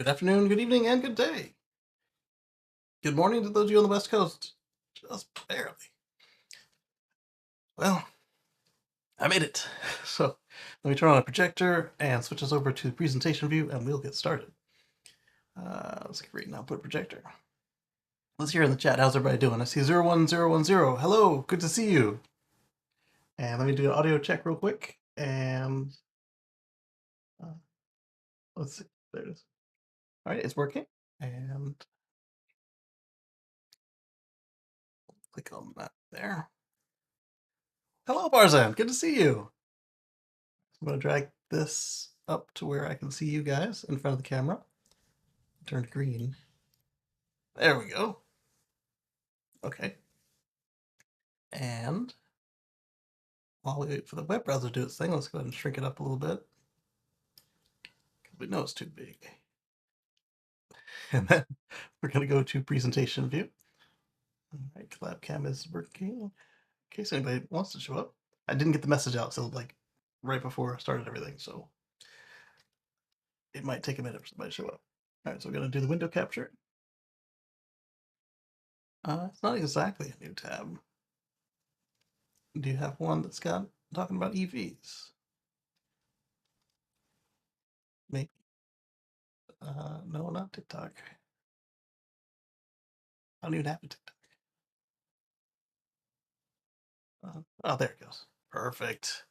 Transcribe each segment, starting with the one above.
Good afternoon, good evening, and good day. Good morning to those of you on the West Coast. Just barely. Well, I made it. So let me turn on a projector and switch us over to presentation view, and we'll get started. Let's create an output projector. Let's hear in the chat. How's everybody doing? I see 01010. Hello, good to see you. And let me do an audio check real quick. And let's see. There it is. All right, it's working. And click on that there. Hello, Barzan. Good to see you. I'm going to drag this up to where I can see you guys in front of the camera. Turned green. There we go. Okay. And while we wait for the web browser to do its thing, let's go ahead and shrink it up a little bit. We know it's too big. And then we're going to go to presentation view. All right, collab cam is working. In case anybody wants to show up. I didn't get the message out till like right before I started everything, so it might take a minute for somebody to show up. All right, so we're going to do the window capture. It's not exactly a new tab. Do you have one that's got talking about EVs? Maybe. No, not TikTok. I don't even have a TikTok. Oh, there it goes. Perfect.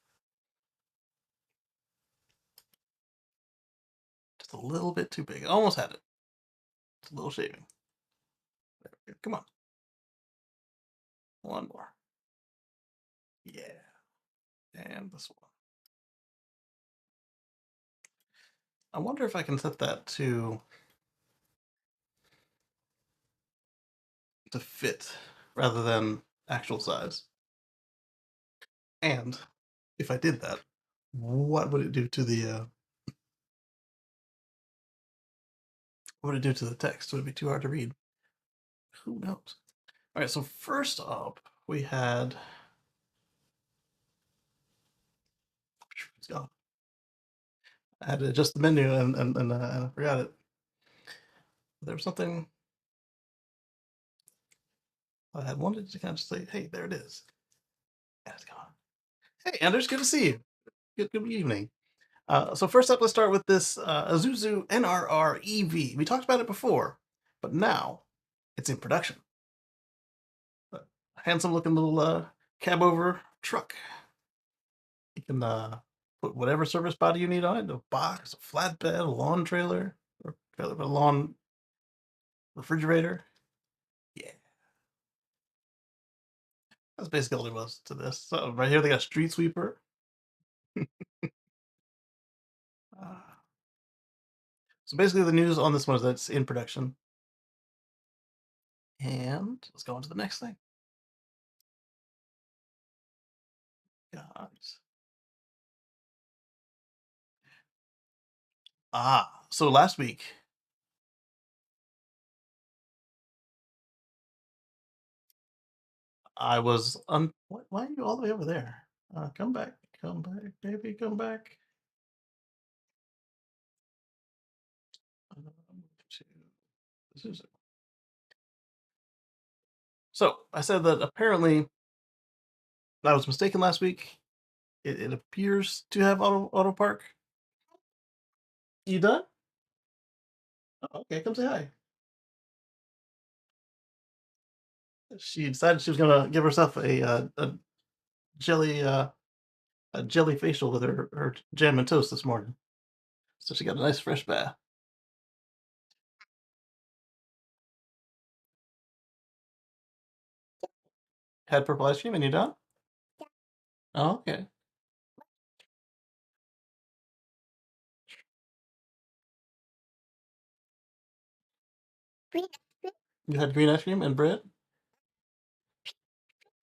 Just a little bit too big. Almost had it. It's a little shaving. There we go. Come on. One more. Yeah. And this one. I wonder if I can set that to fit rather than actual size. And if I did that, what would it do to the what would it do to the text? Would it be too hard to read? Who knows? All right, so first up, we had it's gone. I had to adjust the menu and I forgot it. There was something I had wanted to kind of just say, hey, there it is. And it's gone. Hey, Anders, good to see you. Good evening. So first up, let's start with this Isuzu NRR EV. We talked about it before, but now it's in production. A handsome looking little cab over truck. You can put whatever service body you need on it, a box, a flatbed, a lawn trailer, or trailer for a lawn refrigerator. Yeah. That's basically all there was to this. So right here they got a street sweeper. So basically the news on this one is that it's in production. And let's go on to the next thing. Guys. So last week I was why are you all the way over there? Come back, baby, come back. So I said that apparently I was mistaken last week. It appears to have auto park. You done? Oh, okay, come say hi. She decided she was gonna give herself a jelly a jelly facial with her jam and toast this morning. So she got a nice fresh bath. Had purple ice cream and you done? Oh, okay. You had green ice cream and bread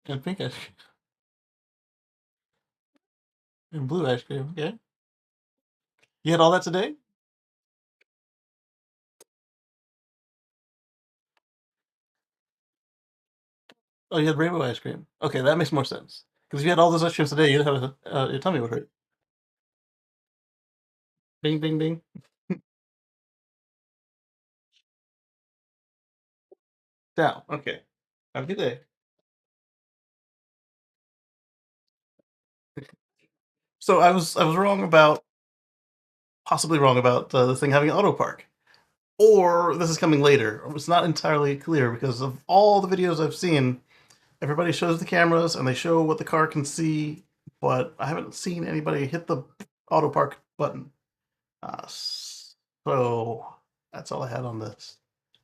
and pink ice cream and blue ice cream. Okay. You had all that today? Oh, you had rainbow ice cream. Okay, that makes more sense. Because if you had all those ice creams today, you'd have your tummy would hurt. Bing, bing, bing. Down. Okay. Have a good day. So I was wrong about possibly wrong about the thing having auto park, or this is coming later. It's not entirely clear because of all the videos I've seen. Everybody shows the cameras and they show what the car can see, but I haven't seen anybody hit the auto park button. So that's all I had on this.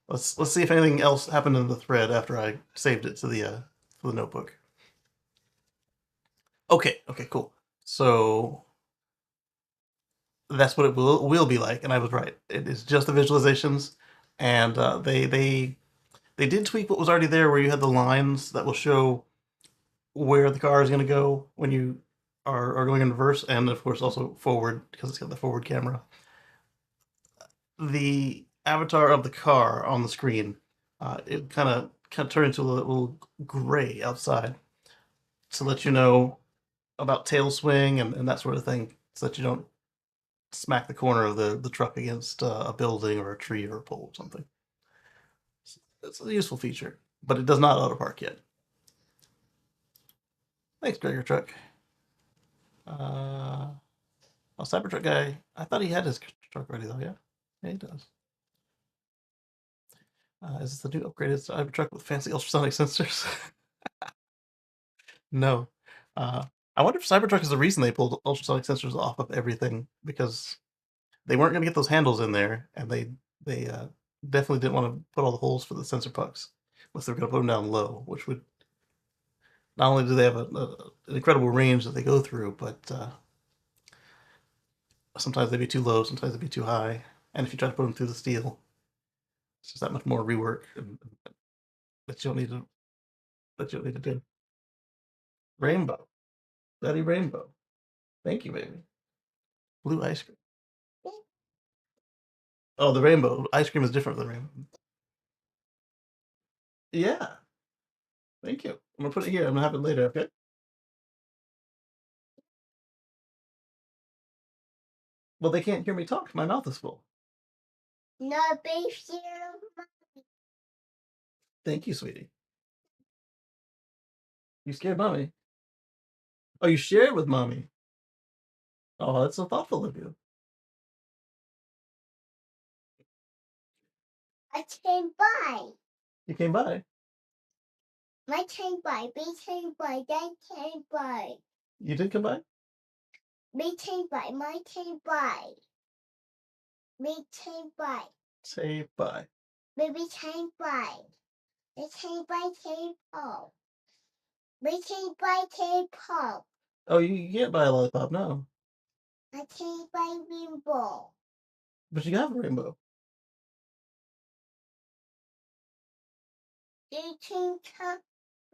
Let's see if anything else happened in the thread after I saved it to the notebook. Okay, okay, cool. So that's what it will be like, and I was right. It is just the visualizations, and they did tweak what was already there, where you had the lines that will show where the car is going to go when you are going in reverse, and of course also forward because it's got the forward camera. The avatar of the car on the screen, it kind of turned into a little gray outside to let you know about tail swing and that sort of thing, so that you don't smack the corner of the truck against a building or a tree or a pole or something. It's a useful feature, but it does not auto park yet. Thanks, Gregor Truck. Uh, oh, Cybertruck guy. I thought he had his truck ready though. Yeah, yeah, he does. Is this the new upgraded Cybertruck with fancy ultrasonic sensors? No. Uh, I wonder if Cybertruck is the reason they pulled ultrasonic sensors off of everything, because they weren't going to get those handles in there, and they definitely didn't want to put all the holes for the sensor pucks unless they were going to put them down low, which would not only do they have an incredible range that they go through, but sometimes they'd be too low, sometimes they'd be too high, and if you try to put them through the steel, it's just that much more rework that you don't need to that you don't need to do. Rainbow, Daddy Rainbow. Thank you, baby. Blue ice cream. Oh, the rainbow ice cream is different than rainbow. Yeah, thank you. I'm gonna put it here. I'm gonna have it later. Okay. Well, they can't hear me talk. My mouth is full. No, baby. Thank you, sweetie. You scared mommy. Oh, you shared with mommy. Oh, that's so thoughtful of you. I came by. You came by. My came by. Me came by. Dad came by. You did come by. Me came by. My came by. Me came by. Say bye. Baby came by. They came by came home. We came by came home. Oh, you can't buy a lollipop now. I came by rainbow. But you have a rainbow. You can have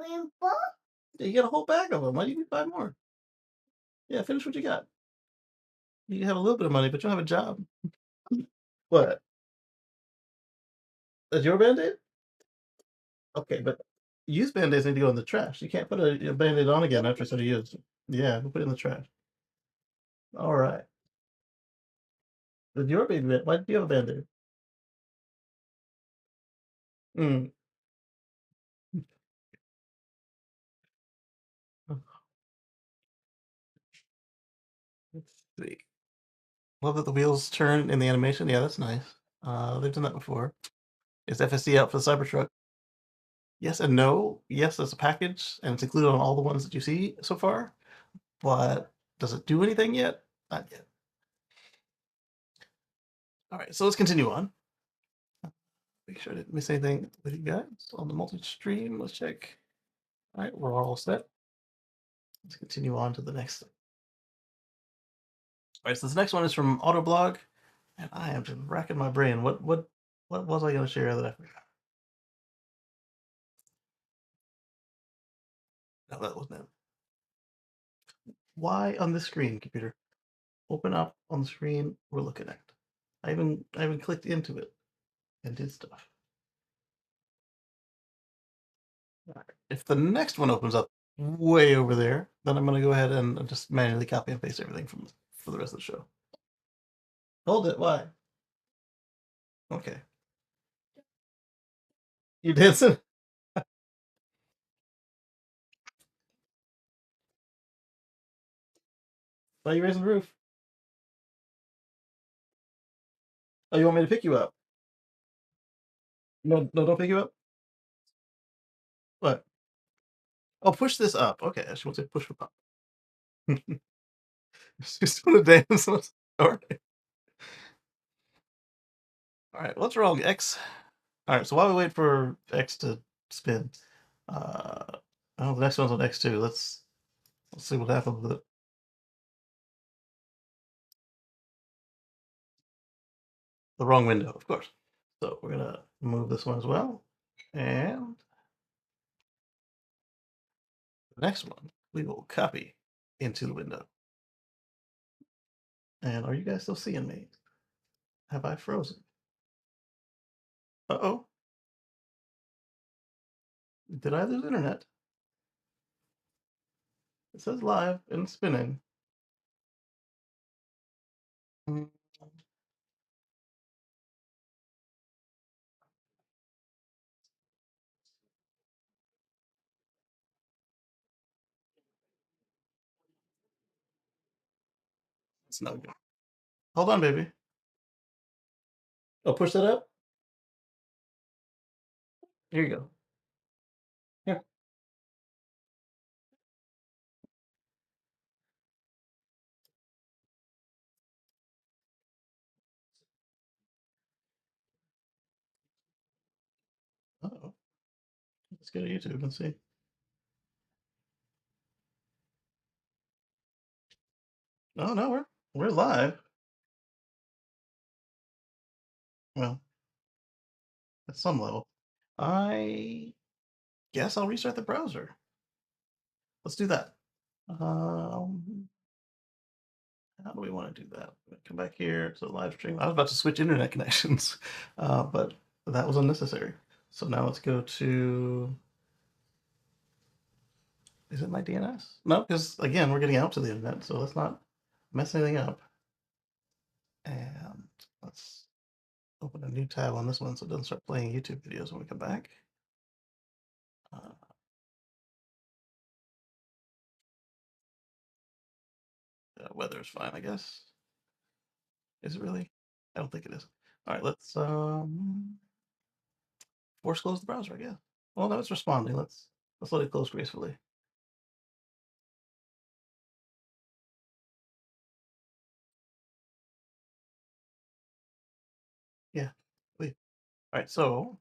rainbow? Yeah, you got a whole bag of them. Why do you need 5 more? Yeah, finish what you got. You have a little bit of money, but you don't have a job. What? Is your band-aid? Okay, but used band-aids need to go in the trash. You can't put a band-aid on again after it's already used. Yeah, we'll put it in the trash. All right. With your baby, why did you have a band-aid? Mm. Let's see. Love that the wheels turn in the animation. Yeah, that's nice. They've done that before. Is FSD out for the Cybertruck? Yes and no. Yes, as a package, and it's included on all the ones that you see so far. But does it do anything yet? Not yet. All right, so let's continue on. Make sure I didn't miss anything with you guys on the multi-stream. Let's check. All right, we're all set. Let's continue on to the next. All right, so this next one is from Autoblog, and I am just racking my brain. What was I going to share that I forgot? No, that wasn't it. Why on this screen, computer? Open up on the screen we're looking at. I even clicked into it and did stuff. If the next one opens up way over there, then I'm going to go ahead and just manually copy and paste everything from for the rest of the show. Hold it. Why? Okay. You dancing? Why are you raising the roof? Oh, you want me to pick you up? No, no, don't pick you up. What? Oh, push this up. Okay, she wants to push it up. She's doing a dance. All right. All right. What's wrong, X? All right. So while we wait for X to spin, uh, oh, the next one's on X2. Let's see what happens with it. The wrong window, of course. So we're gonna move this one as well, and the next one we will copy into the window. And are you guys still seeing me? Have I frozen? Uh-oh. Did I lose internet? It says live and spinning. Mm, it's no good. Hold on, baby. Oh, push that up. Here you go. Here. Uh-oh. Let's go to YouTube and see. Oh no, we're live. Well, at some level. I guess I'll restart the browser. Let's do that. Um, how do we want to do that? Come back here to the live stream. I was about to switch internet connections, but that was unnecessary. So now let's go to. Is it my DNS? No, because again, we're getting out to the internet, so let's not mess anything up. And let's open a new tab on this one so it doesn't start playing YouTube videos when we come back. Uh, weather is fine, I guess. Is it really? I don't think it is. All right, let's force close the browser, I guess. Well, no, it's responding. Let's let it close gracefully. Yeah, please. All right, so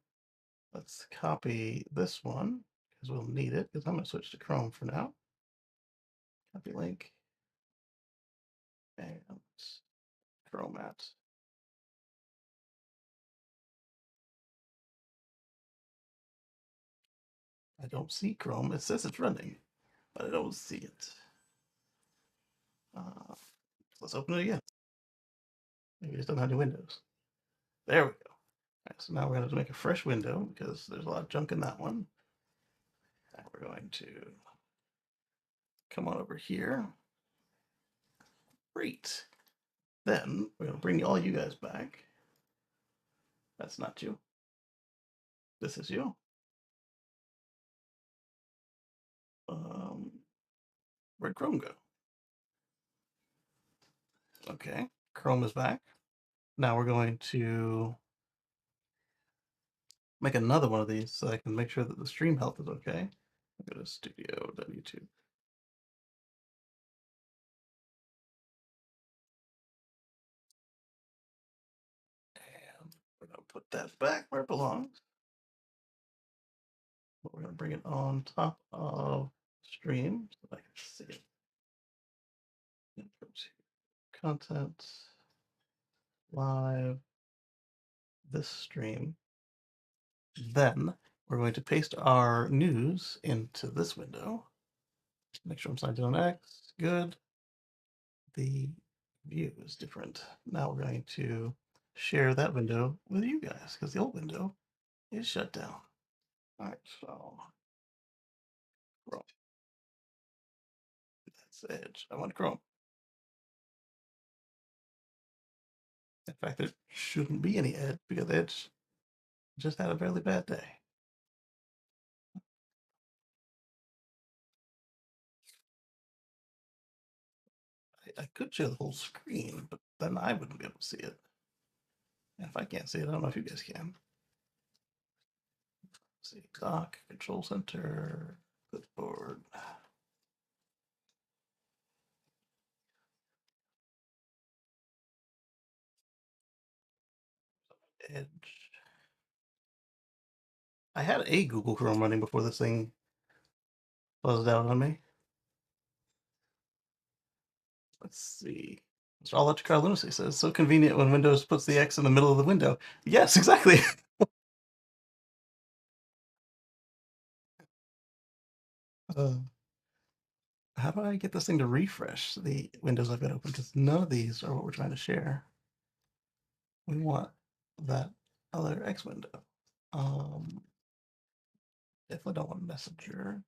let's copy this one because we'll need it. Because I'm going to switch to Chrome for now. Copy link and Chrome at. I don't see Chrome. It says it's running, but I don't see it. Uh, let's open it again. Maybe it just doesn't have any windows. There we go. All right, so now we're going to make a fresh window because there's a lot of junk in that one. And we're going to come on over here. Great. Then we're going to bring all you guys back. That's not you. This is you. Where'd Chrome go? Okay, Chrome is back. Now we're going to make another one of these so I can make sure that the stream health is okay. Go to studio.youtube. And we're going to put that back where it belongs. But we're going to bring it on top of stream so I can see it. Content live this stream. Then we're going to paste our news into this window. Make sure I'm signed in on X. Good. The view is different. Now we're going to share that window with you guys because the old window is shut down. All right, so Chrome. That's Edge. I want Chrome. In fact, there shouldn't be any Edge because Edge just had a fairly bad day. I could share the whole screen, but then I wouldn't be able to see it. And if I can't see it, I don't know if you guys can. Let's see, dock, control center, clipboard. Edge. I had a Google Chrome running before this thing buzzed out on me. Let's see. Mr. All Electric Car Lunacy says, so convenient when Windows puts the X in the middle of the window. Yes, exactly. How do I get this thing to refresh the windows I've got open? Because none of these are what we're trying to share. We want that other X window. Definitely don't want Messenger.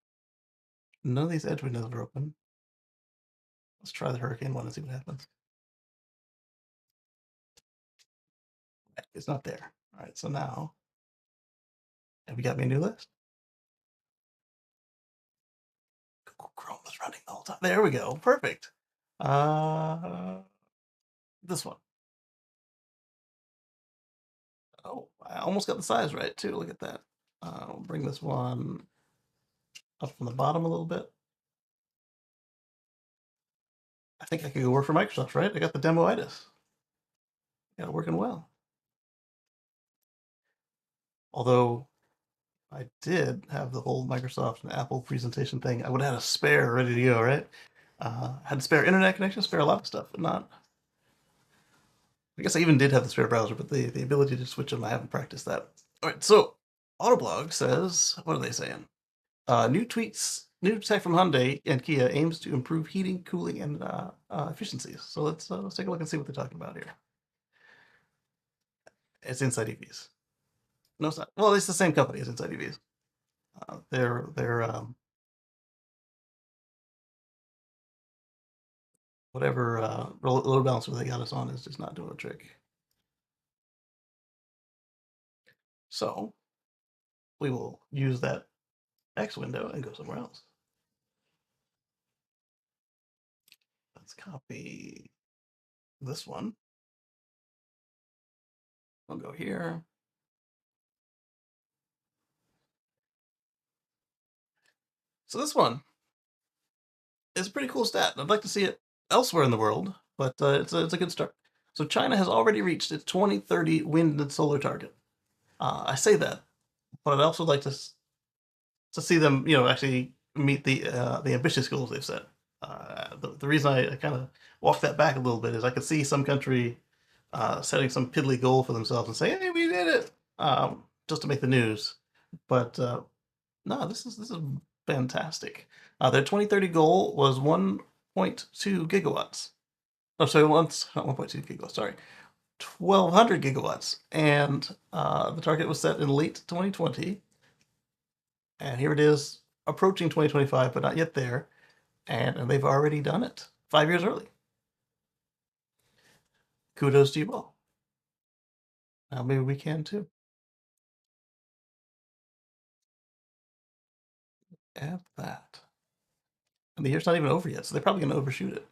None of these Edge windows are open. Let's try the Hurricane one and see what happens. It's not there. All right, so now, have you got me a new list? Google Chrome was running the whole time. There we go. Perfect. This one. Oh, I almost got the size right too. Look at that. I'll bring this one up from the bottom a little bit. I think I could go work for Microsoft, right? I got the demo-itis. Got it working well. Although I did have the whole Microsoft and Apple presentation thing, I would have had a spare ready to go, right? Had a spare internet connection, spare a lot of stuff, but not. I guess I even did have the spare browser, but the ability to switch them, I haven't practiced that. All right, so Autoblog says, what are they saying? New tweets, new tech from Hyundai and Kia aims to improve heating, cooling, and efficiencies. So let's take a look and see what they're talking about here. It's Inside EVs. No, it's not. Well, it's the same company as Inside EVs. They're whatever load balancer they got us on is just not doing the trick. So we will use that X window and go somewhere else. Let's copy this one. I'll go here. So this one is a pretty cool stat. I'd like to see it elsewhere in the world, but it's a good start. So China has already reached its 2030 wind and solar target. I say that, but I'd also like to see them, actually meet the ambitious goals they've set. The reason I kind of walk that back a little bit is I could see some country setting some piddly goal for themselves and say, "Hey, we did it," just to make the news. But no, this is fantastic. Their 2030 goal was 1.2 gigawatts. Oh, sorry, once not 1.2 gigawatts. Sorry, 1,200 gigawatts, and the target was set in late 2020. And here it is, approaching 2025, but not yet there. And they've already done it 5 years early. Kudos to you all. Now maybe we can too. Add that. And the year's not even over yet, so they're probably going to overshoot it.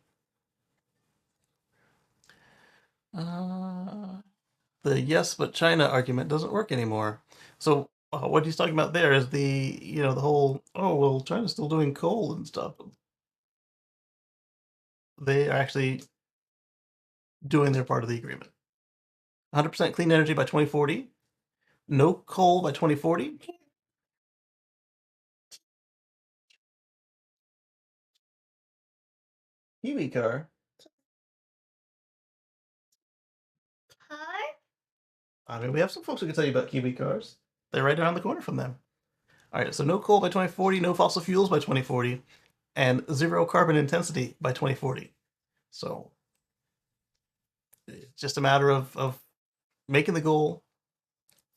The yes, but China argument doesn't work anymore. So what he's talking about there is the whole, oh, well, China's still doing coal and stuff. They are actually doing their part of the agreement. 100% clean energy by 2040, no coal by 2040. Kiwi car. Hi. I mean, we have some folks who can tell you about Kiwi cars. They're right around the corner from them. All right, so no coal by 2040, no fossil fuels by 2040, and zero carbon intensity by 2040. So it's just a matter of making the goal,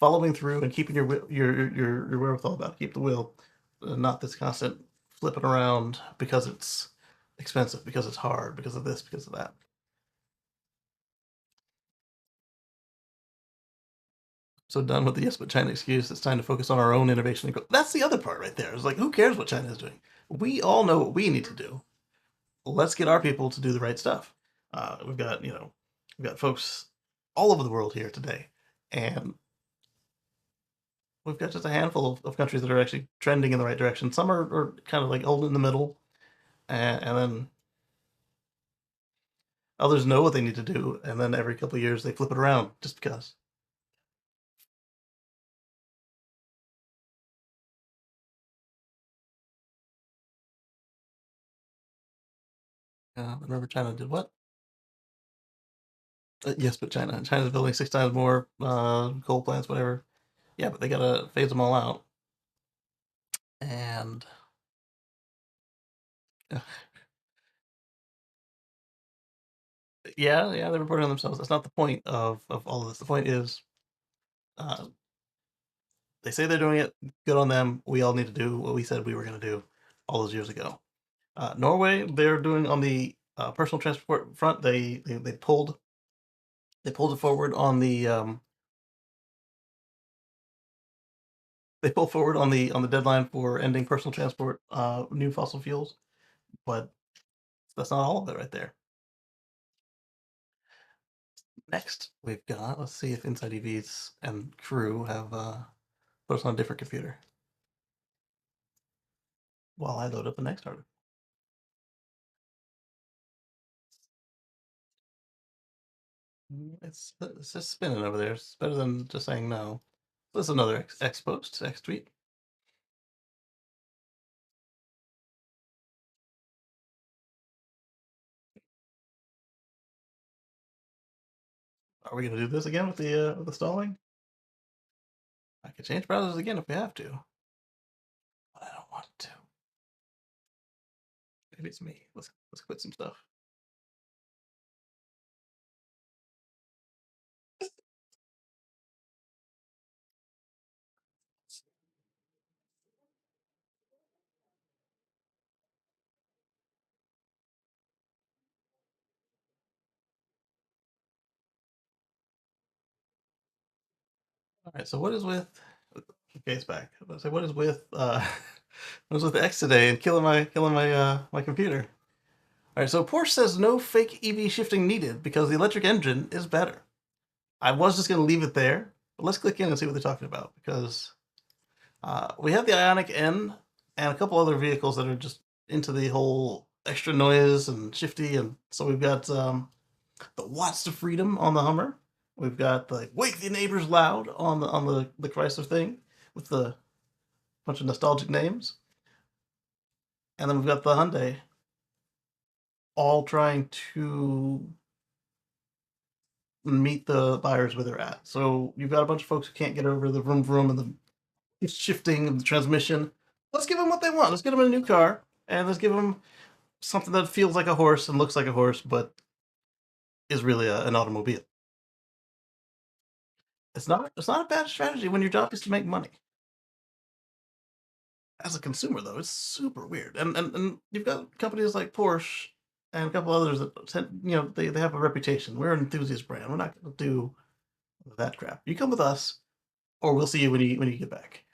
following through, and keeping your wherewithal about it. Keep the will, not this constant flipping around because it's expensive, because it's hard, because of this, because of that. So done with the yes but China excuse. It's time to focus on our own innovation and growth. That's the other part right there. It's like, who cares what China is doing? We all know what we need to do. Let's get our people to do the right stuff. We've got folks all over the world here today, and we've got just a handful of countries that are actually trending in the right direction. Some are kind of like old in the middle, and then others know what they need to do, and then every couple of years they flip it around just because. Remember China did what? Yes, but China's building 6 times more coal plants, whatever. Yeah, but they gotta phase them all out. And uh, yeah, they're reporting on themselves. That's not the point of all of this. The point is, uh, they say they're doing it. Good on them. We all need to do what we said we were going to do all those years ago. Norway, they're doing on the personal transport front. They pulled it forward on the they pulled forward on the deadline for ending personal transport, new fossil fuels. But that's not all of it right there. Next, we've got, let's see if Inside EVs and crew have put us on a different computer while I load up the next article. It's just spinning over there. It's better than just saying no. This is another X post, X tweet. Are we going to do this again with the stalling? I could change browsers again if we have to, but I don't want to. Maybe it's me. Let's quit some stuff. All right. So what is with? Okay, it's back. I say what is with what is with X today and killing my computer? All right. So Porsche says no fake EV shifting needed because the electric engine is better. I was just going to leave it there, but let's click in and see what they're talking about because we have the Ionic N and a couple other vehicles that are just into the whole extra noise and shifty, and so we've got the Watts to Freedom on the Hummer. We've got the Wake the Neighbors Loud on the Chrysler thing with the bunch of nostalgic names, and then we've got the Hyundai, all trying to meet the buyers where they're at. So you've got a bunch of folks who can't get over the vroom vroom and the shifting of the transmission. Let's give them what they want. Let's get them a new car, and let's give them something that feels like a horse and looks like a horse, but is really an automobile. It's not a bad strategy when your job is to make money. As a consumer, though, it's super weird. And you've got companies like Porsche and a couple others that they have a reputation. We're an enthusiast brand. We're not going to do that crap. You come with us, or we'll see you when you get back.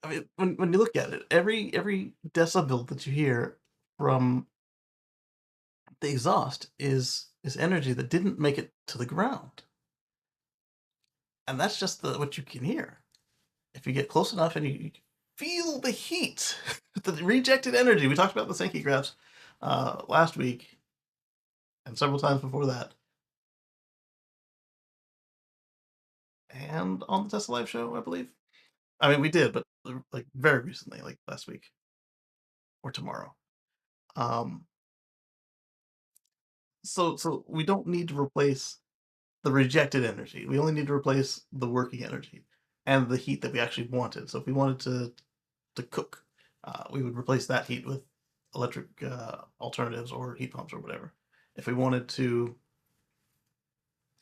I mean, when you look at it, every decibel that you hear from the exhaust is energy that didn't make it to the ground, and that's just what you can hear. If you get close enough and you feel the heat, the rejected energy. We talked about the Sankey graphs last week and several times before that, and on the Tesla Live show, I believe. I mean, we did, but like very recently, like last week. or tomorrow. Um, so we don't need to replace the rejected energy. We only need to replace the working energy and the heat that we actually wanted. So if we wanted to cook, we would replace that heat with electric alternatives or heat pumps or whatever. If we wanted to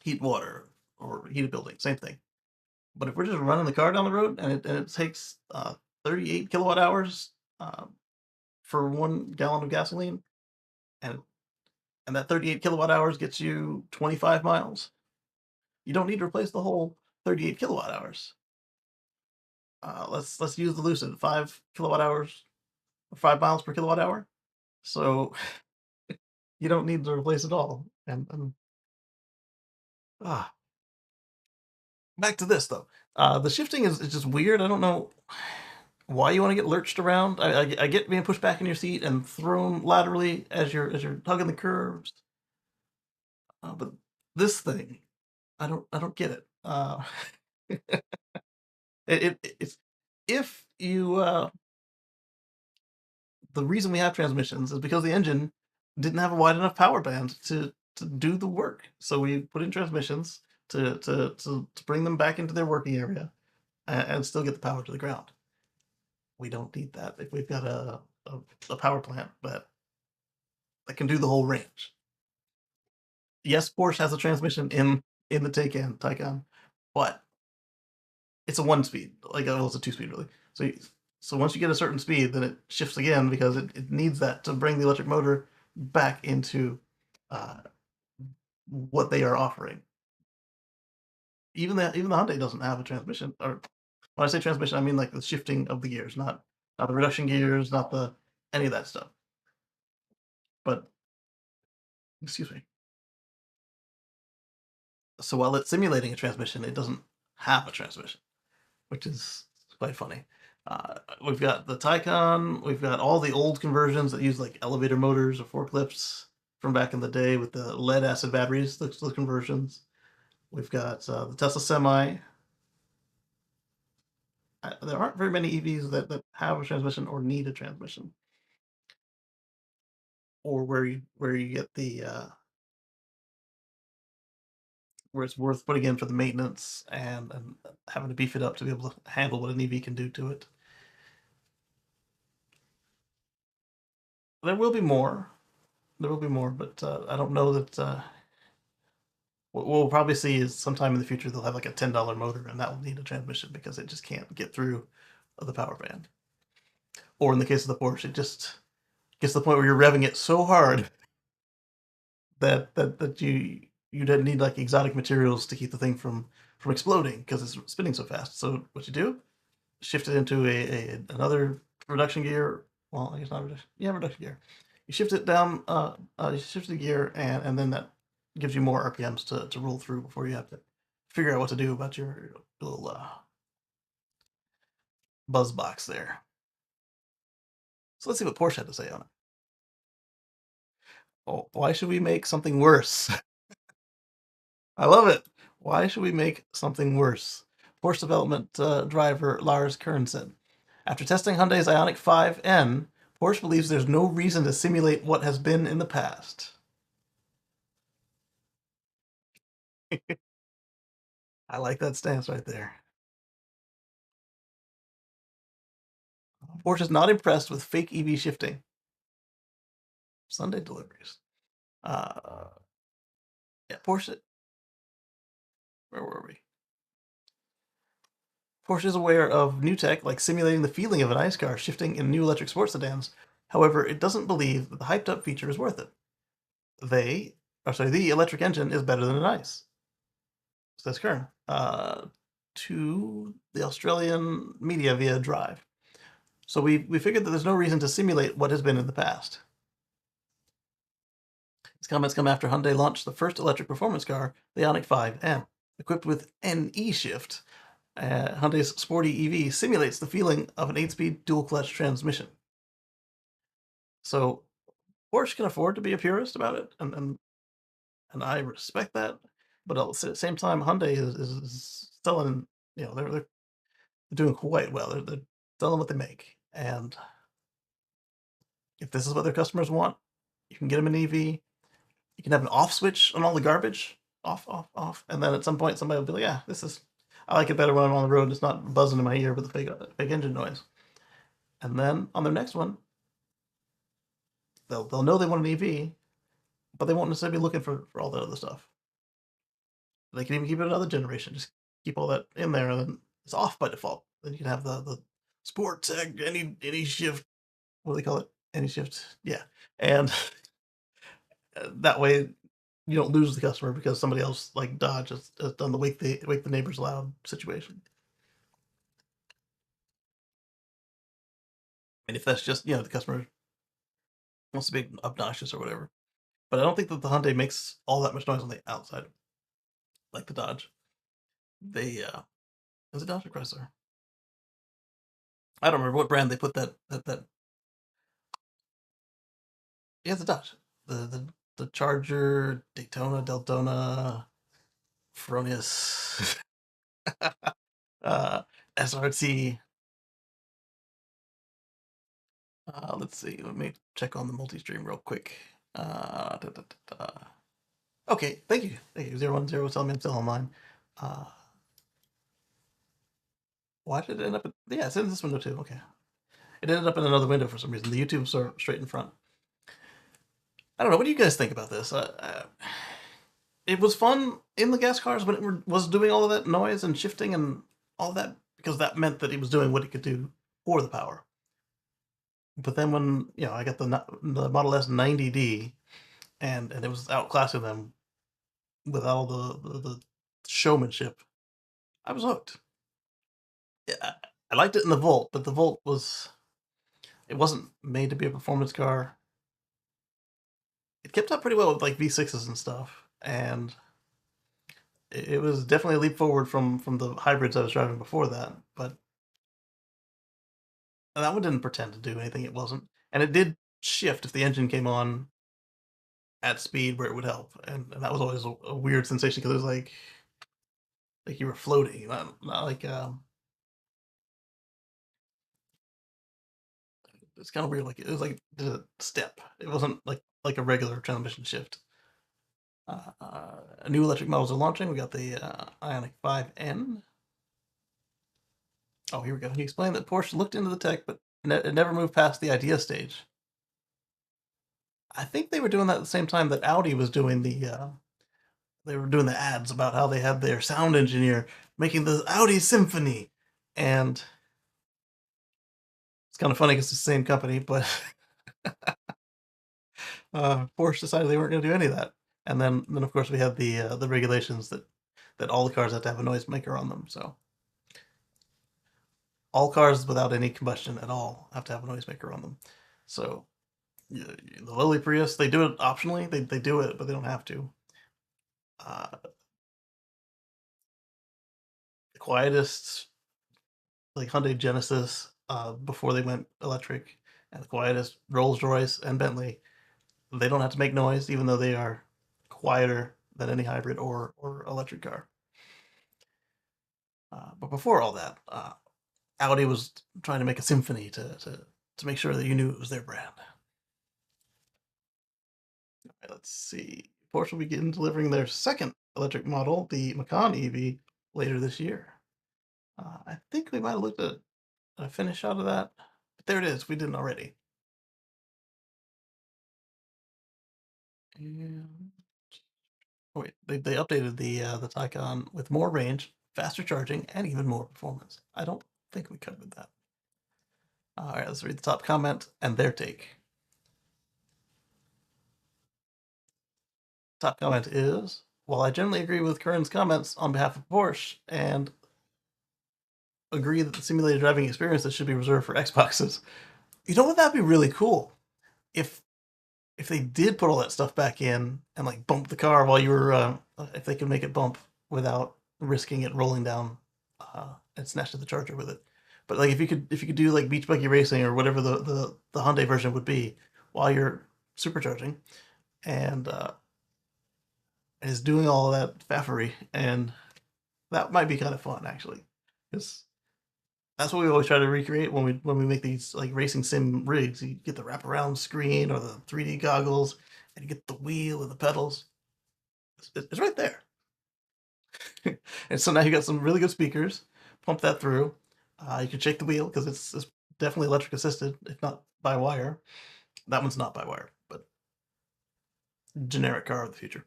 heat water or heat a building, same thing. But if we're just running the car down the road and it takes 38 kilowatt hours for 1 gallon of gasoline, and that 38 kilowatt hours gets you 25 miles, you don't need to replace the whole 38 kilowatt hours. Let's use the Lucid 5 kilowatt hours, 5 miles per kilowatt hour. So you don't need to replace it all. And ah, back to this though. The shifting is just weird. I don't know why you want to get lurched around. I get being pushed back in your seat and thrown laterally as you're hugging the curves. But this thing, I don't get it. It's if you the reason we have transmissions is because the engine didn't have a wide enough power band to do the work. So we put in transmissions to bring them back into their working area and still get the power to the ground. We don't need that if we've got a power plant that can do the whole range. Yes, Porsche has a transmission in the Taycan, but it's a one speed, like well, it's a two speed really. So once you get a certain speed, then it shifts again because it needs that to bring the electric motor back into uh, what they are offering. Even the Hyundai doesn't have a transmission. Or when I say transmission, I mean like the shifting of the gears, not the reduction gears, not the any of that stuff. But excuse me. So while it's simulating a transmission, it doesn't have a transmission, which is quite funny. We've got the Taycan, we've got all the old conversions that use like elevator motors or forklifts from back in the day with the lead acid batteries, those conversions. We've got the Tesla Semi. There aren't very many EVs that have a transmission or need a transmission, or where you get the where it's worth putting in for the maintenance and having to beef it up to be able to handle what an EV can do to it. There will be more. There will be more, but I don't know that. What we'll probably see is sometime in the future they'll have like a $10 motor, and that will need a transmission because it just can't get through the power band. Or in the case of the Porsche, it just gets to the point where you're revving it so hard that you don't need like exotic materials to keep the thing from exploding because it's spinning so fast. So what you do, shift it into a another reduction gear. Well, I guess not reduction. Yeah, reduction gear. You shift it down. You shift the gear, and then that gives you more RPMs to roll through before you have to figure out what to do about your little buzz box there. So let's see what Porsche had to say on it. Oh, why should we make something worse? I love it. Why should we make something worse? Porsche development driver Lars Kernsen. After testing Hyundai's Ioniq 5N, Porsche believes there's no reason to simulate what has been in the past. I like that stance right there. Porsche is not impressed with fake EV shifting. Sunday deliveries. Uh, yeah, Porsche. Where were we? Porsche is aware of new tech like simulating the feeling of an ICE car shifting in new electric sports sedans. However, it doesn't believe that the hyped up feature is worth it. The electric engine is better than an ICE. Says Kern. To the Australian media via Drive. So we figured that there's no reason to simulate what has been in the past. These comments come after Hyundai launched the first electric performance car, the Ioniq 5N. Equipped with NE Shift, Hyundai's sporty EV simulates the feeling of an 8-speed dual-clutch transmission. So Porsche can afford to be a purist about it, and I respect that. But at the same time, Hyundai is selling, they're doing quite well. They're selling what they make, and if this is what their customers want, you can get them an EV. You can have an off switch on all the garbage, off, off, off, and then at some point somebody will be like, "Yeah, this is. I like it better when I'm on the road. It's not buzzing in my ear with the fake engine noise." And then on their next one, they'll know they want an EV, but they won't necessarily be looking for all that other stuff. They can even keep it another generation. Just keep all that in there, and then it's off by default. Then you can have the sport tech, any shift. What do they call it? Any shift. Yeah, and that way you don't lose the customer because somebody else like Dodge has done the wake the neighbors loud situation. And if that's just the customer wants to be obnoxious or whatever, but I don't think that the Hyundai makes all that much noise on the outside like the Dodge. They is it Dodge or Chrysler? I don't remember what brand they put that. Yeah, it's a Dodge. The Charger, Daytona, Deltona, Fronius, uh, SRT. Let's see. Let me check on the multi-stream real quick. Da, da, da, da. Okay, thank you. Thank you. 010 telling me I'm still online. Uh, why did it end up in... Yeah, it's in this window too. Okay. It ended up in another window for some reason. The YouTube's are straight in front. I don't know. What do you guys think about this? It was fun in the gas cars when it was doing all of that noise and shifting and all that, because that meant that he was doing what he could do for the power. But then when I got the Model S 90D and it was outclassing them with all the showmanship, I was hooked. Yeah, I liked it in the Volt, but the Volt it wasn't made to be a performance car. It kept up pretty well with like V6s and stuff, and it was definitely a leap forward from the hybrids I was driving before that. But that one didn't pretend to do anything it wasn't, and it did shift if the engine came on at speed where it would help, and that was always a weird sensation because it was like you were floating, not like it's kind of weird. Like it was like a step. It wasn't like a regular transmission shift. New electric models are launching. We got the Ioniq 5N. Oh, here we go. He explained that Porsche looked into the tech, but it never moved past the idea stage. I think they were doing that at the same time that Audi was doing they were doing the ads about how they had their sound engineer making the Audi Symphony, and it's kind of funny because it's the same company, but Porsche decided they weren't going to do any of that. And then of course we had the regulations that all the cars have to have a noisemaker on them. So all cars without any combustion at all have to have a noisemaker on them. So the lowly Prius, they do it optionally. They do it, but they don't have to. The quietest, like Hyundai Genesis, before they went electric, and the quietest Rolls Royce and Bentley, they don't have to make noise, even though they are quieter than any hybrid or electric car. But before all that, Audi was trying to make a symphony to make sure that you knew it was their brand. All right, let's see. Porsche will begin delivering their second electric model, the Macan EV, later this year. I think we might have looked at a finish shot of that, but there it is. We didn't already. And oh, wait, they updated the Taycan with more range, faster charging, and even more performance. I don't think we covered that. All right, let's read the top comment and their take. Top comment is, while I generally agree with Curran's comments on behalf of Porsche and agree that the simulated driving experiences should be reserved for Xboxes, you know what? That'd be really cool if they did put all that stuff back in and like bump the car while you were if they could make it bump without risking it rolling down and snatching the charger with it. But like if you could do like beach buggy racing or whatever the Hyundai version would be while you're supercharging, and is doing all of that faffery, and that might be kind of fun actually, because That's what we always try to recreate when we make these like racing sim rigs. You get the wraparound screen or the 3D goggles, and you get the wheel and the pedals. It's right there. And so now you got some really good speakers. Pump that through. You can shake the wheel because it's definitely electric assisted, if not by wire. That one's not by wire, but generic car of the future.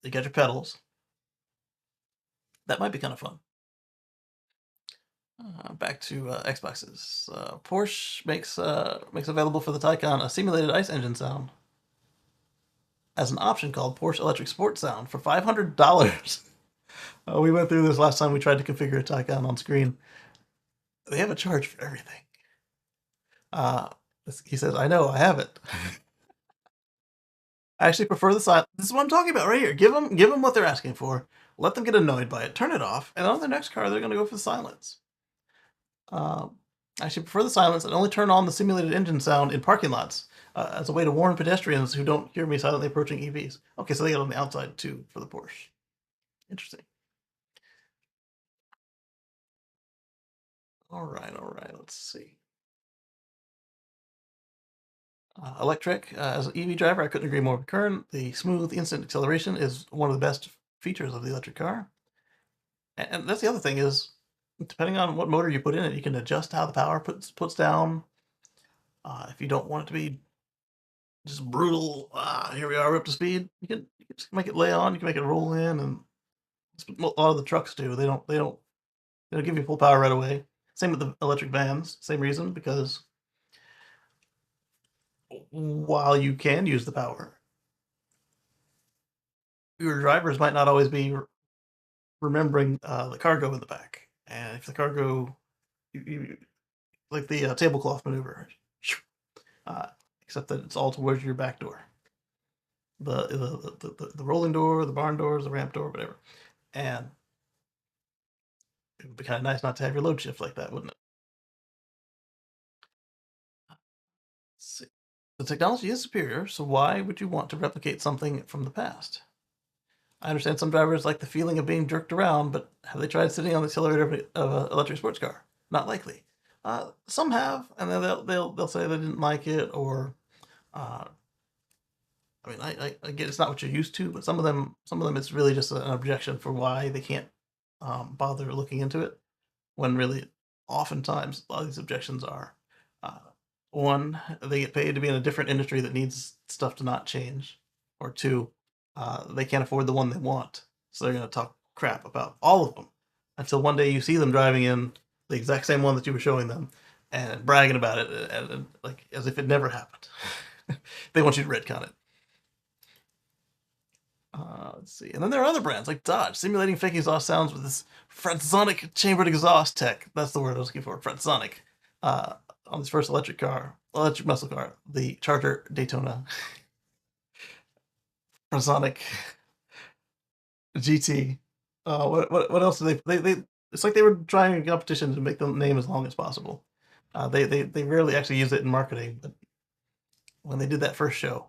You got your pedals. That might be kind of fun. Back to Xboxes. Porsche makes available for the Taycan a simulated ice engine sound as an option called Porsche Electric Sport Sound for $500. We went through this last time we tried to configure a Taycan on screen. They have a charge for everything. Uh, he says, "I know, I have it." I actually prefer the silent. This is what I'm talking about right here. Give them what they're asking for. Let them get annoyed by it. Turn it off, and on their next car, they're going to go for the silence. I actually prefer the silence and only turn on the simulated engine sound in parking lots as a way to warn pedestrians who don't hear me silently approaching EVs. Okay, so they got it on the outside too for the Porsche. Interesting. All right, all right. Let's see. Electric. As an EV driver, I couldn't agree more with Kern. The smooth instant acceleration is one of the best features of the electric car. And that's the other thing is, depending on what motor you put in it, you can adjust how the power puts down. If you don't want it to be just brutal, here we are, we're up to speed. You can just make it lay on. You can make it roll in, and that's what a lot of the trucks do. They don't give you full power right away. Same with the electric vans. Same reason, because while you can use the power, your drivers might not always be remembering the cargo in the back. And if the cargo, like the tablecloth maneuver, uh, except that it's all towards your back door, the rolling door, the barn doors, the ramp door, whatever. And it would be kind of nice not to have your load shift like that, wouldn't it? See. The technology is superior, so why would you want to replicate something from the past? I understand some drivers like the feeling of being jerked around, but have they tried sitting on the accelerator of an electric sports car? Not likely. Some have, and then they'll say they didn't like it, or uh, I mean, I get it's not what you're used to, but some of them it's really just an objection for why they can't bother looking into it. When really, oftentimes, a lot of these objections are uh, one, they get paid to be in a different industry that needs stuff to not change, or two, they can't afford the one they want, so they're going to talk crap about all of them until one day you see them driving in the exact same one that you were showing them and bragging about it, and like as if it never happened. They want you to retcon it. Let's see. And then there are other brands like Dodge, simulating fake exhaust sounds with this Fransonic chambered exhaust tech. That's the word I was looking for. Fransonic. On this first electric muscle car, the Charger Daytona Fransonic GT. What else do they? It's like they were trying a competition to make the name as long as possible. They rarely actually use it in marketing, but when they did that first show,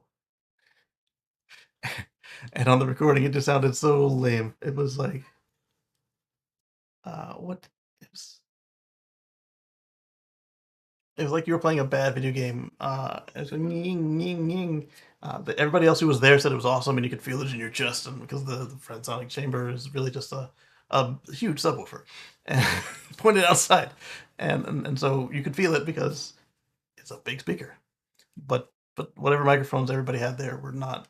and on the recording, it just sounded so lame. It was like, what? It was, it was like you were playing a bad video game. It was like, "Ning, ning, ning." Everybody else who was there said it was awesome, and you could feel it in your chest, and because the Fransonic chamber is really just a huge subwoofer, and pointed outside, and so you could feel it because it's a big speaker. But whatever microphones everybody had there were not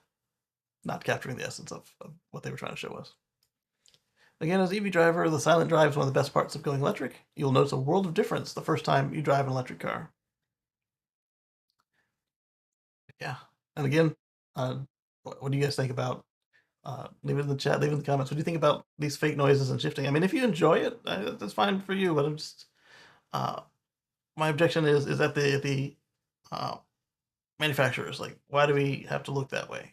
capturing the essence of what they were trying to show us. Again, as EV driver, the silent drive is one of the best parts of going electric. You'll notice a world of difference the first time you drive an electric car. Yeah. And again, uh, what do you guys think about? Leave it in the chat. Leave it in the comments. What do you think about these fake noises and shifting? I mean, if you enjoy it, that's fine for you. But I'm just uh, my objection is that the uh, manufacturers, like, why do we have to look that way?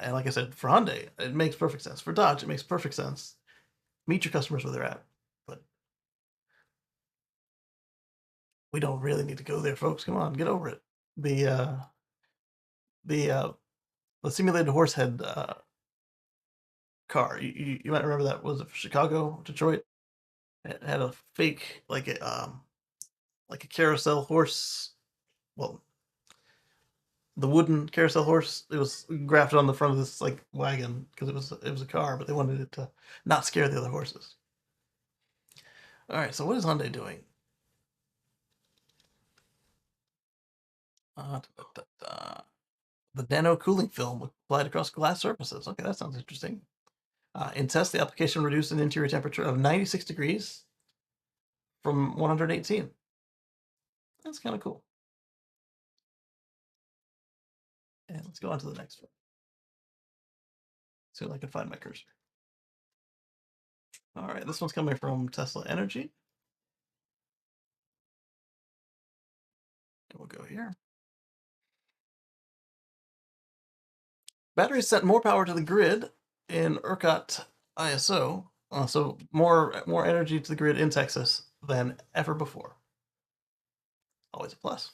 And like I said, for Hyundai, it makes perfect sense. For Dodge, it makes perfect sense. Meet your customers where they're at. But we don't really need to go there, folks. Come on, get over it. The uh, the uh, the simulated horsehead car. You might remember that. Was it Chicago, Detroit? It had a fake like a carousel horse. Well, the wooden carousel horse. It was grafted on the front of this like wagon because it was a car, but they wanted it to not scare the other horses. All right, so what is Hyundai doing? Uh, da, da, da. The nano cooling film applied across glass surfaces. Okay, that sounds interesting. In test, the application reduced an interior temperature of 96 degrees from 118. That's kind of cool. And let's go on to the next one. See if I can find my cursor. All right, this one's coming from Tesla Energy. And we'll go here. Batteries sent more power to the grid in ERCOT ISO, so more energy to the grid in Texas than ever before. Always a plus.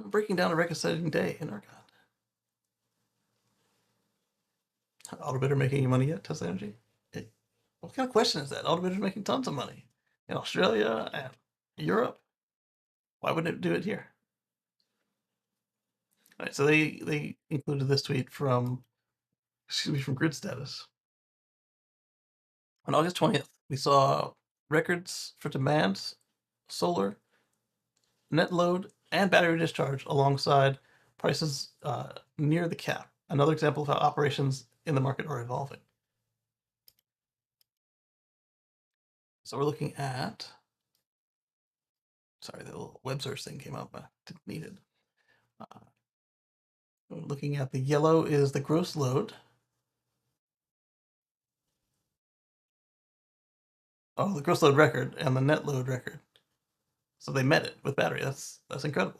Breaking down a record-setting day in ERCOT. Autobidder making any money yet? Tesla Energy? What kind of question is that? Autobidder's making tons of money in Australia and Europe. Why wouldn't it do it here? All right, so they included this tweet from Grid Status. On August 20th, we saw records for demand, solar, net load, and battery discharge alongside prices near the cap. Another example of how operations in the market are evolving. So we're looking at, sorry, the little web search thing came up, but didn't need it. We're looking at the yellow is the gross load. Oh, the gross load record and the net load record. So they met it with battery. That's incredible.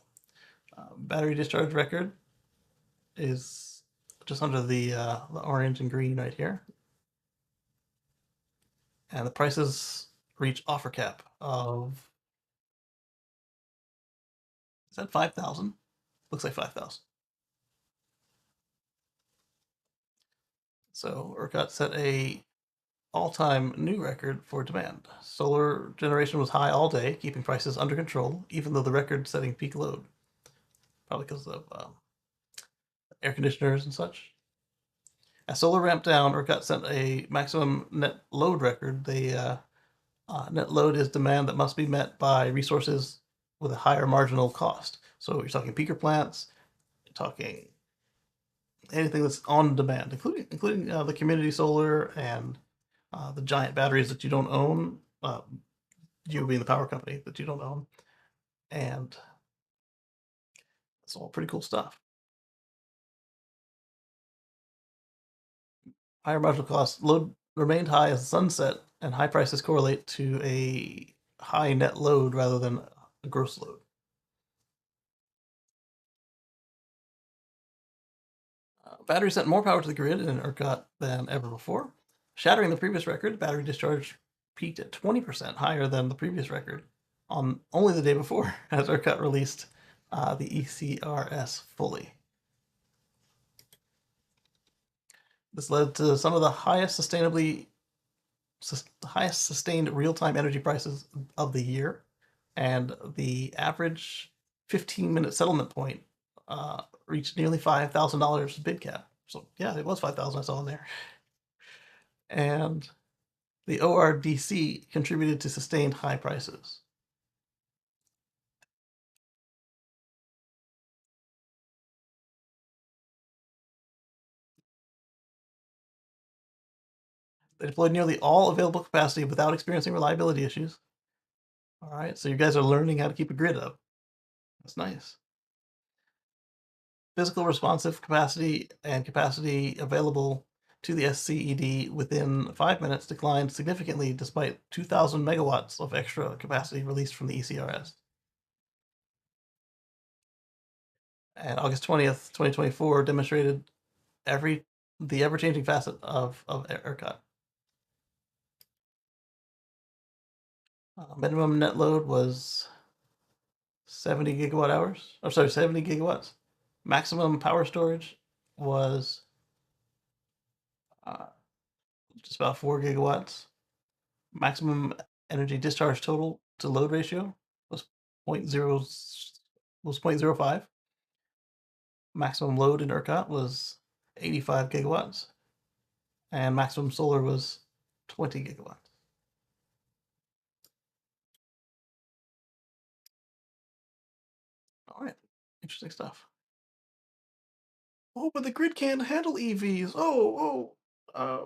Battery discharge record is just under the orange and green right here. And the prices reach offer cap of, is that 5,000? Looks like 5,000. So ERCOT set a all-time new record for demand. Solar generation was high all day, keeping prices under control, even though the record-setting peak load, probably because of air conditioners and such. As solar ramped down, ERCOT set a maximum net load record. The net load is demand that must be met by resources with a higher marginal cost. So you're talking peaker plants, you're talking anything that's on demand, including the community solar and the giant batteries that you don't own, you being the power company that you don't own, and it's all pretty cool stuff. Higher marginal cost, load remained high as the sun set, and high prices correlate to a high net load rather than a gross load. Battery sent more power to the grid in ERCOT than ever before. Shattering the previous record, battery discharge peaked at 20% higher than the previous record on only the day before, as ERCOT released the ECRS fully. This led to some of the highest sustained real-time energy prices of the year, and the average 15-minute settlement point reached nearly $5,000 bid cap. So yeah, it was 5,000 I saw in there. And the ORDC contributed to sustained high prices. They deployed nearly all available capacity without experiencing reliability issues. All right, so you guys are learning how to keep a grid up. That's nice. Physical responsive capacity and capacity available to the SCED within 5 minutes declined significantly despite 2,000 megawatts of extra capacity released from the ECRS. And August 20th, 2024 demonstrated the ever-changing facet of ERCOT. Minimum net load was 70 gigawatt hours. Or sorry, 70 gigawatts. Maximum power storage was just about 4 gigawatts. Maximum energy discharge total to load ratio was point 0 was 0.05. Maximum load in ERCOT was 85 gigawatts, and maximum solar was 20 gigawatts. All right, interesting stuff. Oh, but the grid can't handle EVs.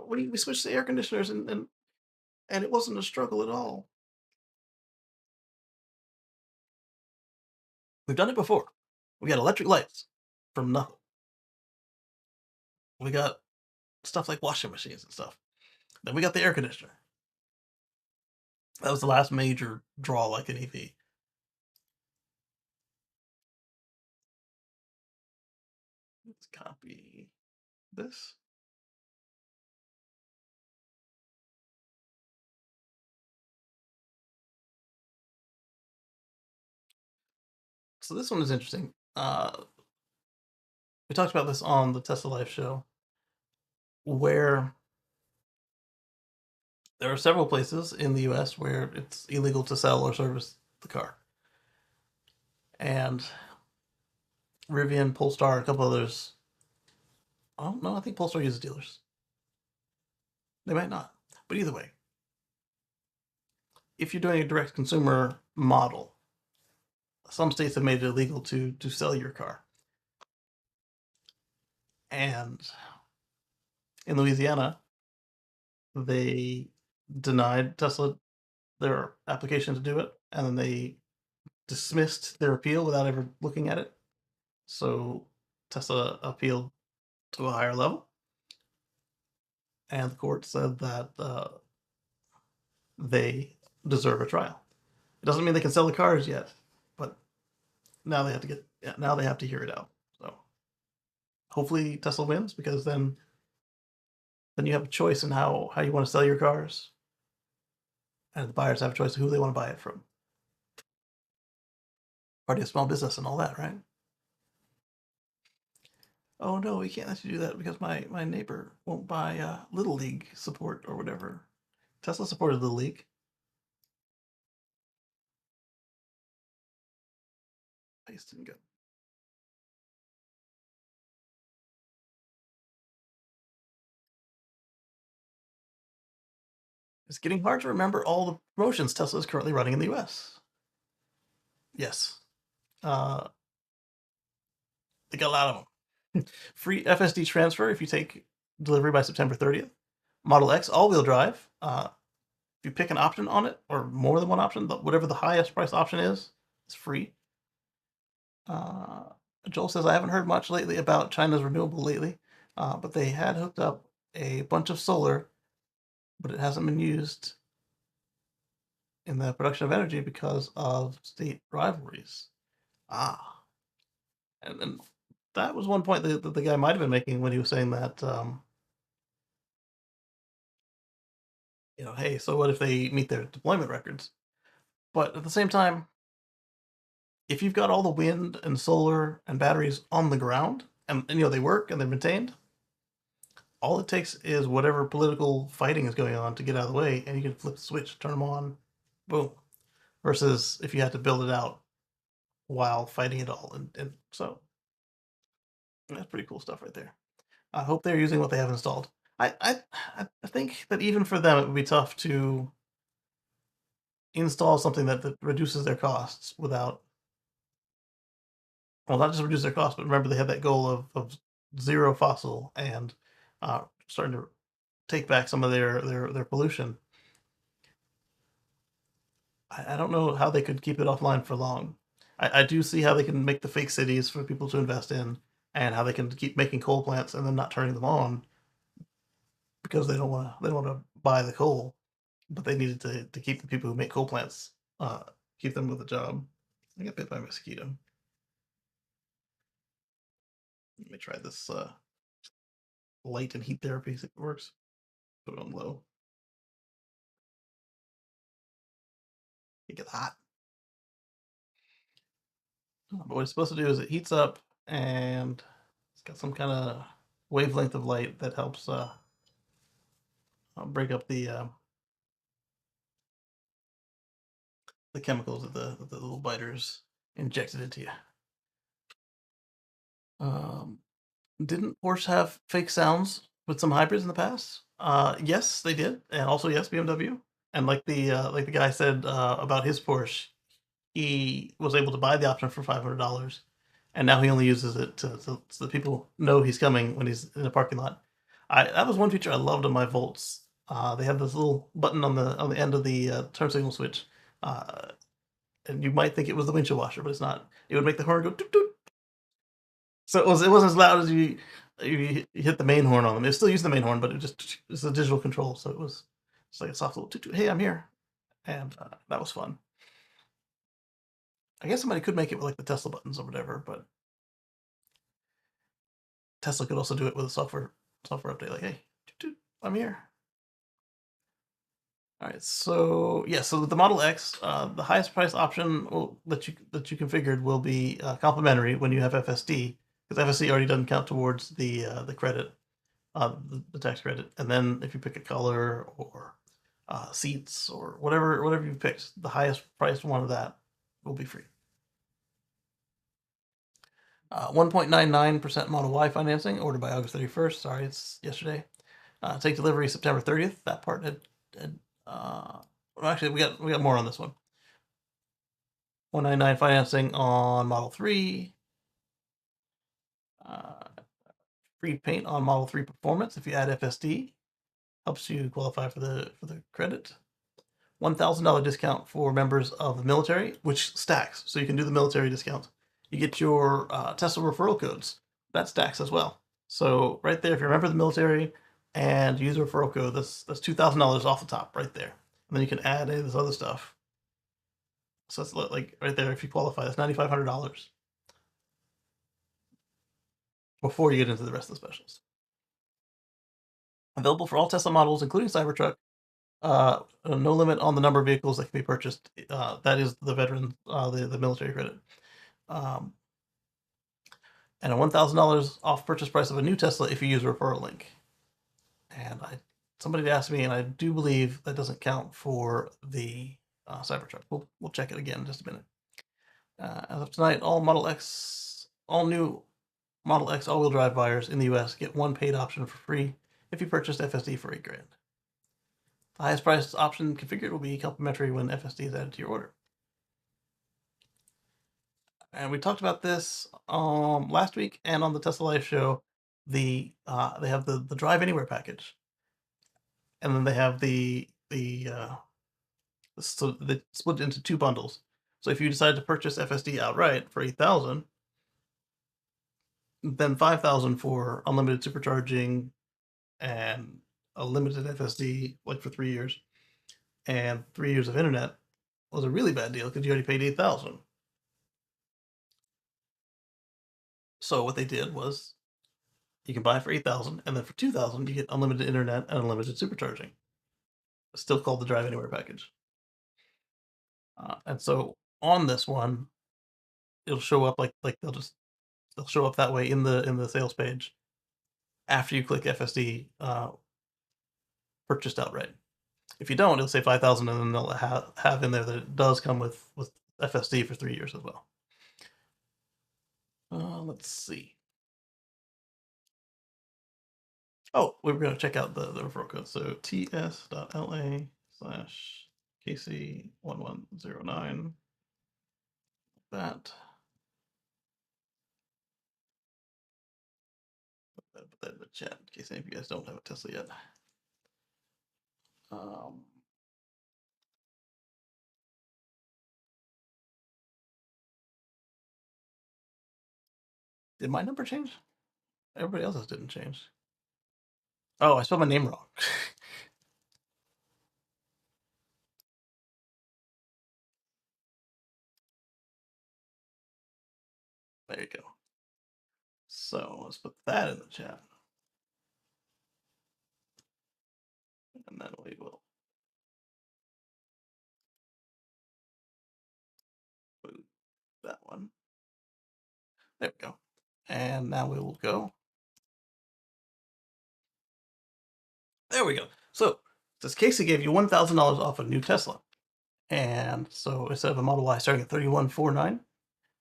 We switched to air conditioners and it wasn't a struggle at all. We've done it before. We got electric lights from nothing. We got stuff like washing machines and stuff. Then we got the air conditioner. That was the last major draw like an EV. Let's copy this. So this one is interesting. We talked about this on the Tesla Life show, where there are several places in the US where it's illegal to sell or service the car. And Rivian, Polestar, a couple others. I don't know, I think Polestar uses dealers. They might not. But either way, if you're doing a direct consumer model, some states have made it illegal to sell your car. And in Louisiana, they denied Tesla their application to do it, and then they dismissed their appeal without ever looking at it. So Tesla appealed to a higher level, and the court said that they deserve a trial. It doesn't mean they can sell the cars yet, but now they have to hear it out. So hopefully Tesla wins, because then you have a choice in how you want to sell your cars, and the buyers have a choice of who they want to buy it from. Party of small business and all that, right? Oh no, we can't let you do that because my neighbor won't buy Little League support or whatever. Tesla supported Little League. Paste didn't go. It's getting hard to remember all the promotions Tesla is currently running in the US. Yes. They got a lot of them. Free FSD transfer if you take delivery by September 30th. Model X all-wheel drive. If you pick an option on it, or more than one option, whatever the highest price option is, it's free. Joel says, I haven't heard much lately about China's renewable lately, but they had hooked up a bunch of solar, but it hasn't been used in the production of energy because of state rivalries. Ah, and that was one point that the guy might have been making when he was saying that, hey, so what if they meet their deployment records? But at the same time, if you've got all the wind and solar and batteries on the ground, and they work and they're maintained, all it takes is whatever political fighting is going on to get out of the way, and you can flip the switch, turn them on, boom. Versus if you had to build it out while fighting it all, and so that's pretty cool stuff right there. I hope they're using what they have installed. I think that even for them, it would be tough to install something that reduces their costs without, well, not just reduce their costs, but remember they had that goal of zero fossil and starting to take back some of their pollution. I don't know how they could keep it offline for long. I do see how they can make the fake cities for people to invest in, and how they can keep making coal plants and then not turning them on because they don't want to buy the coal, but they needed to keep the people who make coal plants, keep them with a job. I got bit by a mosquito. Let me try this light and heat therapy. See if it works. Put it on low. It gets hot. But what it's supposed to do is it heats up, and it's got some kind of wavelength of light that helps break up the chemicals that the little biters injected into you. Um, didn't Porsche have fake sounds with some hybrids in the past? Yes, they did, and also yes, BMW. And like the guy said about his Porsche, he was able to buy the option for $500, and now he only uses it so that people know he's coming when he's in the parking lot. That was one feature I loved on my Volts. They have this little button on the end of the turn signal switch, uh, and you might think it was the windshield washer, but it's not. It would make the horn go toot toot. So it wasn't as loud as you hit the main horn on them. It still used the main horn, but it's a digital control, so it's like a soft little toot toot. Hey, I'm here, and that was fun. I guess somebody could make it with like the Tesla buttons or whatever, but Tesla could also do it with a software update. Like, hey, toot toot, I'm here. All right, so yeah, so with the Model X, the highest price option that you configured will be complimentary when you have FSD, because FSD already doesn't count towards the credit, the tax credit. And then if you pick a color or seats or whatever you picked, the highest priced one of that will be free. 1.99% Model Y financing, ordered by August 31st. Sorry, it's yesterday. Take delivery September 30th. That part had well, actually, we got more on this one. 199 financing on Model 3. Free paint on Model 3 Performance if you add FSD. Helps you qualify for the credit. $1,000 discount for members of the military, which stacks. So you can do the military discount. You get your Tesla referral codes. That stacks as well. So right there, if you're a member of the military and use a referral code, that's $2,000 off the top right there. And then you can add in this other stuff. So that's like right there. If you qualify, that's $9,500 before you get into the rest of the specials. Available for all Tesla models, including Cybertruck. No limit on the number of vehicles that can be purchased. That is the veteran, the military credit. And a $1,000 off purchase price of a new Tesla if you use a referral link. And somebody asked me, and I do believe that doesn't count for the Cybertruck. We'll check it again in just a minute. As of tonight, all new Model X all-wheel drive buyers in the U.S. get one paid option for free if you purchased FSD for $8,000. The highest priced option configured will be complimentary when FSD is added to your order. And we talked about this last week and on the Tesla Life show. They have the Drive Anywhere package, and then they have so they split into two bundles. So if you decide to purchase FSD outright for $8,000, then $5,000 for unlimited supercharging and a limited FSD, like for 3 years, and 3 years of internet was a really bad deal because you already paid $8,000. So what they did was you can buy it for $8,000, and then for $2,000 you get unlimited internet and unlimited supercharging. It's still called the Drive Anywhere package. And so on this one, it'll show up like they'll show up that way in the sales page after you click FSD purchased outright. If you don't, it'll say 5,000, and then they'll have in there that it does come with FSD for 3 years as well. Let's see. Oh, we were going to check out the referral code. So ts.la/Kacey1109. That. Put that in the chat in case any of you guys don't have a Tesla yet. Did my number change? Everybody else's didn't change. Oh, I spelled my name wrong. There you go. So let's put that in the chat. And then we will move that one. There we go. And now we will go. There we go. So says Kacey gave you $1,000 off a new Tesla. And so instead of a Model Y starting at 3149,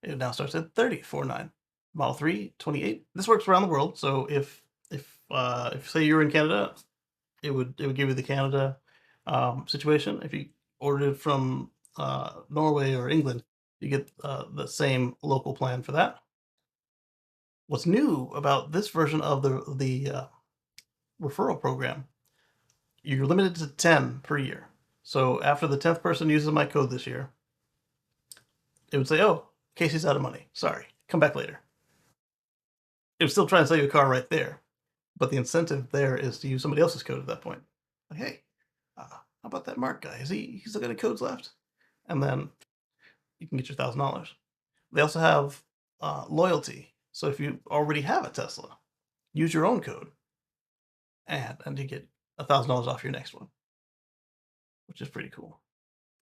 it now starts at 3049. Model 3, 28. This works around the world. So if say you're in Canada, it would give you the Canada situation. If you ordered it from Norway or England, you get the same local plan for that. What's new about this version of the referral program, you're limited to 10 per year. So after the 10th person uses my code this year, it would say, oh, Kacey's out of money. Sorry, come back later. It would still try and sell you a car right there, but the incentive there is to use somebody else's code at that point. Like, hey, how about that Mark guy? He's still got any codes left? And then you can get your $1,000. They also have loyalty. So if you already have a Tesla, use your own code, and you get $1,000 off your next one, which is pretty cool.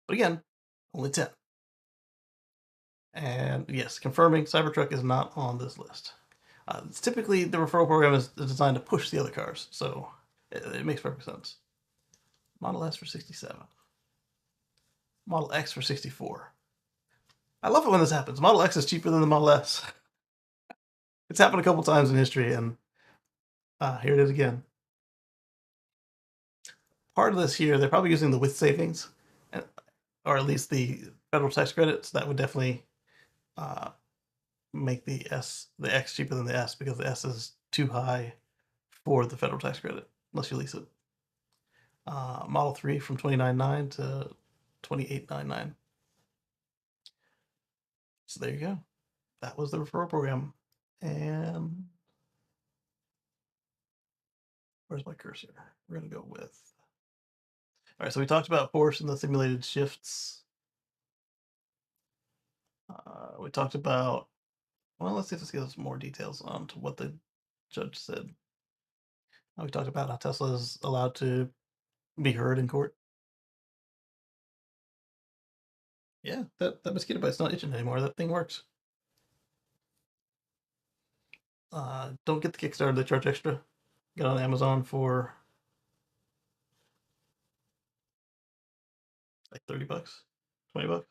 But again, only 10. And yes, confirming Cybertruck is not on this list. It's typically the referral program is designed to push the other cars, so it makes perfect sense. Model S for 67. Model X for 64. I love it when this happens. Model X is cheaper than the Model S. It's happened a couple times in history, and here it is again. Part of this here, they're probably using the with savings, or at least the federal tax credits. That would definitely make the X cheaper than the S, because the S is too high for the federal tax credit unless you lease it. Model 3 from $29,900 to $28,999. So there you go. That was the referral program. And where's my cursor? We're gonna go with. All right, so we talked about Porsche and the simulated shifts. We talked about. Well, let's see if this gives us more details on to what the judge said. We talked about how Tesla is allowed to be heard in court. Yeah, that mosquito bite's not itching anymore. That thing works. Don't get the Kickstarter, they charge extra. Get on Amazon for like $30, $20.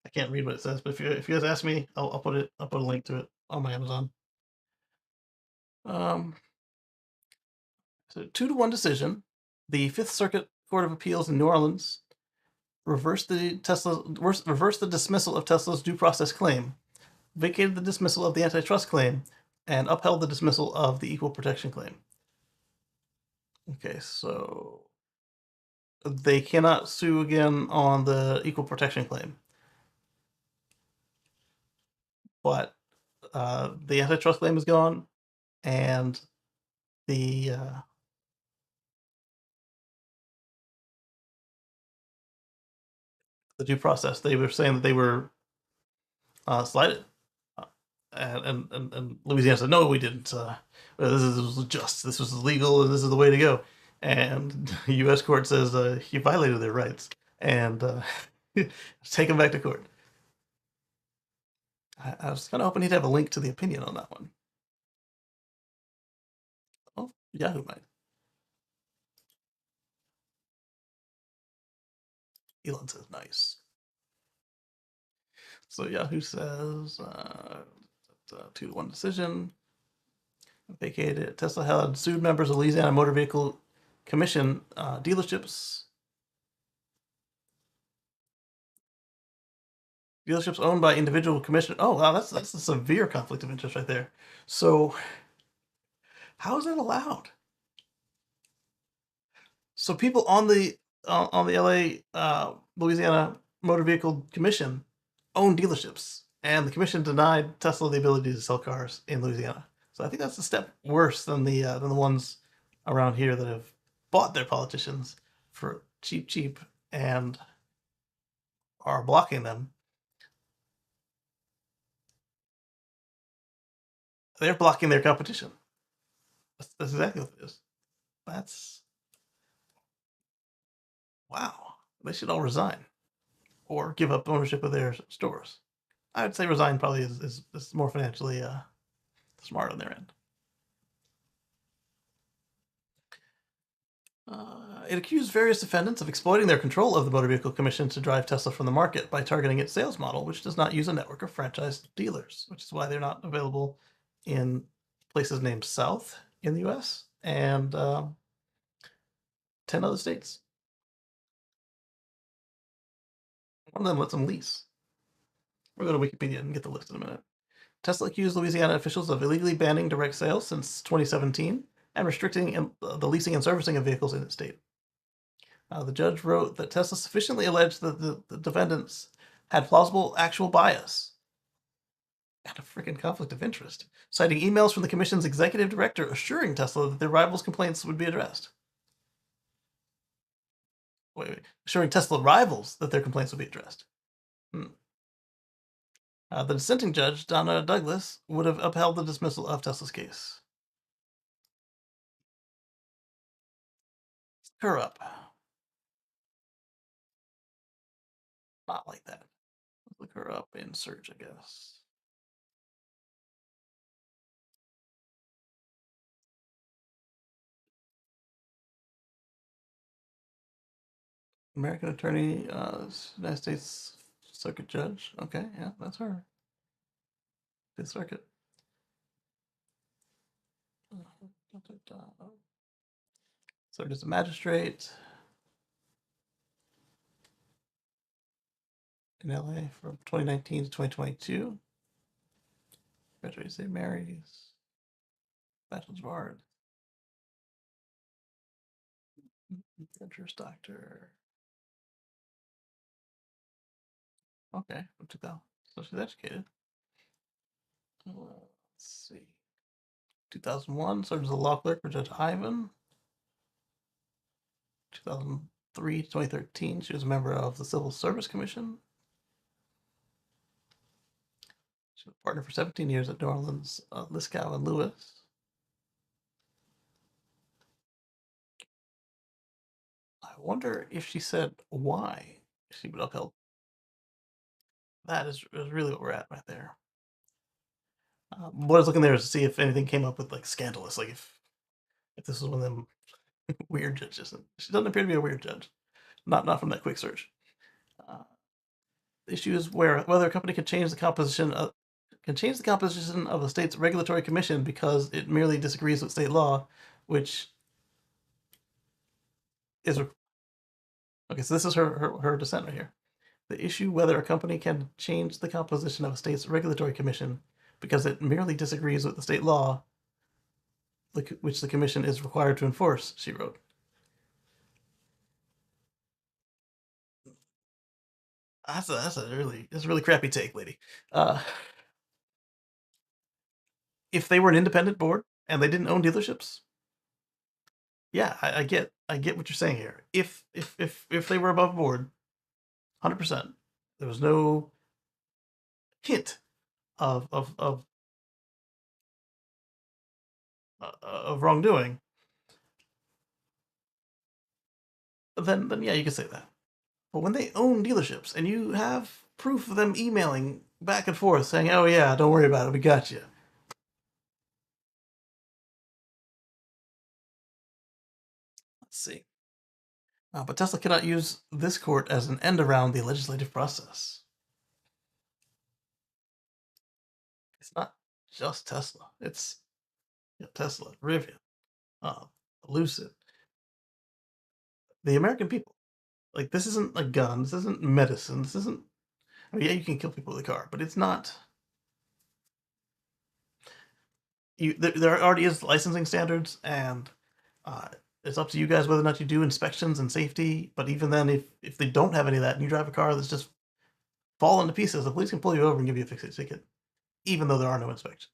I can't read what it says, but if you guys ask me, I'll put a link to it on my Amazon. So 2-1 decision. The Fifth Circuit Court of Appeals in New Orleans reversed the dismissal of Tesla's due process claim, vacated the dismissal of the antitrust claim, and upheld the dismissal of the equal protection claim. Okay, so they cannot sue again on the equal protection claim, but the antitrust claim is gone, and the due process, they were saying that they were slighted. And Louisiana said, no, we didn't. This was just, this was legal, and this is the way to go. And the U.S. court says he violated their rights, and take him back to court. I was kind of hoping he'd have a link to the opinion on that one. Oh, Yahoo might. Elon says, nice. So Yahoo says 2-1 decision. Vacated. Tesla had sued members of Louisiana Motor Vehicle Commission dealerships owned by individual commissioners. Oh wow, that's a severe conflict of interest right there. So how is that allowed? So people on the LA Louisiana Motor Vehicle Commission own dealerships, and the commission denied Tesla the ability to sell cars in Louisiana. So I think that's a step worse than the ones around here that have bought their politicians for cheap and are blocking them. They're blocking their competition. That's exactly what it is. That's wow. They should all resign or give up ownership of their stores. I would say resign probably is more financially smart on their end. It accused various defendants of exploiting their control of the Motor Vehicle Commission to drive Tesla from the market by targeting its sales model, which does not use a network of franchised dealers, which is why they're not available in places named South in the US and 10 other states. One of them lets them lease. We'll go to Wikipedia and get the list in a minute. Tesla accused Louisiana officials of illegally banning direct sales since 2017 and restricting the leasing and servicing of vehicles in its state. The judge wrote that Tesla sufficiently alleged that the defendants had plausible actual bias and a freaking conflict of interest, citing emails from the commission's executive director assuring Tesla that their rivals' complaints would be addressed. Wait, assuring Tesla rivals that their complaints would be addressed. The dissenting judge, Donna Douglas, would have upheld the dismissal of Tesla's case. Look her up. Not like that. Let's look her up in search, I guess. American attorney, United States Circuit Judge. Okay, yeah, that's her. Fifth Circuit. Served as a magistrate in LA from 2019 to 2022. Graduated St. Mary's. Bachelor's of Art. Juris Doctor. Okay, from 2000. So she's educated. Let's see. 2001, served as a law clerk for Judge Ivan. 2003 to 2013, she was a member of the Civil Service Commission. She was a partner for 17 years at New Orleans, Liskow and Lewis. I wonder if she said why she would upheld. That is really what we're at right there. What I was looking there is to see if anything came up with like scandalous, like if this was one of them weird judges. She doesn't appear to be a weird judge, not from that quick search. The issue is whether a company can change the composition of a state's regulatory commission because it merely disagrees with state law, which is okay. So this is her dissent right here. The issue whether a company can change the composition of a state's regulatory commission because it merely disagrees with the state law which the commission is required to enforce, she wrote. That's a really crappy take, lady. If they were an independent board and they didn't own dealerships, yeah, I get what you're saying here. If they were above board, 100%, there was no hint of wrongdoing, then yeah, you could say that. But when they own dealerships and you have proof of them emailing back and forth saying, "Oh yeah, don't worry about it, we got you." Let's see. But Tesla cannot use this court as an end around the legislative process. It's not just Tesla. It's Tesla, Rivian, Lucid, the American people. Like, this isn't a gun. This isn't medicine. This isn't. I mean, yeah, you can kill people with a car, but it's not. There already is licensing standards, and it's up to you guys whether or not you do inspections and safety. But even then, if they don't have any of that, and you drive a car that's just falling to pieces, the police can pull you over and give you a fix-it ticket, even though there are no inspections.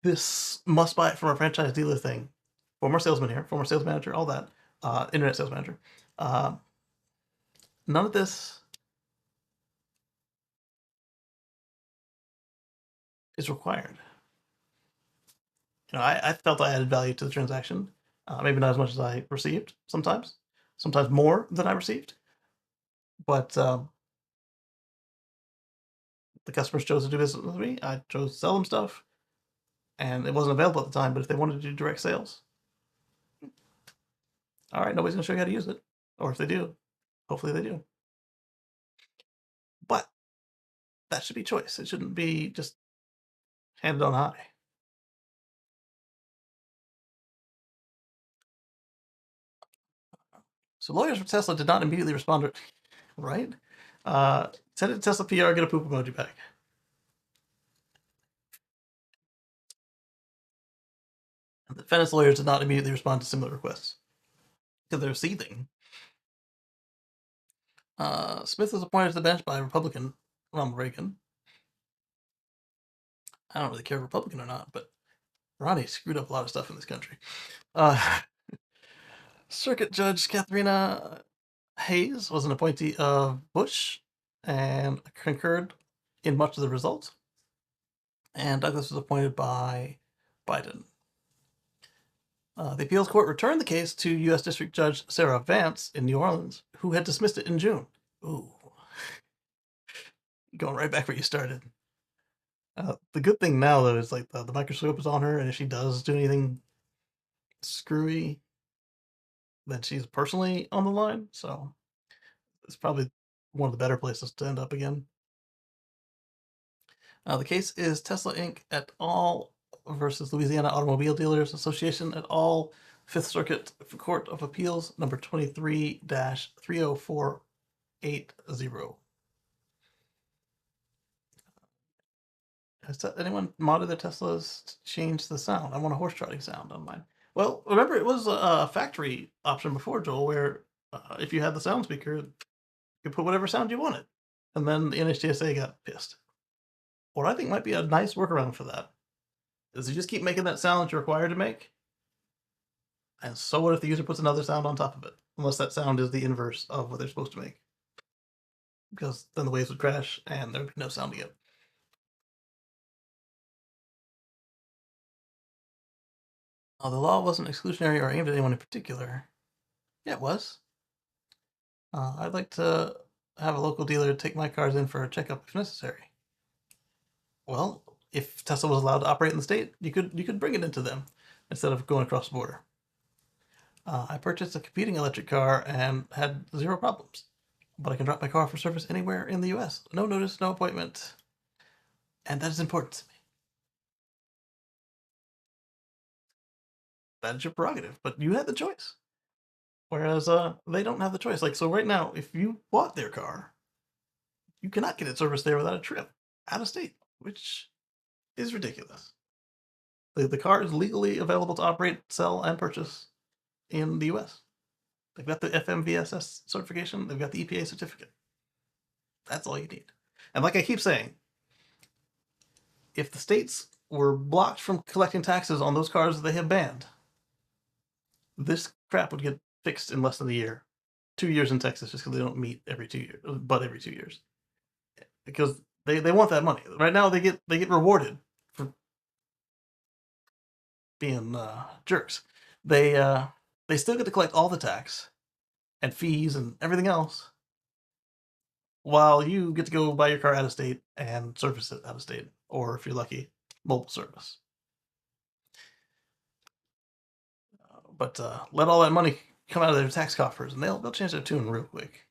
This must buy it from a franchise dealer thing. Former salesman here, former sales manager, all that. Internet sales manager. None of this is required. I felt I added value to the transaction. Maybe not as much as I received sometimes more than I received. But the customers chose to do business with me. I chose to sell them stuff. and it wasn't available at the time. But if they wanted to do direct sales, all right, nobody's gonna show you how to use it, or if they do, hopefully they do. But that should be choice. It shouldn't be just handed on high. So lawyers for Tesla did not immediately respond to, right? Send it to Tesla PR, get a poop emoji back. And the defendant's lawyers did not immediately respond to similar requests because they're seething. Smith was appointed to the bench by Republican Ronald Reagan. I don't really care Republican or not, but Ronnie screwed up a lot of stuff in this country. Circuit Judge Katharina Hayes was an appointee of Bush and concurred in much of the results. And Douglas was appointed by Biden. The appeals court returned the case to U.S. District Judge Sarah Vance in New Orleans, who had dismissed it in June. Ooh. Going right back where you started. The good thing now, though, is like the microscope is on her, and if she does do anything screwy, then she's personally on the line. So it's probably one of the better places to end up again. The case is Tesla Inc. et al. Versus Louisiana Automobile Dealers Association et al. Fifth Circuit Court of Appeals, number 23-30480. Has anyone modded their Teslas to change the sound? I want a horse trotting sound on mine. Well, remember it was a factory option before, Joel, where if you had the sound speaker, you could put whatever sound you wanted. And then the NHTSA got pissed. What I think might be a nice workaround for that is you just keep making that sound that you're required to make. And so what if the user puts another sound on top of it? Unless that sound is the inverse of what they're supposed to make. Because then the waves would crash and there'd be no sound again. The law wasn't exclusionary or aimed at anyone in particular. Yeah, it was. I'd like to have a local dealer take my cars in for a checkup if necessary. Well, if Tesla was allowed to operate in the state, you could bring it into them instead of going across the border. I purchased a competing electric car and had zero problems, but I can drop my car for service anywhere in the U.S. No notice, no appointment, and that is important to me. That is your prerogative, but you had the choice. Whereas they don't have the choice. Like, so right now, if you bought their car, you cannot get it serviced there without a trip out of state, which is ridiculous. The car is legally available to operate, sell, and purchase in the US. They've got the FMVSS certification, they've got the EPA certificate. That's all you need. And like I keep saying, if the states were blocked from collecting taxes on those cars that they have banned, this crap would get fixed in less than a year. 2 years in Texas just because they don't meet every 2 years, but every 2 years. Because they want that money. Right now they get rewarded for being jerks. They still get to collect all the tax and fees and everything else, while you get to go buy your car out of state and service it out of state, or if you're lucky, mobile service. But let all that money come out of their tax coffers, and they'll change their tune real quick.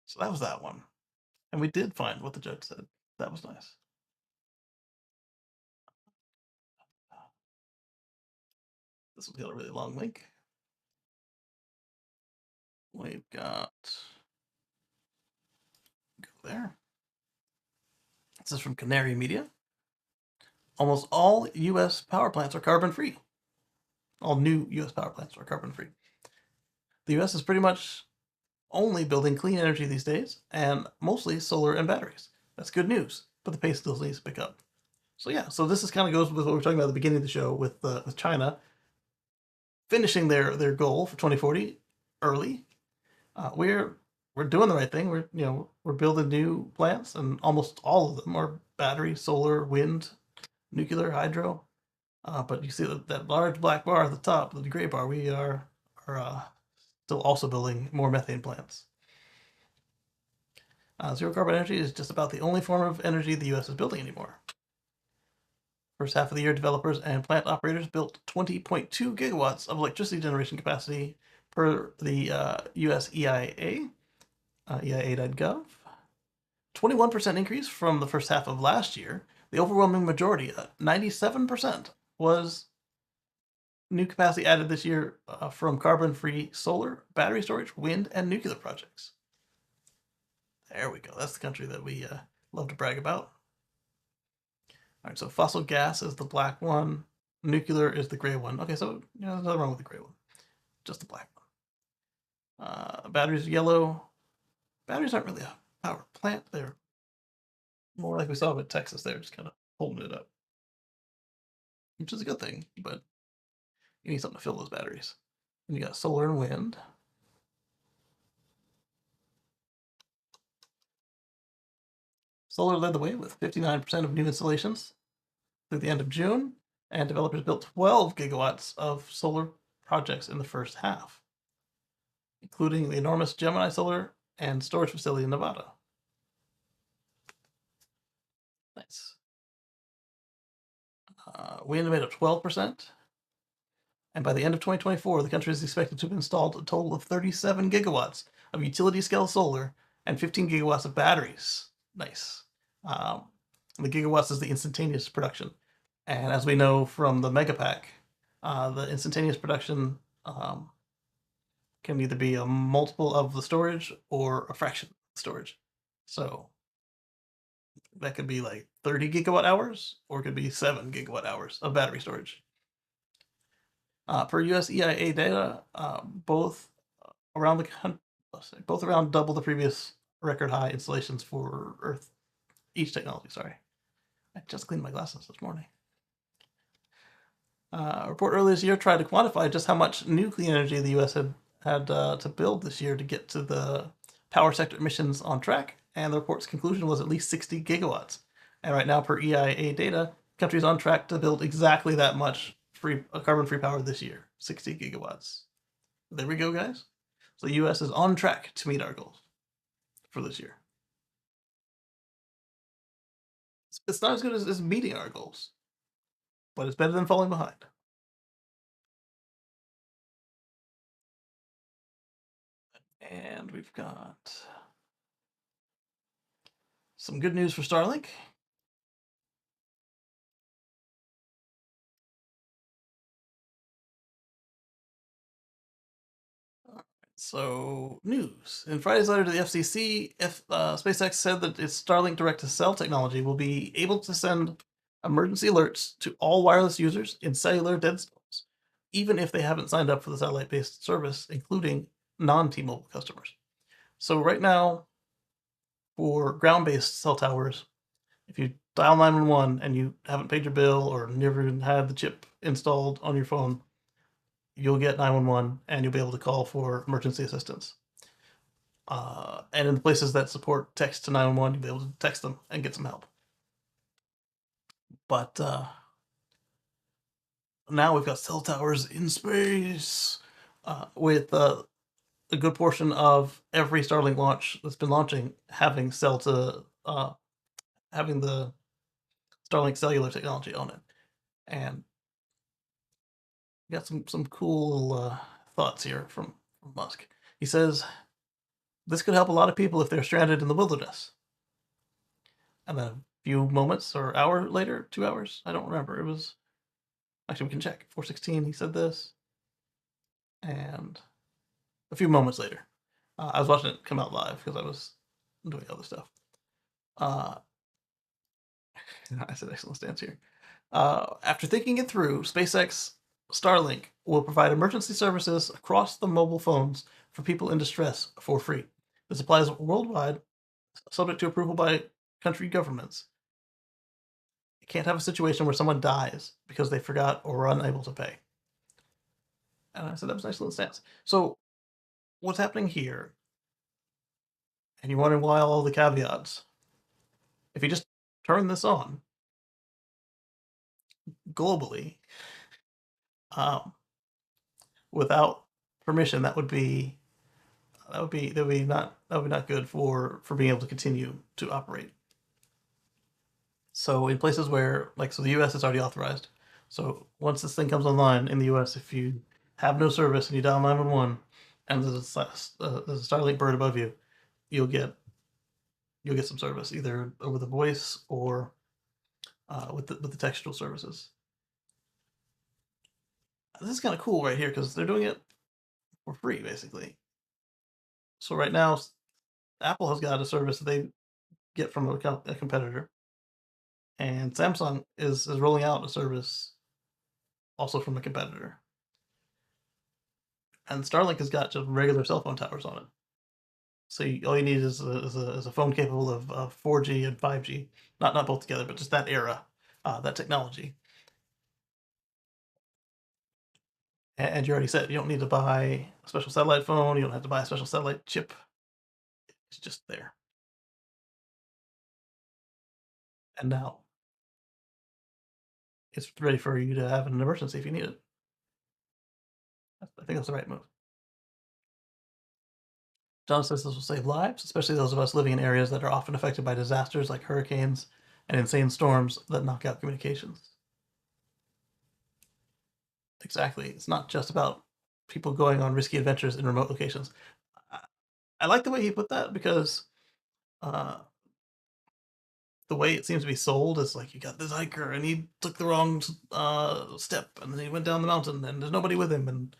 So that was that one, and we did find what the judge said. That was nice. This will be a really long link. We've got go there. This is from Canary Media. Almost all U.S. power plants are carbon free. All new U.S. power plants are carbon free. The U.S. is pretty much only building clean energy these days, and mostly solar and batteries. That's good news, but the pace still needs to pick up. So yeah, so this is kind of goes with what we were talking about at the beginning of the show with China finishing their goal for 2040 early. We're doing the right thing. We're building new plants, and almost all of them are battery, solar, wind, nuclear, hydro. But you see that large black bar at the top, the gray bar. We are still also building more methane plants. Zero carbon energy is just about the only form of energy the U.S. is building anymore. First half of the year, developers and plant operators built 20.2 gigawatts of electricity generation capacity per the US EIA, EIA.gov. 21% increase from the first half of last year. The overwhelming majority, 97%, was new capacity added this year from carbon-free solar, battery storage, wind, and nuclear projects. There we go. That's the country that we love to brag about. All right, so fossil gas is the black one. Nuclear is the gray one. Okay, so there's nothing wrong with the gray one. Just the black one. Batteries yellow. Batteries aren't really a power plant. They're more like we saw with Texas. They're just kind of holding it up, which is a good thing, but you need something to fill those batteries. And you got solar and wind. Solar led the way with 59% of new installations through the end of June, and developers built 12 gigawatts of solar projects in the first half, including the enormous Gemini solar and storage facility in Nevada. Nice. Wind made up 12%. And by the end of 2024, the country is expected to have installed a total of 37 gigawatts of utility-scale solar and 15 gigawatts of batteries. Nice. The gigawatts is the instantaneous production. And as we know from the Megapack, the instantaneous production can either be a multiple of the storage or a fraction of the storage. So that could be like 30 gigawatt hours, or it could be 7 gigawatt hours of battery storage. Per US EIA data, both around double the previous record high installations for Earth each technology. Sorry, I just cleaned my glasses this morning. A report earlier this year tried to quantify just how much new clean energy the U.S. had to build this year to get to the power sector emissions on track, and the report's conclusion was at least 60 gigawatts. And right now, per EIA data, the country's on track to build exactly that much carbon-free power this year, 60 gigawatts. There we go, guys. So the U.S. is on track to meet our goals for this year. It's not as good as meeting our goals, but it's better than falling behind. And we've got some good news for Starlink. So, news. In Friday's letter to the FCC, SpaceX said that its Starlink direct-to-cell technology will be able to send emergency alerts to all wireless users in cellular dead zones, even if they haven't signed up for the satellite-based service, including non-T-Mobile customers. So right now, for ground-based cell towers, if you dial 911 and you haven't paid your bill or never even had the chip installed on your phone, you'll get 911 and you'll be able to call for emergency assistance. And in the places that support text to 911, you'll be able to text them and get some help. But now we've got cell towers in space with a good portion of every Starlink launch that's been launching having having the Starlink cellular technology on it. And got some cool thoughts here from Musk. He says, this could help a lot of people if they're stranded in the wilderness. And then a few moments or hour later, 2 hours, I don't remember. It was, actually we can check, 4:16 he said this. And a few moments later, I was watching it come out live because I was doing other stuff. I said excellent stance here. After thinking it through, SpaceX Starlink will provide emergency services across the mobile phones for people in distress for free. This applies worldwide, subject to approval by country governments. You can't have a situation where someone dies because they forgot or were unable to pay. And I said that was an excellent stance. So what's happening here, and you're wondering why all the caveats, if you just turn this on globally, without permission, that would be that would be not good for being able to continue to operate. So in places where, like, so the U.S. is already authorized. So once this thing comes online in the U.S., if you have no service and you dial 911 and there's a Starlink bird above you, you'll get you'll get some service either over the voice or with the textual services. This is kind of cool right here because they're doing it for free basically. So right now, Apple has got a service that they get from a competitor, and Samsung is rolling out a service also from a competitor. And Starlink has got just regular cell phone towers on it. So all you need is a phone capable of 4G and 5G, not both together, but just that era, that technology. And you already said you don't need to buy a special satellite phone. You don't have to buy a special satellite chip. It's just there. And now it's ready for you to have an emergency if you need it. I think that's the right move. John says this will save lives, especially those of us living in areas that are often affected by disasters like hurricanes and insane storms that knock out communications. Exactly. It's not just about people going on risky adventures in remote locations. I, I like the way he put that because uh, the way it seems to be sold is like you got this hiker and he took the wrong step and then he went down the mountain and there's nobody with him and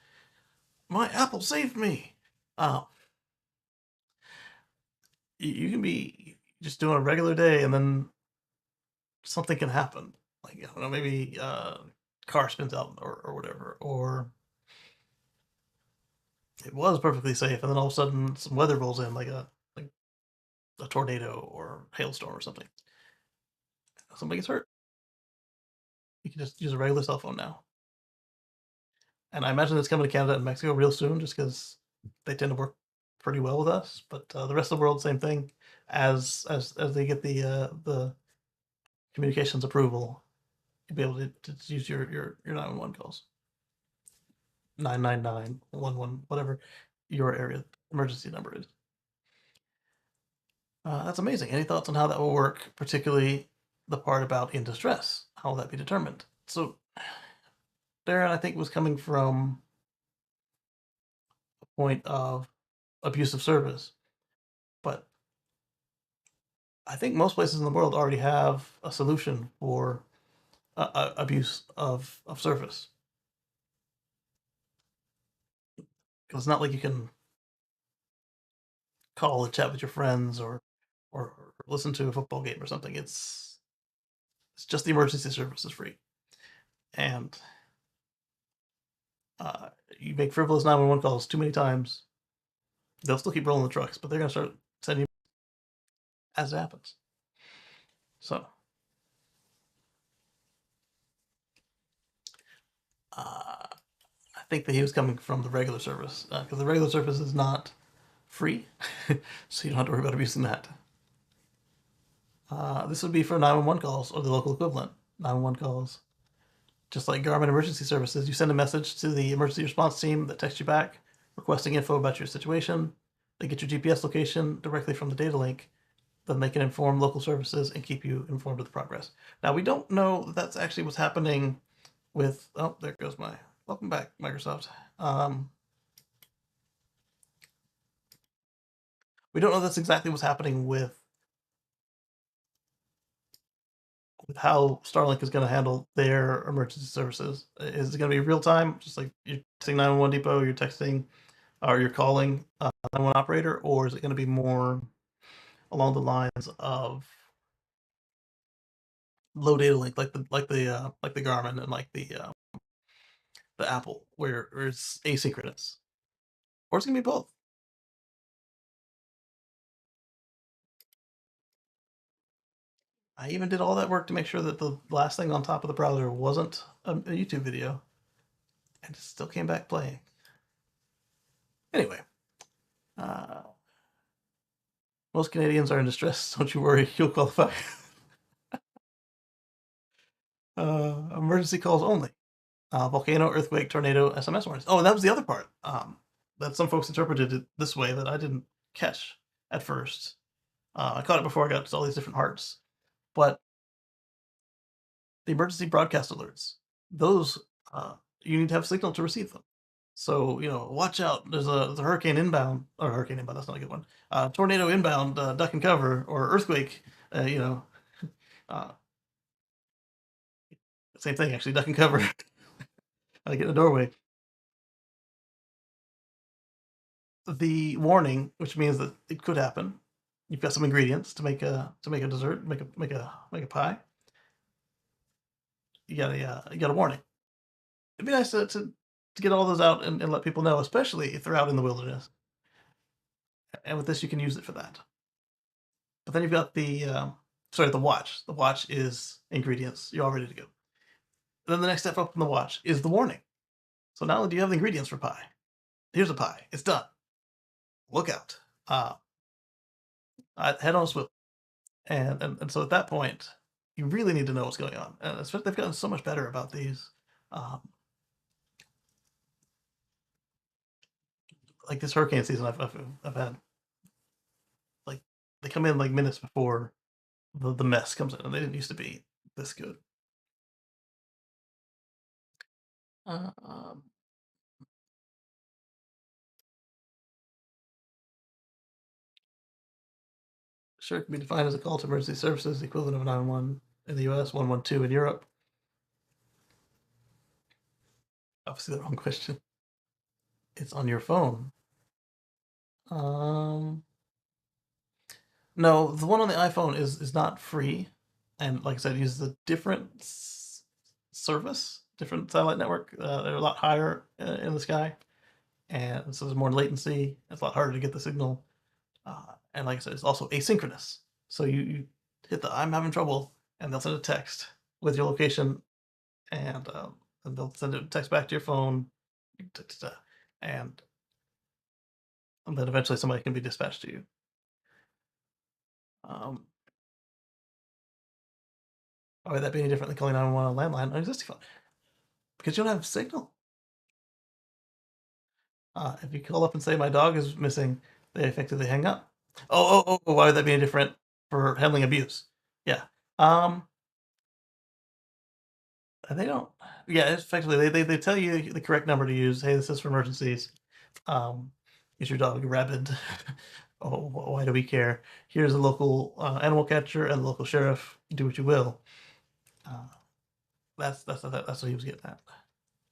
my apple saved me. Uh, you can be just doing a regular day and then something can happen. Like, I don't know, maybe car spins out or whatever, or it was perfectly safe, and then all of a sudden some weather rolls in, like a tornado or hailstorm or something. Somebody gets hurt. You can just use a regular cell phone now, and I imagine it's coming to Canada and Mexico real soon, just because they tend to work pretty well with us. But the rest of the world, same thing. As they get the communications approval, you'll be able to use your 911 calls. 999, 11, whatever your area emergency number is. That's amazing. Any thoughts on how that will work, particularly the part about in distress? How will that be determined? So, Darren, I think, was coming from a point of abusive service, but I think most places in the world already have a solution for abuse of service. Because it's not like you can call and chat with your friends or listen to a football game or something. It's just the emergency service is free, and uh, you make frivolous 911 calls too many times, they'll still keep rolling the trucks, but they're going to start sending you as it happens. So, I think that he was coming from the regular service because the regular service is not free, so you don't have to worry about abusing that. This would be for 911 calls or the local equivalent 911 calls. Just like Garmin emergency services, you send a message to the emergency response team that texts you back requesting info about your situation. They get your GPS location directly from the data link. Then they can inform local services and keep you informed of the progress. Now, we don't know that that's actually what's happening with. Oh, there goes my. Welcome back, Microsoft. We don't know that's exactly what's happening with how Starlink is going to handle their emergency services. Is it going to be real time, just like you're texting 911 depot, you're texting, or you're calling 911 operator, or is it going to be more along the lines of low data link, like the Garmin and like the Apple, where it's asynchronous, or it's going to be both? I even did all that work to make sure that the last thing on top of the browser wasn't a YouTube video, and it still came back playing. Anyway, uh, most Canadians are in distress. Don't you worry, you'll qualify. Emergency calls only. Volcano, earthquake, tornado, SMS warnings. Oh, and that was the other part. that some folks interpreted it this way that I didn't catch at first. I caught it before I got to all these different hearts. But the emergency broadcast alerts, those you need to have signal to receive them. So watch out. There's a hurricane inbound, or hurricane inbound. That's not a good one. Tornado inbound. Duck and cover, or earthquake. Uh, you know, uh, Same thing actually. Duck and cover. I get in the doorway. The warning, which means that it could happen. You've got some ingredients to make a dessert, make a pie. You got a warning. It'd be nice to get all those out and let people know, especially if they're out in the wilderness. And with this, you can use it for that. But then you've got the watch. The watch is ingredients. You're all ready to go. And then the next step up from the watch is the warning. So not only do you have the ingredients for pie, here's a pie. It's done. Look out. Head on a swivel. And so at that point, you really need to know what's going on. And especially they've gotten so much better about these. Um, like this hurricane season, I've had like they come in like minutes before the mess comes in, and they didn't used to be this good. Um, sure, it can be defined as a call to emergency services, the equivalent of 911 in the U.S., 112 in Europe. Obviously, the wrong question. It's on your phone. Um, no, the one on the iPhone is not free, and like I said, it uses a different service, different satellite network. They're a lot higher in the sky, and so there's more latency. It's a lot harder to get the signal, and like I said, it's also asynchronous. So you hit the "I'm having trouble," and they'll send a text with your location, and they'll send a text back to your phone, and and then eventually somebody can be dispatched to you. Um, why would that be any different than calling 911 on a landline on an existing phone? Because you don't have signal. If you call up and say my dog is missing, they effectively hang up. Oh, why would that be any different for handling abuse? Yeah. Um, they don't. Yeah, it's effectively they tell you the correct number to use. Hey, this is for emergencies. Um, is your dog rabid? Oh, why do we care? Here's a local animal catcher and the local sheriff. Do what you will. Uh, that's what he was getting at.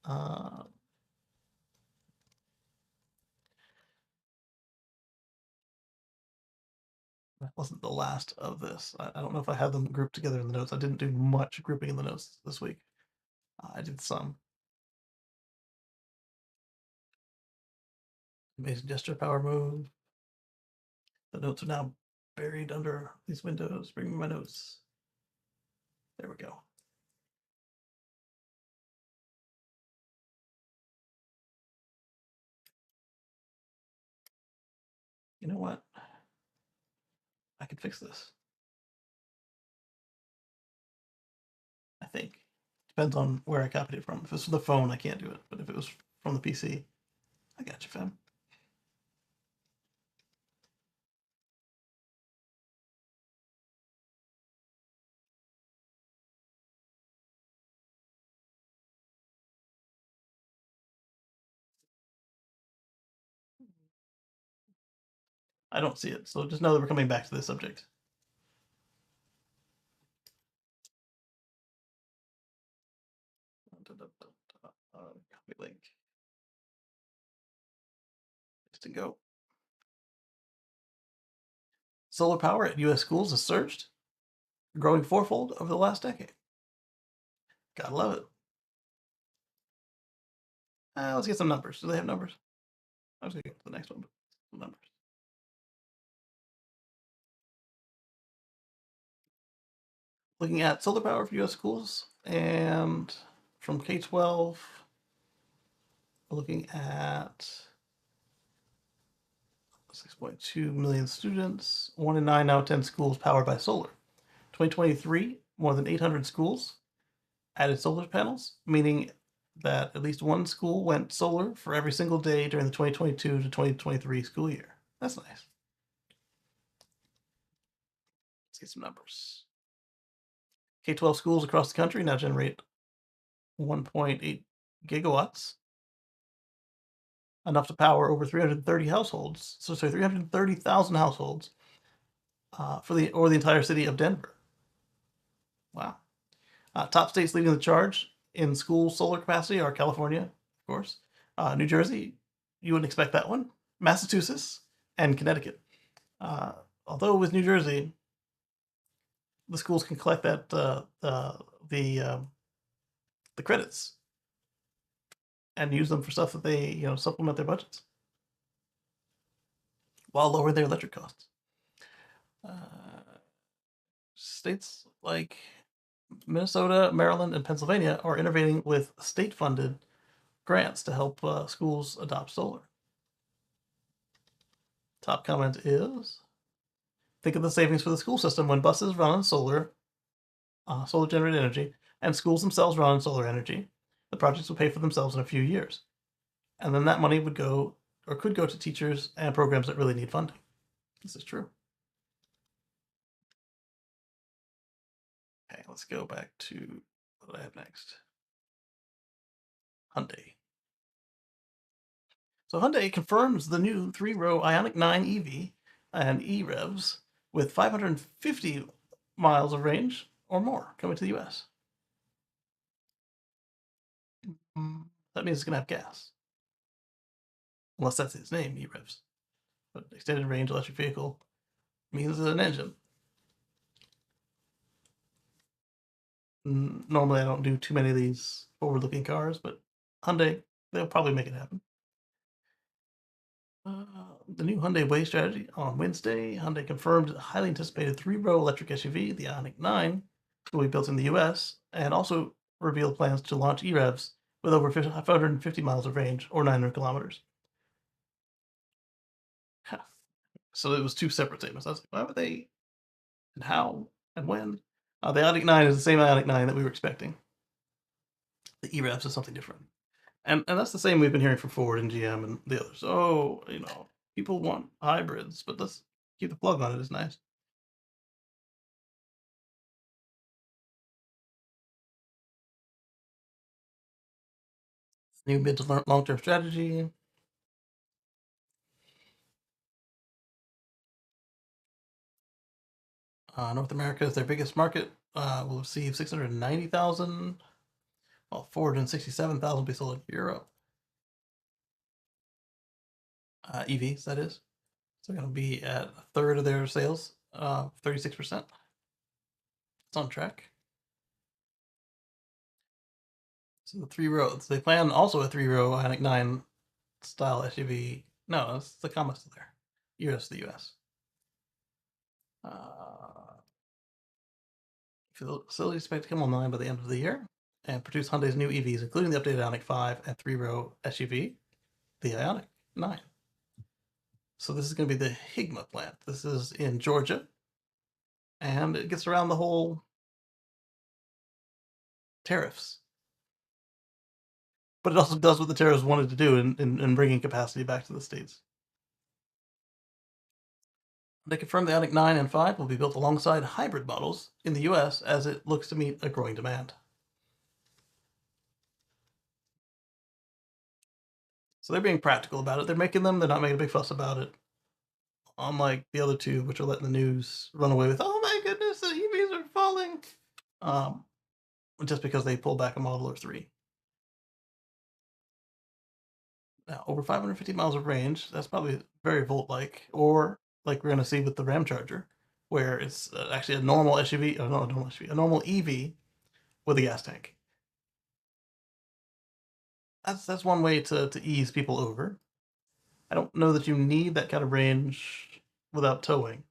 Uh, that wasn't the last of this. I don't know if I have them grouped together in the notes. I didn't do much grouping in the notes this week. I did some. Amazing gesture, power move. The notes are now buried under these windows. Bring me my notes. There we go. You know what? I can fix this. I think. Depends on where I copied it from. If it's from the phone, I can't do it. But if it was from the PC, I got you, fam. I don't see it, so just know that we're coming back to this subject. Copy link. Just to go. Solar power at U.S. schools has surged, growing fourfold over the last decade. Gotta love it. Let's get some numbers. Do they have numbers? I was gonna go to the next one, but some numbers. Looking at solar power for U.S. schools, and from K-12, we're looking at 6.2 million students. 1 in 9 out of 10 schools powered by solar. 2023, more than 800 schools added solar panels, meaning that at least one school went solar for every single day during the 2022 to 2023 school year. That's nice. Let's get some numbers. K-12 schools across the country now generate 1.8 gigawatts, enough to power over 330 households. So, 330,000 households for the entire city of Denver. Wow. Top states leading the charge in school solar capacity are California, of course, New Jersey, you wouldn't expect that one, Massachusetts, and Connecticut. Although with New Jersey, the schools can collect that the credits and use them for stuff that they supplement their budgets while lowering their electric costs. States like Minnesota, Maryland, and Pennsylvania are innovating with state-funded grants to help schools adopt solar. Top comment is, think of the savings for the school system when buses run on solar generated energy, and schools themselves run on solar energy. The projects will pay for themselves in a few years. And then that money would go, or could go, to teachers and programs that really need funding. This is true. Okay, let's go back to what I have next. Hyundai. So Hyundai confirms the new 3-row Ioniq 9 EV and e-revs with 550 miles of range or more coming to the US. That means it's going to have gas. Unless that's its name, e-revs. But extended range electric vehicle means an engine. Normally, I don't do too many of these forward-looking cars, but Hyundai, they'll probably make it happen. The new Hyundai Way strategy on Wednesday. Hyundai confirmed the highly anticipated 3-row electric SUV, the Ioniq 9, will be built in the US, and also revealed plans to launch e-revs with over 550 miles of range, or 900 kilometers. So it was two separate statements. I was like, why would they, and how, and when? The Ioniq 9 is the same Ioniq 9 that we were expecting. The e-revs is something different. And that's the same we've been hearing from Ford and GM and the others. Oh, people want hybrids, but let's keep the plug on it is nice. New mid to long-term strategy. North America is their biggest market. Will receive 690,000, while 467,000 will be sold in Europe. EVs, that is. So they're going to be at a third of their sales, 36%. It's on track. So the 3-row, they plan also a 3-row Ioniq 9 style SUV. No, it's the comma still there. US to the US. Facility is expected to come online by the end of the year and produce Hyundai's new EVs, including the updated Ioniq 5 and 3-row SUV, the Ioniq 9. So this is going to be the Higma plant. This is in Georgia, and it gets around the whole tariffs. But it also does what the tariffs wanted to do in bringing capacity back to the States. They confirmed the Ioniq 9 and 5 will be built alongside hybrid models in the US as it looks to meet a growing demand. So they're being practical about it. They're making them. They're not making a big fuss about it. Unlike the other two, which are letting the news run away with, oh my goodness, the EVs are falling. Just because they pulled back a Model or 3. Now, over 550 miles of range, that's probably very Volt-like, or like we're going to see with the Ram Charger, where it's actually a normal SUV, or not a normal SUV, a normal EV with a gas tank. That's one way to ease people over. I don't know that you need that kind of range without towing,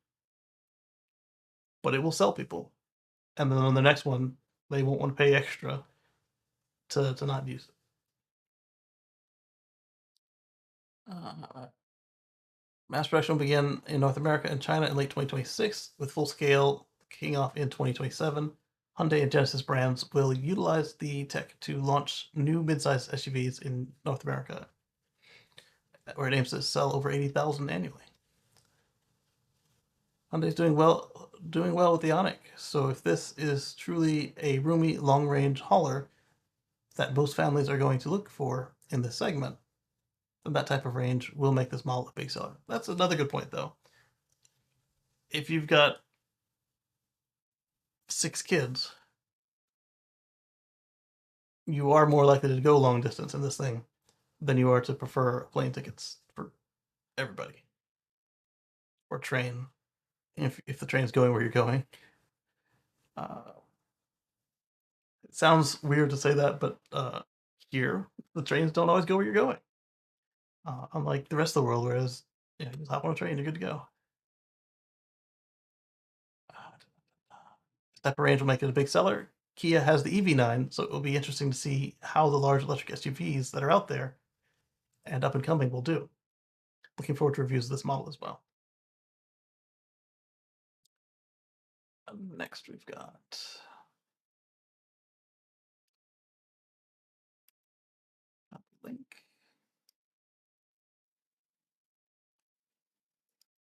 but it will sell people. And then on the next one, they won't want to pay extra to not use it. Mass production will begin in North America and China in late 2026, with full scale kicking off in 2027. Hyundai and Genesis brands will utilize the tech to launch new midsize SUVs in North America, where it aims to sell over 80,000 annually. Hyundai's doing well with the Ioniq. So if this is truly a roomy long-range hauler that most families are going to look for in this segment, then that type of range will make this model a big seller. That's another good point, though. If you've got 6 kids, you are more likely to go long distance in this thing than you are to prefer plane tickets for everybody or train if the train's going where you're going. Uh, it sounds weird to say that, but here the trains don't always go where you're going, unlike the rest of the world. Whereas you just hop on a train, you're good to go. This type of range will make it a big seller. Kia has the EV9, so it will be interesting to see how the large electric SUVs that are out there and up and coming will do. Looking forward to reviews of this model as well. Next, we've got link.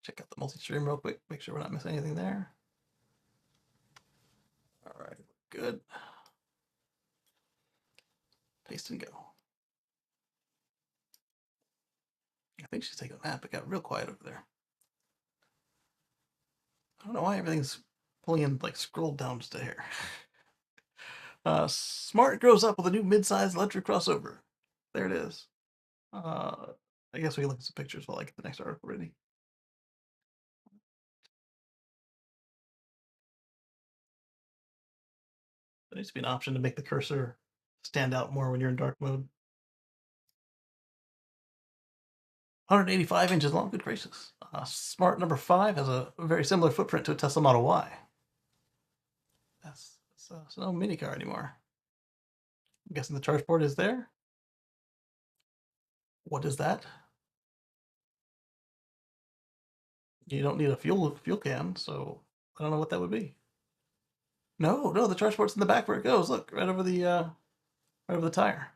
Check out the multi-stream real quick. Make sure we're not missing anything there. All right, good. Paste and go. I think she's taking a nap. It got real quiet over there. I don't know why everything's pulling in like scrolled down just a hair. Smart grows up with a new mid-sized electric crossover. There it is. I guess we can look at some pictures while I get the next article ready. There needs to be an option to make the cursor stand out more when you're in dark mode. 185 inches long, good gracious. Smart number 5 has a very similar footprint to a Tesla Model Y. That's it's no mini car anymore. I'm guessing the charge port is there. What is that? You don't need a fuel can, so I don't know what that would be. No, the charge port's in the back where it goes. Look, right over the tire.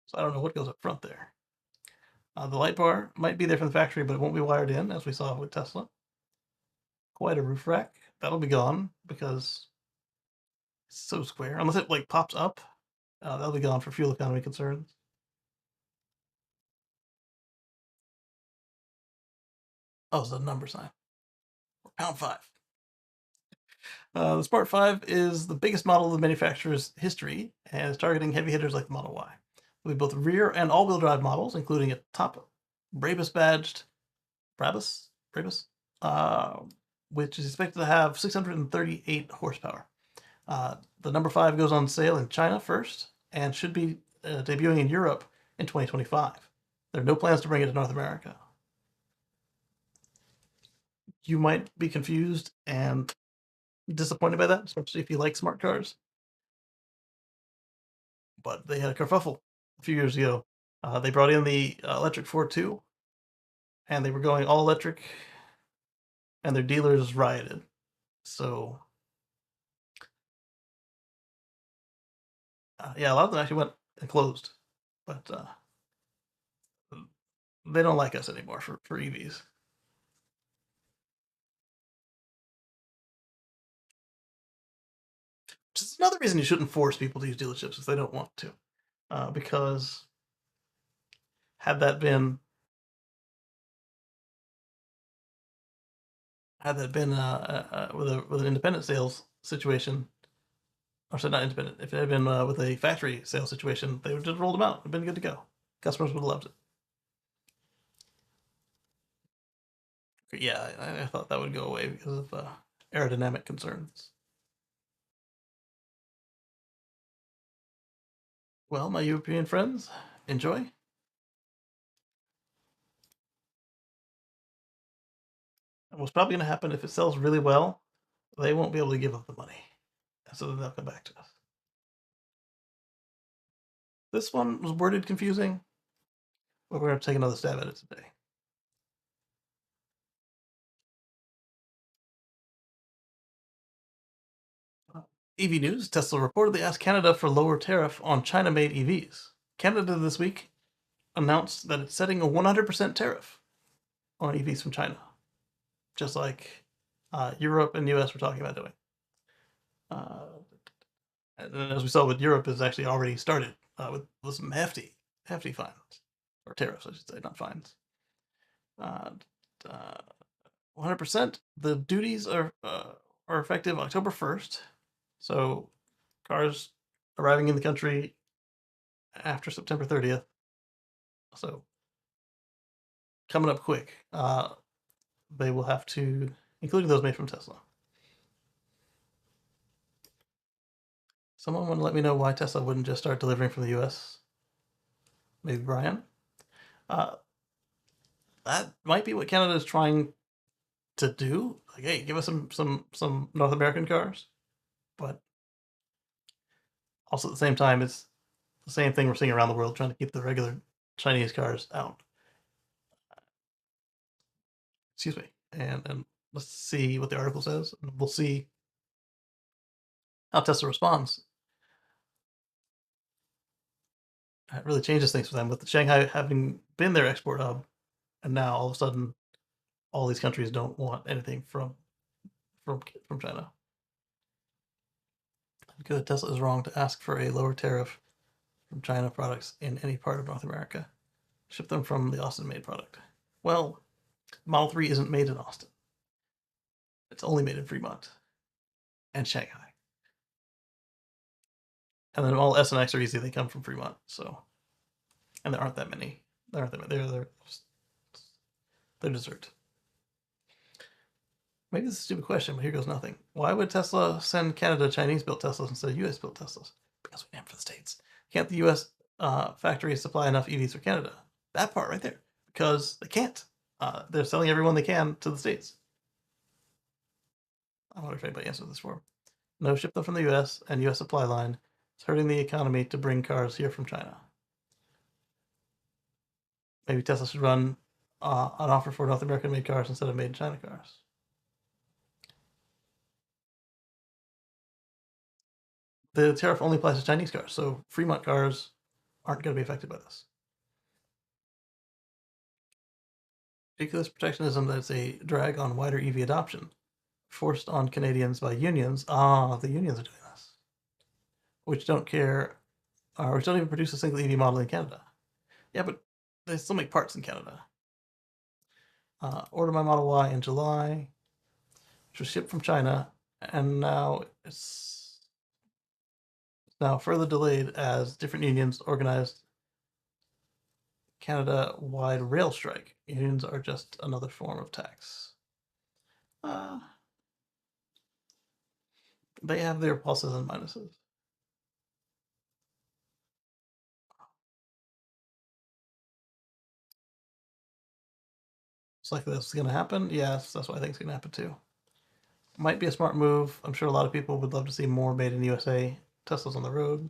So I don't know what goes up front there. The light bar might be there from the factory, but it won't be wired in, as we saw with Tesla. Quite a roof rack. That'll be gone because it's so square. Unless it like pops up, that'll be gone for fuel economy concerns. Oh, it's a number sign. Pound 5. The Smart 5 is the biggest model of the manufacturer's history and is targeting heavy hitters like the Model Y. With both rear and all-wheel drive models, including a top Brabus badged Brabus, which is expected to have 638 horsepower. The number 5 goes on sale in China first and should be debuting in Europe in 2025. There are no plans to bring it to North America. You might be confused and disappointed by that, especially if you like smart cars. But they had a kerfuffle a few years ago. They brought in the electric Ford 2, and they were going all electric, and their dealers rioted. So, yeah, a lot of them actually went and closed, but they don't like us anymore for EVs. Which is another reason you shouldn't force people to use dealerships if they don't want to, because had that been with an independent sales situation, or so not independent, if it had been with a factory sales situation, they would have just rolled them out. It'd been good to go. Customers would have loved it. Yeah, I thought that would go away because of aerodynamic concerns. Well, my European friends, enjoy. And what's probably going to happen if it sells really well, they won't be able to give up the money. So then they'll come back to us. This one was worded confusing, but we're going to take another stab at it today. EV news, Tesla reportedly asked Canada for lower tariff on China-made EVs. Canada this week announced that it's setting a 100% tariff on EVs from China, just like Europe and US were talking about doing. And as we saw with Europe, has actually already started with some hefty fines, or tariffs, I should say, not fines. 100%. The duties are effective October 1st. So cars arriving in the country after September 30th. So coming up quick. They will have to, including those made from Tesla. Someone want to let me know why Tesla wouldn't just start delivering from the US? Maybe Brian? That might be what Canada is trying to do. Like, hey, give us some North American cars, but also at the same time, it's the same thing we're seeing around the world, trying to keep the regular Chinese cars out. Excuse me. And let's see what the article says, and we'll see how Tesla responds. It really changes things for them with Shanghai having been their export hub, and now all of a sudden, all these countries don't want anything from China. Good. Tesla is wrong to ask for a lower tariff from China products in any part of North America. Ship them from the Austin-made product. Well, Model 3 isn't made in Austin. It's only made in Fremont and Shanghai. And then all S and X are easy. They come from Fremont. So, and there aren't that many. They're dessert. Maybe this is a stupid question, but here goes nothing. Why would Tesla send Canada Chinese-built Teslas instead of US-built Teslas? Because we aim for the States. Can't the US factories supply enough EVs for Canada? That part right there. Because they can't. They're selling everyone they can to the States. I wonder if anybody answered this for them. No, ship them from the US and US supply line. It's hurting the economy to bring cars here from China. Maybe Tesla should run an offer for North American-made cars instead of made-in-China cars. The tariff only applies to Chinese cars, so Fremont cars aren't going to be affected by this. Ridiculous protectionism that's a drag on wider EV adoption, forced on Canadians by unions. The unions are doing this, which don't care, or which don't even produce a single EV model in Canada. Yeah, but they still make parts in Canada. Ordered my Model Y in July, which was shipped from China, and now it's further delayed as different unions organized Canada-wide rail strike. Unions are just another form of tax. They have their pluses and minuses. It's like this is going to happen. Yes, that's what I think is going to happen too. Might be a smart move. I'm sure a lot of people would love to see more made in the USA Teslas on the road.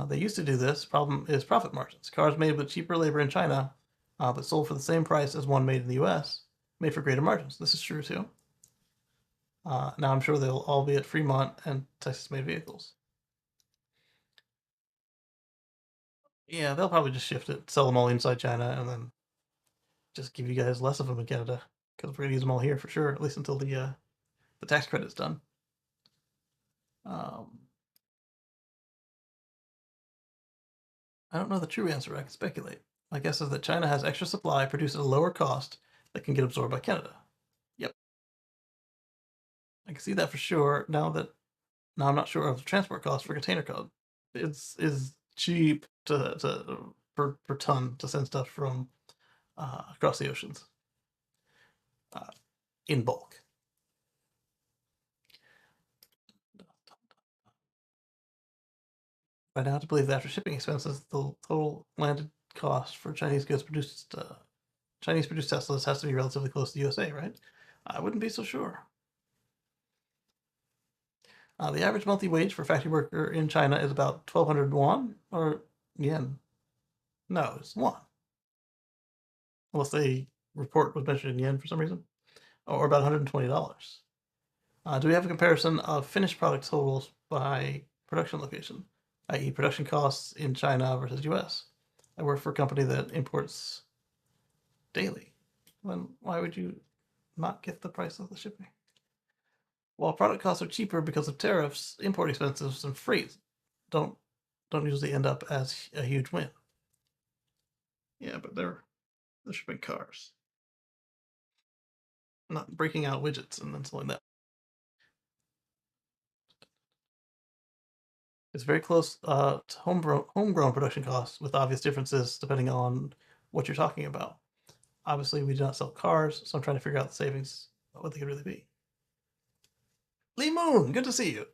They used to do this. Problem is profit margins. Cars made with cheaper labor in China, but sold for the same price as one made in the US, made for greater margins. This is true too. Now I'm sure they'll all be at Fremont and Texas-made vehicles. Yeah, they'll probably just shift it, sell them all inside China, and then just give you guys less of them in Canada because we're gonna use them all here for sure, at least until the tax credit's done. I don't know the true answer. I can speculate. My guess is that China has extra supply produced at a lower cost that can get absorbed by Canada. Yep, I can see that for sure. Now I'm not sure of the transport cost for container code. It's is cheap per ton to send stuff from across the oceans in bulk. By now, to believe that after shipping expenses, the total landed cost for Chinese produced Teslas has to be relatively close to the USA, right? I wouldn't be so sure. The average monthly wage for a factory worker in China is about 1,200 won or yen. No, it's won. Unless they report was mentioned in yen for some reason, or about $120. Do we have a comparison of finished product totals by production location, i.e., production costs in China versus US? I work for a company that imports daily. Then why would you not get the price of the shipping? While product costs are cheaper because of tariffs, import expenses and freight don't don't usually end up as a huge win. Yeah, but they're shipping cars, not breaking out widgets and then selling them. It's very close to homegrown production costs with obvious differences depending on what you're talking about. Obviously, we do not sell cars, so I'm trying to figure out the savings, what they could really be. Lee Moon, good to see you.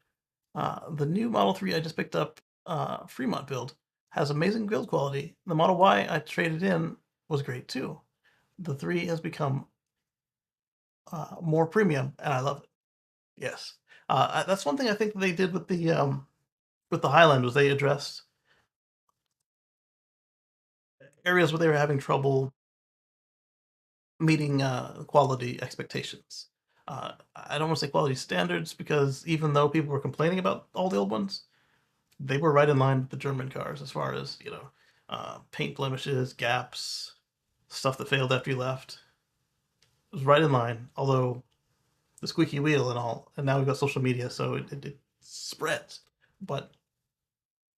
The new Model 3 I just picked up, Fremont build, has amazing build quality. The Model Y I traded in was great too. The 3 has become more premium, and I love it. Yes, that's one thing I think they did with the Highland was they addressed areas where they were having trouble meeting quality expectations. I don't want to say quality standards because even though people were complaining about all the old ones, they were right in line with the German cars as far as paint blemishes, gaps, stuff that failed after you left. It was right in line. Although the squeaky wheel and all, and now we've got social media, so it spreads. But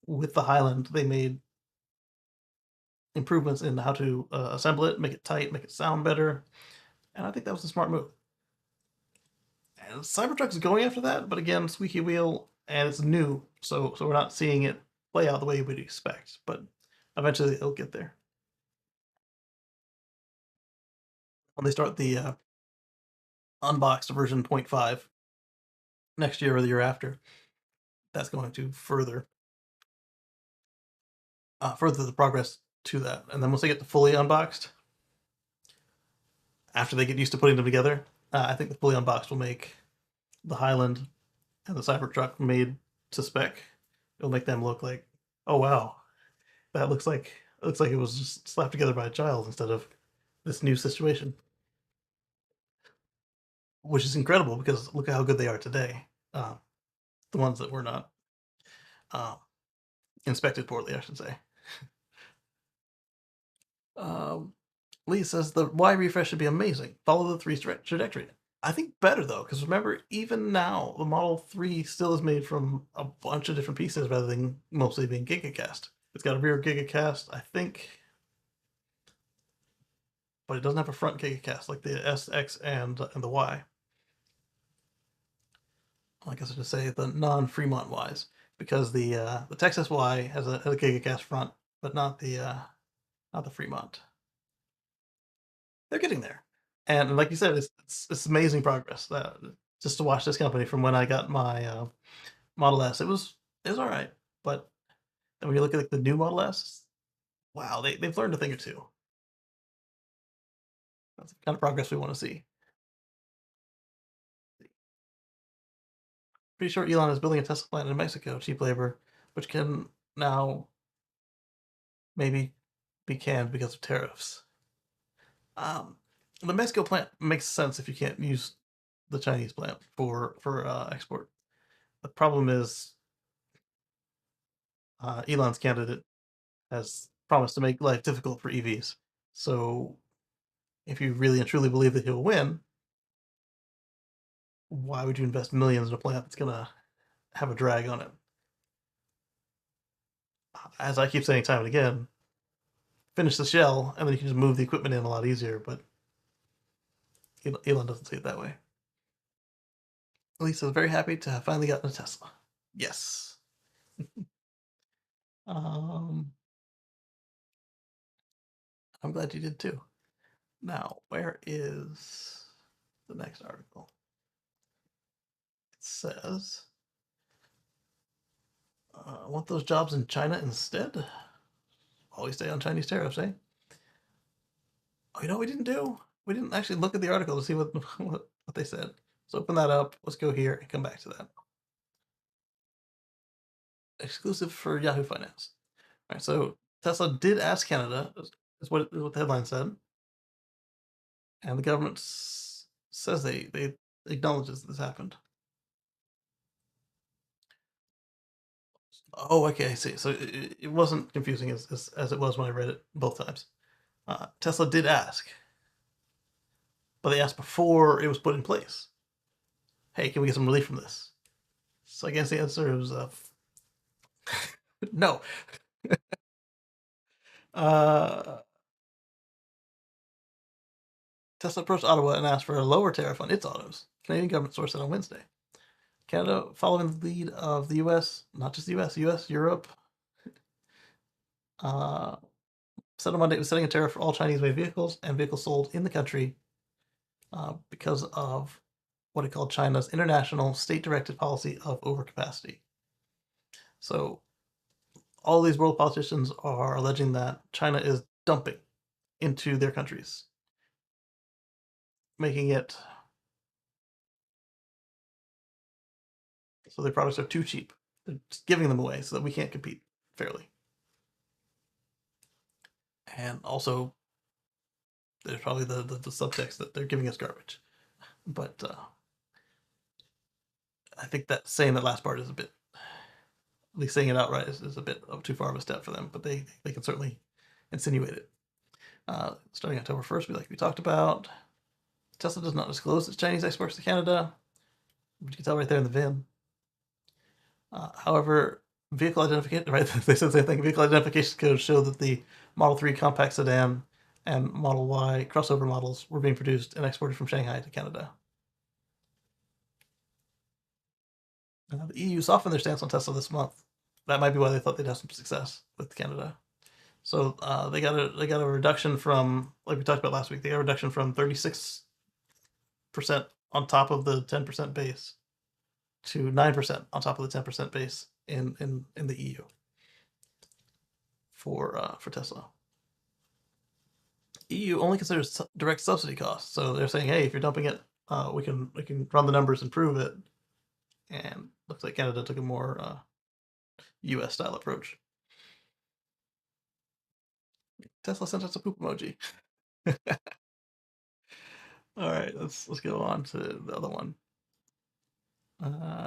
with the Highland, they made improvements in how to assemble it, make it tight, make it sound better, and I think that was a smart move. And Cybertruck's going after that, but again, squeaky wheel, and it's new, so we're not seeing it play out the way we'd expect. But eventually, it'll get there when they start the unboxed version 0.5 next year or the year after. That's going to further the progress to that. And then once they get the fully unboxed, after they get used to putting them together, I think the fully unboxed will make the Highland and the Cybertruck made to spec. It'll make them look like, oh wow, that looks like it was just slapped together by a child instead of this new situation, which is incredible because look at how good they are today. Uh, the ones that were not uh, inspected poorly, I should say. Um, Lee says the Y refresh should be amazing. Follow the 3 trajectory. I think better though, because remember, even now, the Model 3 still is made from a bunch of different pieces rather than mostly being gigacast. It's got a rear gigacast, I think, but it doesn't have a front gigacast like the S, X, and the Y. I guess I should say the non-Fremont Ys, because the Texas Y has a gigacast front, but not the Fremont. They're getting there, and like you said, it's amazing progress. Just to watch this company from when I got my Model S, it was all right, but then when you look at like the new Model S, wow, they've learned a thing or two. That's the kind of progress we want to see. Pretty sure Elon is building a Tesla plant in Mexico, cheap labor, which can now maybe be canned because of tariffs. Um, the Mexico plant makes sense if you can't use the Chinese plant for export. The problem is Elon's candidate has promised to make life difficult for EVs. So if you really and truly believe that he'll win, why would you invest millions in a plant that's gonna have a drag on it? As I keep saying time and again, finish the shell and then you can just move the equipment in a lot easier. But Elon doesn't see it that way. Lisa's very happy to have finally gotten a Tesla. Yes. um, I'm glad you did too. Now, where is the next article? It says, want those jobs in China instead? Always stay on Chinese tariffs, eh? Oh, you know what we didn't do? We didn't actually look at the article to see what they said. Let's open that up. Let's go here and come back to that. Exclusive for Yahoo Finance. All right, so Tesla did ask Canada, is what the headline said, and the government says they acknowledges this happened. Oh, okay, I see. So it wasn't confusing as it was when I read it both times. Tesla did ask, but they asked before it was put in place. Hey, can we get some relief from this? So I guess the answer is no. Uh, Tesla approached Ottawa and asked for a lower tariff on its autos. Canadian government source said on Wednesday. Canada, following the lead of the U.S., not just the U.S., Europe, uh, said on Monday it was setting a tariff for all Chinese-made vehicles and vehicles sold in the country because of what it called China's international state-directed policy of overcapacity. So all these world politicians are alleging that China is dumping into their countries, making it so their products are too cheap. They're just giving them away so that we can't compete fairly. And also, there's probably the subtext that they're giving us garbage. But I think that saying that last part is a bit, at least saying it outright, is a bit of too far of a step for them. But they can certainly insinuate it. Starting October 1st, like we talked about, Tesla does not disclose its Chinese exports to Canada, which you can tell right there in the VIN. However, vehicle identification, right? They said the same thing. Vehicle identification codes show that the Model 3 compact sedan and Model Y crossover models were being produced and exported from Shanghai to Canada. The EU softened their stance on Tesla this month. That might be why they thought they'd have some success with Canada. So they got a reduction from, like we talked about last week, they got a reduction from 36% on top of the 10% base to 9% on top of the 10% base in the EU for Tesla. EU only considers direct subsidy costs, so they're saying, hey, if you're dumping it, we can run the numbers and prove it. And looks like Canada took a more U.S. style approach. Tesla sent us a poop emoji. All right, let's go on to the other one.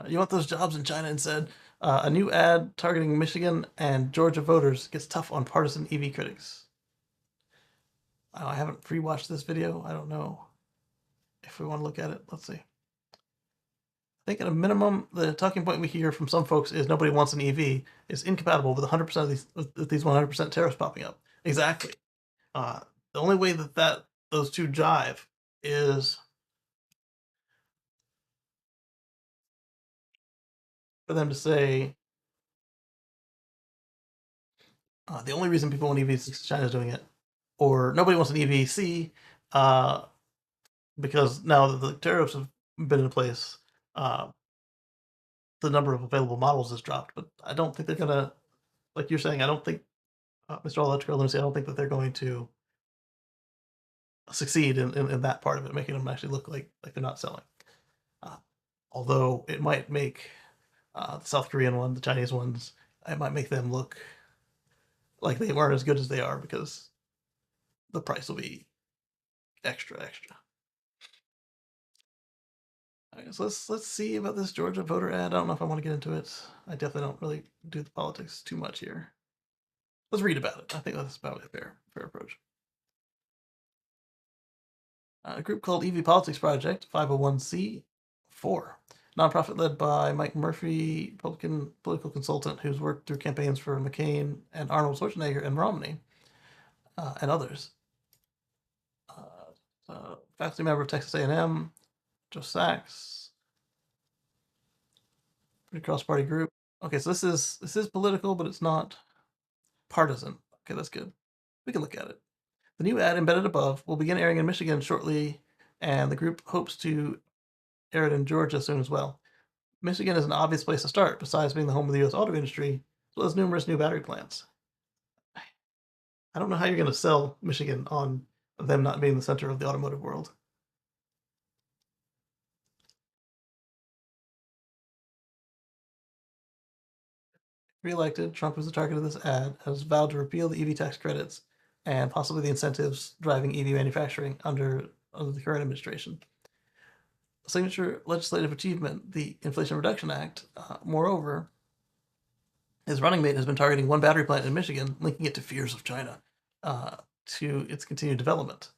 You want those jobs in China instead? A new ad targeting Michigan and Georgia voters gets tough on partisan EV critics. I haven't rewatched this video. I don't know if we want to look at it. Let's see. I think at a minimum, the talking point we hear from some folks is nobody wants an EV is incompatible with 100% of these 100% tariffs popping up. Exactly. The only way that those two jive is for them to say the only reason people want EVs is China's doing it, or nobody wants an EV. Because now that the tariffs have been in place, uh, the number of available models has dropped. But I don't think they're gonna, like you're saying, I don't think Mr. Electrical Lunacy, I don't think that they're going to succeed in that part of it, making them actually look like they're not selling. Uh, Although it might make the South Korean one, the Chinese ones, it might make them look like they weren't as good as they are because the price will be extra. All right, so let's see about this Georgia voter ad. I don't know if I want to get into it. I definitely don't really do the politics too much here. Let's read about it. I think that's about a fair approach. A group called EV Politics Project, 501c4, nonprofit led by Mike Murphy, Republican political consultant who's worked through campaigns for McCain and Arnold Schwarzenegger and Romney and others. Faculty member of Texas A&M, Joe Sachs, pretty cross-party group. Okay, so this is political, but it's not partisan. Okay, that's good. We can look at it. The new ad embedded above will begin airing in Michigan shortly, and the group hopes to air it in Georgia soon as well. Michigan is an obvious place to start, besides being the home of the U.S. auto industry, as well as numerous new battery plants. I don't know how you're going to sell Michigan on them not being the center of the automotive world. Re-elected, Trump is the target of this ad, has vowed to repeal the EV tax credits and possibly the incentives driving EV manufacturing under the current administration. Signature legislative achievement, the Inflation Reduction Act, moreover, His running mate has been targeting one battery plant in Michigan, linking it to fears of China uh, to its continued development.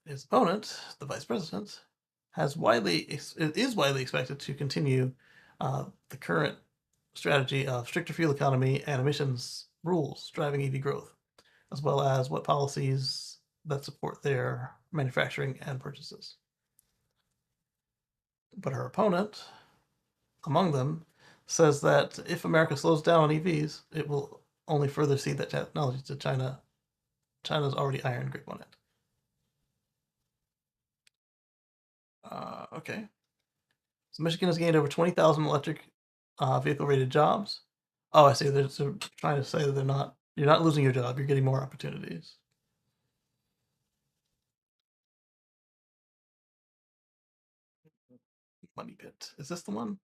His opponent, the vice president, is widely expected to continue the current strategy of stricter fuel economy and emissions rules driving EV growth, as well as what policies that support their manufacturing and purchases. But her opponent, among them, says that if America slows down on EVs, it will only further cede that technology to China. China's already iron grip on it. Okay. So Michigan has gained over 20,000 electric vehicle-rated jobs. Oh, I see. They're trying to say that you're not losing your job. You're getting more opportunities. Money pit. Is this the one?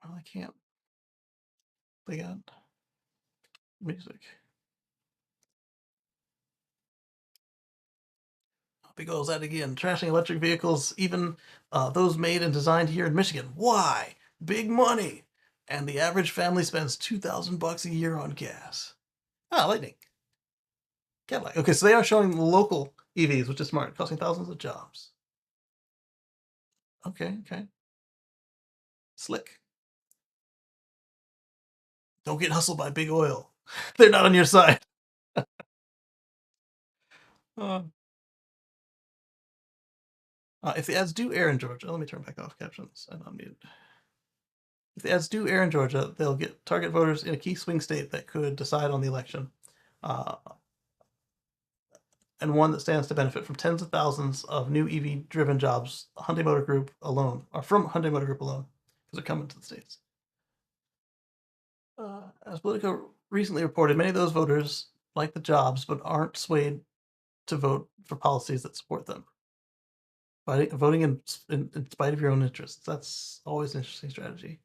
Well, I can't. They got music. Up he goes at it again. Trashing electric vehicles, even those made and designed here in Michigan. Why? Big money. And the average family spends $2,000 a year on gas. Ah, lightning. Cadillac. Okay, so they are showing local EVs, which is smart, costing thousands of jobs. Okay, okay. Slick. Don't get hustled by big oil. They're not on your side. Uh, if the ads do air in Georgia, let me turn back off captions. I'm unmuted. If the ads do air in Georgia, they'll get target voters in a key swing state that could decide on the election, and one that stands to benefit from tens of thousands of new EV-driven jobs. Hyundai Motor Group alone, or from Hyundai Motor Group alone, because they're coming to the states. As Politico recently reported, many of those voters like the jobs, but aren't swayed to vote for policies that support them. Voting in spite of your own interests. That's always an interesting strategy.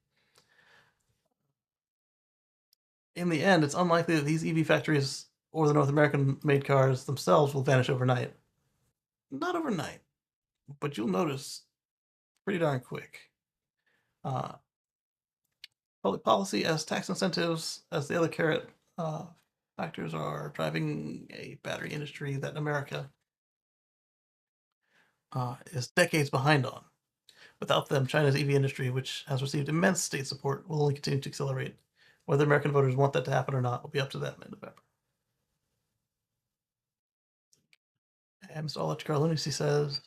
In the end, it's unlikely that these EV factories or the North American made cars themselves will vanish overnight. Not overnight, but you'll notice pretty darn quick. Uh, Public policy as tax incentives, as the other carrot factors are driving a battery industry that America is decades behind on. Without them, China's EV industry, which has received immense state support, will only continue to accelerate. Whether American voters want that to happen or not will be up to them in November. And Mr. Electric Lunacy says,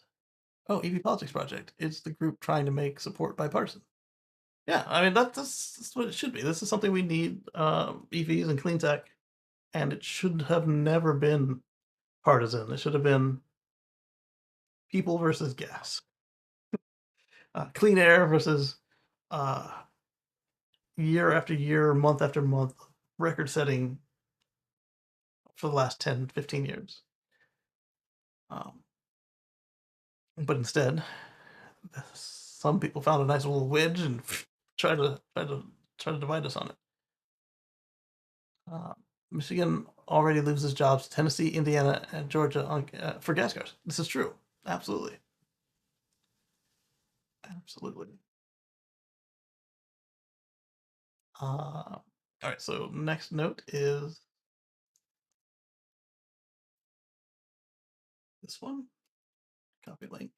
"Oh, EV Politics Project. It's the group trying to make support bipartisan." Yeah, I mean that's what it should be. This is something we need: EVs and clean tech, and it should have never been partisan. It should have been people versus gas, clean air versus uh, year after year, month after month, record-setting for the last 10, 15 years. Um, but instead, some people found a nice little wedge and try to divide us on it. Michigan already loses jobs to Tennessee, Indiana, and Georgia for gas cars. This is true. Absolutely. Absolutely. All right, so next note is this one. Copy link.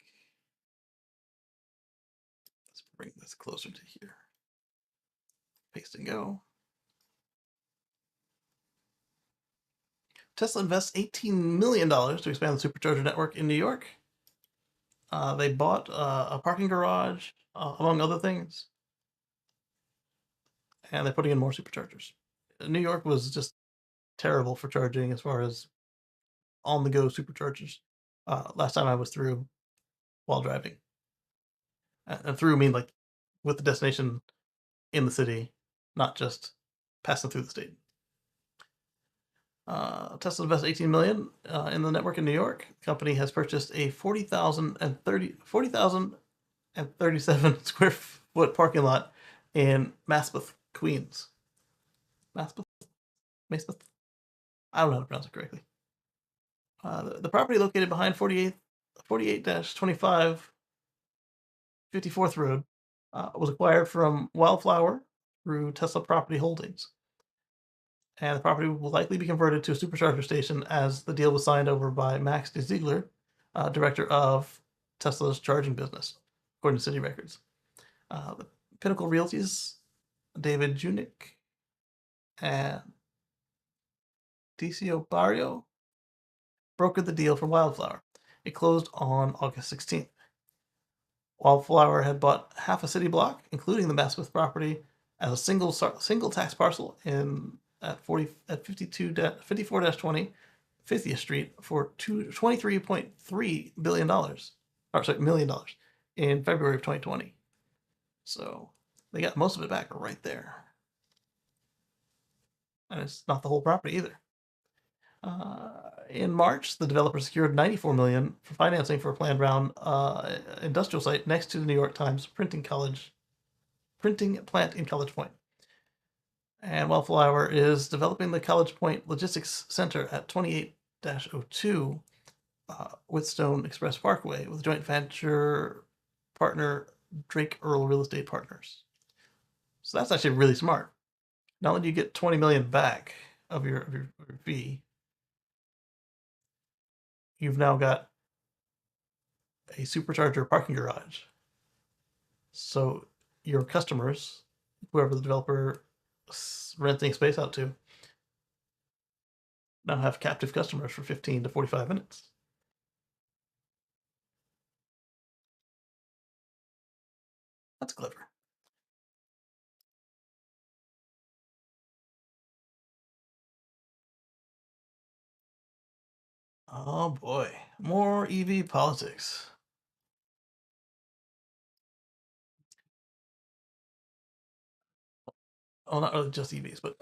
Let's bring this closer to here. Paste and go. Tesla invests $18 million to expand the supercharger network in New York. They bought a parking garage, among other things, and they're putting in more superchargers. New York was just terrible for charging as far as on-the-go superchargers. Last time I was through while driving. And through mean like with the destination in the city, not just passing through the state. Tesla invested 18 million in the network in New York. The company has purchased a 40,037 square foot parking lot in Maspeth, Queens. Maspeth? Maspeth? I don't know how to pronounce it correctly. The property located behind 48-25 54th Road, was acquired from Wildflower through Tesla Property Holdings. And the property will likely be converted to a supercharger station as the deal was signed over by Max de Ziegler, director of Tesla's charging business, according to City Records. The Pinnacle Realty's David Junick and DCO Barrio brokered the deal for Wildflower. It closed on August 16th. Wildflower had bought half a city block, including the Maspeth property, as a single tax parcel at 54-20 50th Street for $23.3 billion, million dollars in February of 2020. So they got most of it back right there. And it's not the whole property either. In March, the developer secured $94 million for financing for a planned round industrial site next to the New York Times printing plant in College Point. And Wildflower is developing the College Point Logistics Center at 28-02 Whitstone Express Parkway with joint venture partner Drake Earl Real Estate Partners. So that's actually really smart. Not only do you get $20 million back of your fee, you've now got a supercharger parking garage. So your customers, whoever the developer renting space out to, now have captive customers for 15 to 45 minutes. That's clever. Oh boy, more EV politics. Oh, not really just EVs, but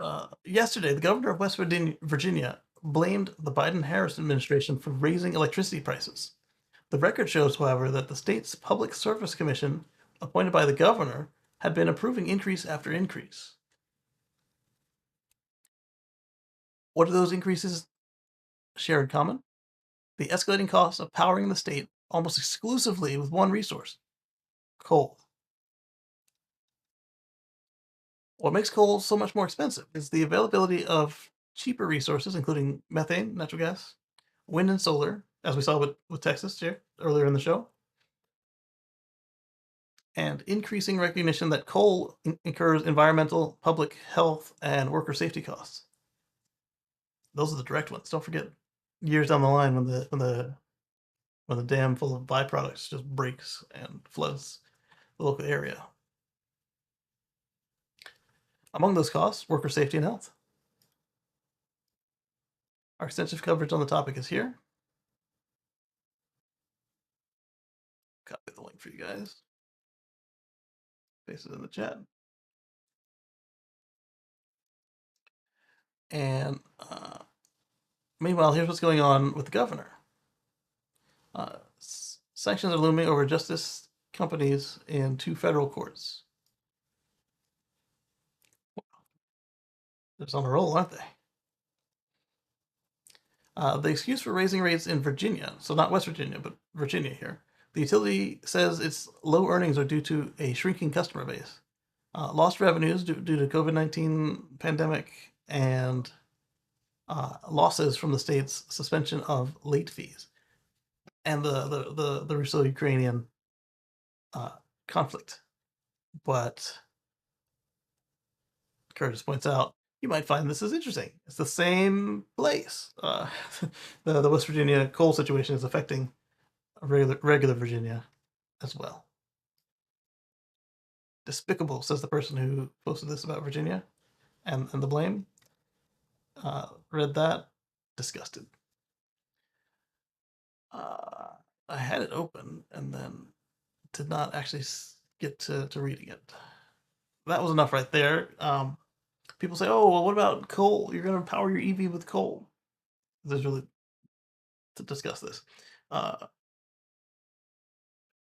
yesterday, the governor of West Virginia blamed the Biden-Harris administration for raising electricity prices. The record shows, however, that the state's Public Service Commission, appointed by the governor, had been approving increase after increase. What do those increases share in common? The escalating costs of powering the state almost exclusively with one resource: coal. What makes coal so much more expensive is the availability of cheaper resources, including methane, natural gas, wind, and solar, as we saw with Texas here earlier in the show, and increasing recognition that coal incurs environmental, public health, and worker safety costs. Those are the direct ones. Don't forget years down the line when the dam full of byproducts just breaks and floods the local area. Among those costs, worker safety and health. Our extensive coverage on the topic is here. Copy the link for you guys. Paste it in the chat. And meanwhile, here's what's going on with the governor. Sanctions are looming over justice companies in 2 federal courts. They're just on a roll, aren't they? The excuse for raising rates in Virginia, so not West Virginia, but Virginia here. The utility says its low earnings are due to a shrinking customer base, lost revenues due to COVID-19 pandemic, and losses from the state's suspension of late fees, and the Russo-Ukrainian conflict. But Curtis points out, you might find this is interesting. It's the same place. The West Virginia coal situation is affecting regular Virginia as well. Despicable, says the person who posted this about Virginia and the blame. Read that, disgusted. I had it open and then did not actually get to reading it. That was enough right there. People say, oh, well, what about coal? You're going to power your EV with coal. There's really to discuss this.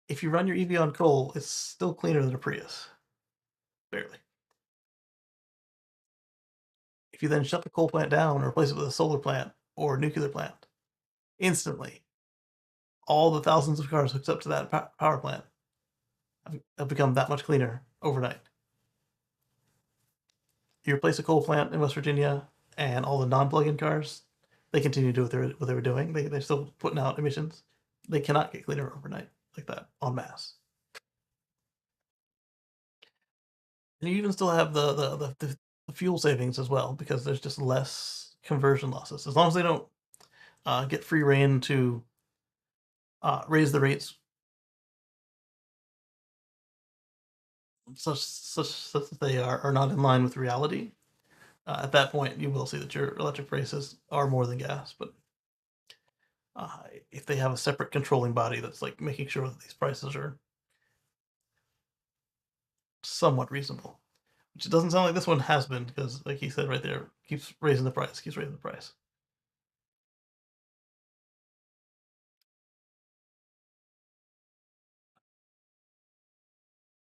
If you run your EV on coal, it's still cleaner than a Prius. Barely. If you then shut the coal plant down and replace it with a solar plant or a nuclear plant, instantly, all the thousands of cars hooked up to that power plant have become that much cleaner overnight. You replace a coal plant in West Virginia, and all the non-plug-in cars, they continue to do what they were doing. They're still putting out emissions. They cannot get cleaner overnight like that en masse. And you even still have the fuel savings as well because there's just less conversion losses. As long as they don't get free reign to raise the rates such that they are not in line with reality, at that point you will see that your electric prices are more than gas. But if they have a separate controlling body that's like making sure that these prices are somewhat reasonable, which it doesn't sound like this one has been because, like he said right there, keeps raising the price.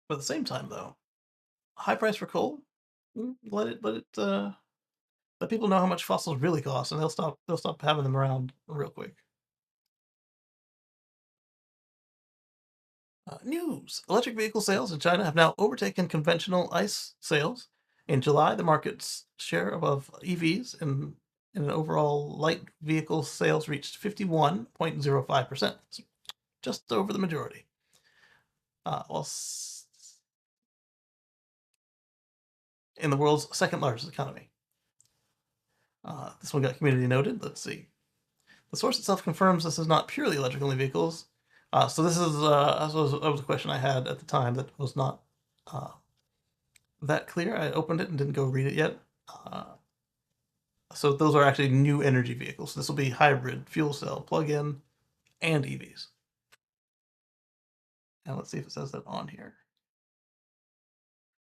But at the same time, though, high price for coal, let people know how much fossils really cost, and they'll stop having them around real quick. News: electric vehicle sales in China have now overtaken conventional ICE sales. In July, the market's share of EVs in an overall light vehicle sales reached 51.05%, just over the majority. While in the world's second largest economy. This one got community noted. Let's see. The source itself confirms this is not purely electric only vehicles. So that was a question I had at the time that was not uh, that clear. I opened it and didn't go read it yet. Uh, so those are actually new energy vehicles. This will be hybrid, fuel cell, plug-in, and EVs. And let's see if it says that on here.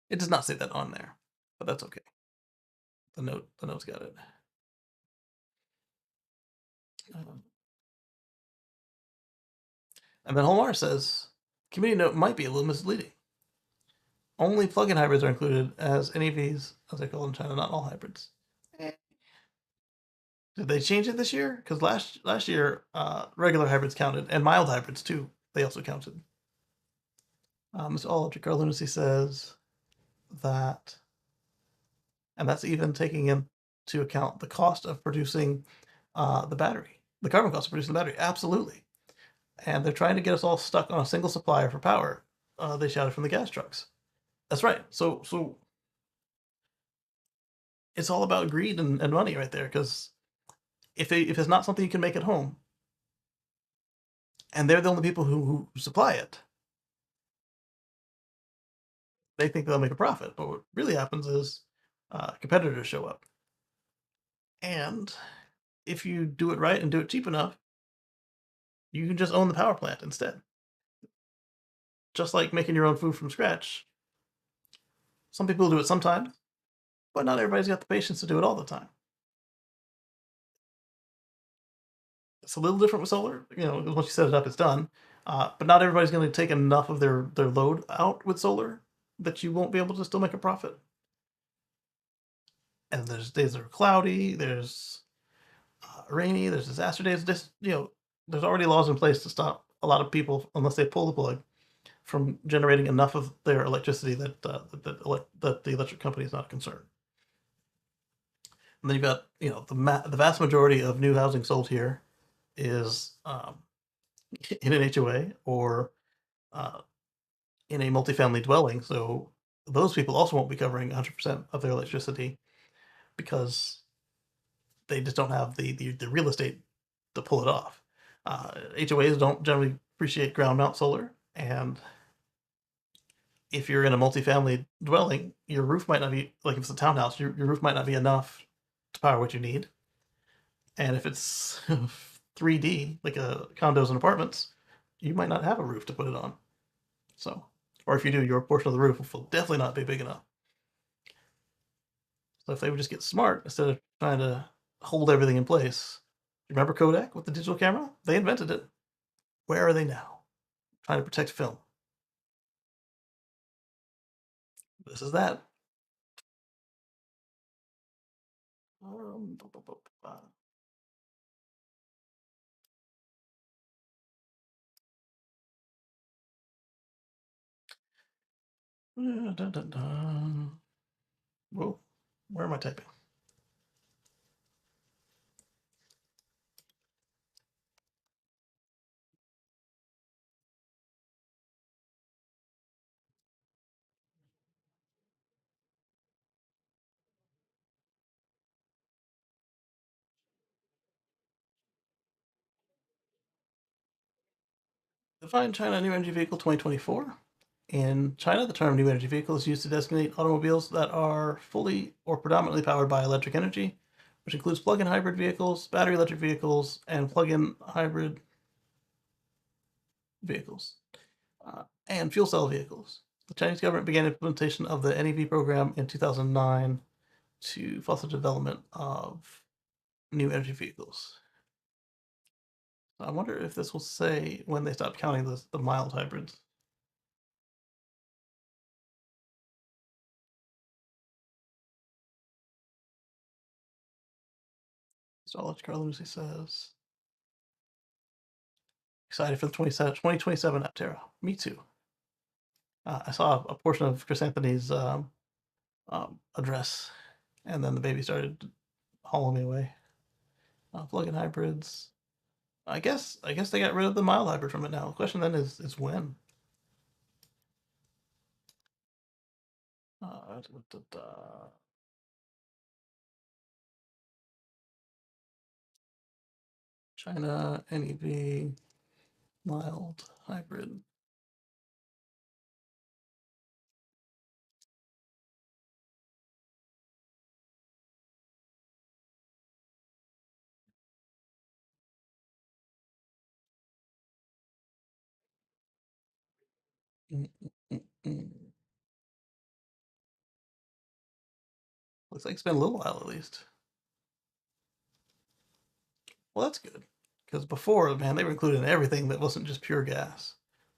It does not say that on there, but that's okay. The note's got it. Um, and then Holmar says, community note might be a little misleading. Only plug-in hybrids are included as NEVs, as they call it in China, not all hybrids. Eh. Did they change it this year? Because last year, regular hybrids counted, and mild hybrids too. They also counted. Mr. All Electric Car Lunacy says that, and that's even taking into account the cost of producing the battery, the carbon cost of producing the battery. Absolutely. And they're trying to get us all stuck on a single supplier for power. They shouted from the gas trucks. That's right. So it's all about greed and money right there. Because if it's not something you can make at home, and they're the only people who supply it, they think they'll make a profit. But what really happens is competitors show up, and if you do it right and do it cheap enough, you can just own the power plant instead. Just like making your own food from scratch. Some people do it sometimes, but not everybody's got the patience to do it all the time. It's a little different with solar. Once you set it up, it's done. But not everybody's going to take enough of their load out with solar that you won't be able to still make a profit. And there's days that are cloudy. There's rainy. There's disaster days. There's already laws in place to stop a lot of people, unless they pull the plug, from generating enough of their electricity that the electric company is not concerned. And then you've got the vast majority of new housing sold here is in an HOA or uh, in a multifamily dwelling. So those people also won't be covering 100% of their electricity because they just don't have the real estate to pull it off. HOAs don't generally appreciate ground mount solar, and if you're in a multifamily dwelling, your roof might not be like if it's a townhouse, your roof might not be enough to power what you need. And if it's 3D, like condos and apartments, you might not have a roof to put it on. So, or if you do, your portion of the roof will definitely not be big enough. So if they would just get smart instead of trying to hold everything in place. Remember Kodak with the digital camera? They invented it. Where are they now? Trying to protect film. This is that. Dun, dun, dun. Whoa, where am I typing? Define China New Energy Vehicle 2024. In China, the term new energy vehicle is used to designate automobiles that are fully or predominantly powered by electric energy, which includes plug in hybrid vehicles, battery electric vehicles, and plug in hybrid vehicles, and fuel cell vehicles. The Chinese government began implementation of the NEV program in 2009 to foster development of new energy vehicles. I wonder if this will say when they stop counting the mild hybrids. So I'll let Carl Lucy says, excited for the 2027 Aptera. Me too. I saw a portion of Chris Anthony's address, and then the baby started hauling me away. Plug-in hybrids. I guess they got rid of the mild hybrid from it now. The question then is when. Uh, China NEV mild hybrid. Mm, mm, mm. Looks like it's been a little while at least. Well, that's good. Because before, man, they were including everything that wasn't just pure gas.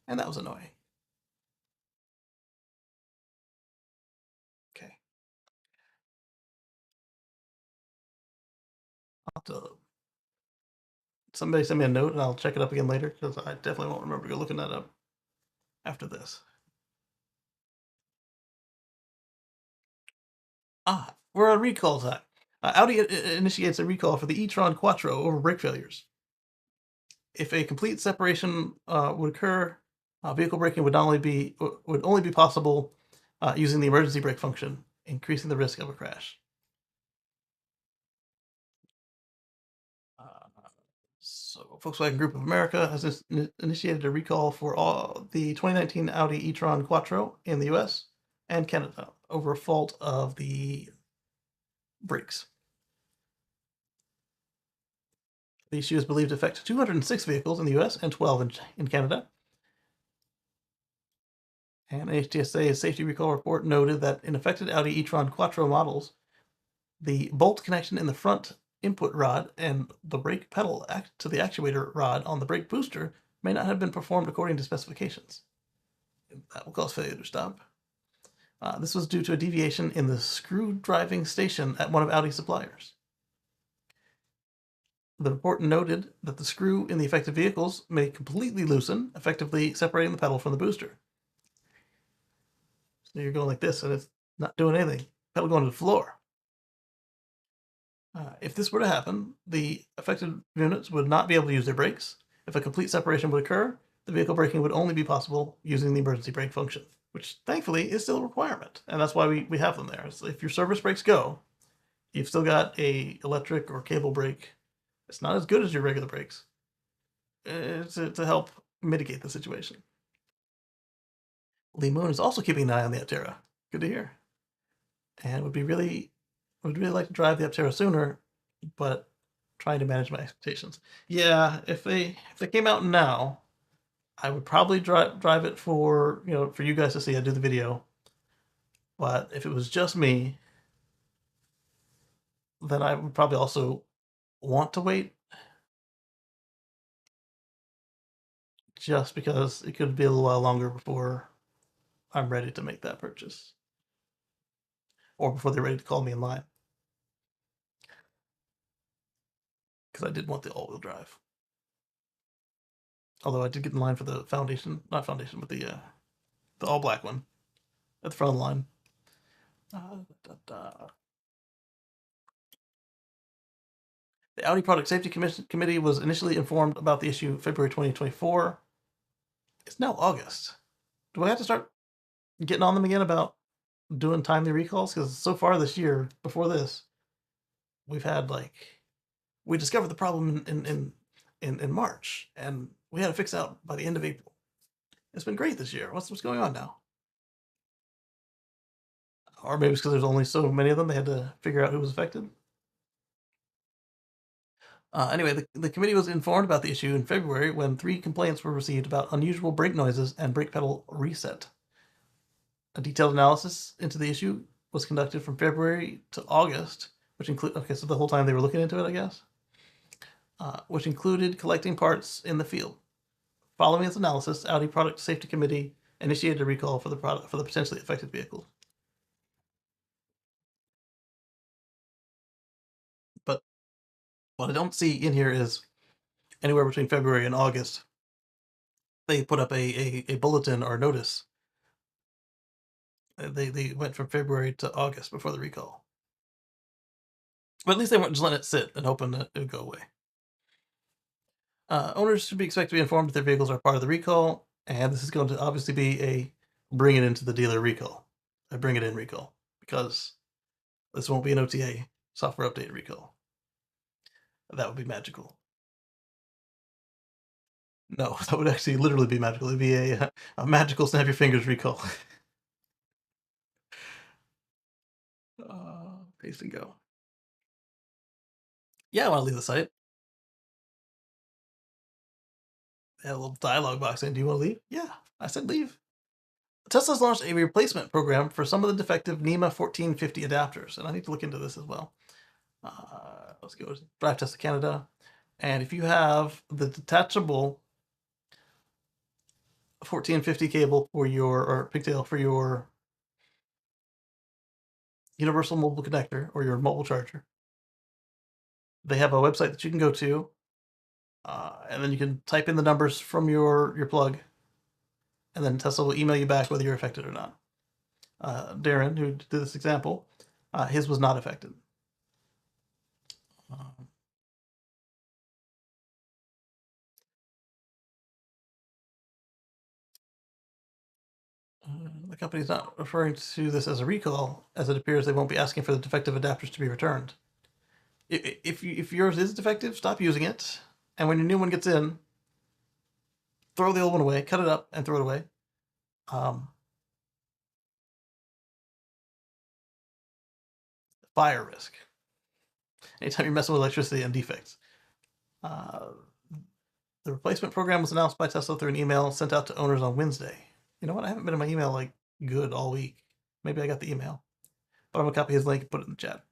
And that was annoying. Okay. I'll have to, somebody send me a note and I'll check it up again later because I definitely won't remember to go looking that up after this. We're on recall time. Audi initiates a recall for the e-tron Quattro over brake failures. If a complete separation would occur, vehicle braking would only be possible using the emergency brake function, increasing the risk of a crash. So, Volkswagen Group of America has initiated a recall for all the 2019 Audi e-tron Quattro in the U.S. and Canada over a fault of the brakes. The issue is believed to affect 206 vehicles in the US and 12 in Canada. And HTSA's safety recall report noted that in affected Audi e-tron Quattro models, the bolt connection in the front input rod and the brake pedal to the actuator rod on the brake booster may not have been performed according to specifications. That will cause failure to stop. This was due to a deviation in the screw driving station at one of Audi's suppliers. The report noted that the screw in the affected vehicles may completely loosen, effectively separating the pedal from the booster. So you're going like this and it's not doing anything. Pedal going to the floor. If this were to happen, the affected units would not be able to use their brakes. If a complete separation would occur, the vehicle braking would only be possible using the emergency brake function, which thankfully is still a requirement. And that's why we have them there. So if your service brakes go, you've still got a electric or cable brake. It's not as good as your regular brakes. It's to help mitigate the situation. Lee Moon is also keeping an eye on the Aptera. Good to hear. And would really like to drive the Aptera sooner, but trying to manage my expectations. Yeah, if they came out now, I would probably drive it for for you guys to see. I do the video, but if it was just me, then I would probably also want to wait, just because it could be a little while longer before I'm ready to make that purchase, or before they're ready to call me in line, because I did want the all-wheel drive. Although I did get in line for the foundation, not foundation, but the all black one. at the front of the line. Da, da. The Audi Product Safety Committee was initially informed about the issue February 2024. It's now August. Do I have to start getting on them again about doing timely recalls? Because so far this year, before this, we've had we discovered the problem in March, and we had to fix out by the end of April. It's been great this year. What's going on now? Or maybe it's because there's only so many of them, they had to figure out who was affected. Anyway, the committee was informed about the issue in February when 3 complaints were received about unusual brake noises and brake pedal reset. A detailed analysis into the issue was conducted from February to August, which include so the whole time they were looking into it, I guess, which included collecting parts in the field. Following its analysis, Audi Product Safety Committee initiated a recall for the potentially affected vehicles. But what I don't see in here is anywhere between February and August, they put up a bulletin or notice. They went from February to August before the recall. But at least they weren't just letting it sit and hoping that it would go away. Owners should be expected to be informed that their vehicles are part of the recall, and this is going to obviously be a bring it into the dealer recall, a bring it in recall, because this won't be an OTA software update recall. That would be magical. No, that would actually literally be magical. It'd be a magical snap your fingers recall. Paste and go. Yeah, I want to leave the site. They had a little dialogue box saying, "Do you want to leave?" Yeah, I said leave. Tesla's launched a replacement program for some of the defective NEMA 1450 adapters, and I need to look into this as well. Let's go to Drive Tesla Canada, and if you have the detachable 1450 cable for your, or pigtail for your universal mobile connector or your mobile charger, they have a website that you can go to, and then you can type in the numbers from your plug, and then Tesla will email you back whether you're affected or not. Darren, who did this example, his was not affected. The company is not referring to this as a recall, as it appears they won't be asking for the defective adapters to be returned. If yours is defective, stop using it, and when your new one gets in, throw the old one away, cut it up, and throw it away. Fire risk. Anytime you're messing with electricity and defects. The replacement program was announced by Tesla through an email sent out to owners on Wednesday. You know what? I haven't been in my email good all week. Maybe I got the email, but I'm gonna copy his link and put it in the chat.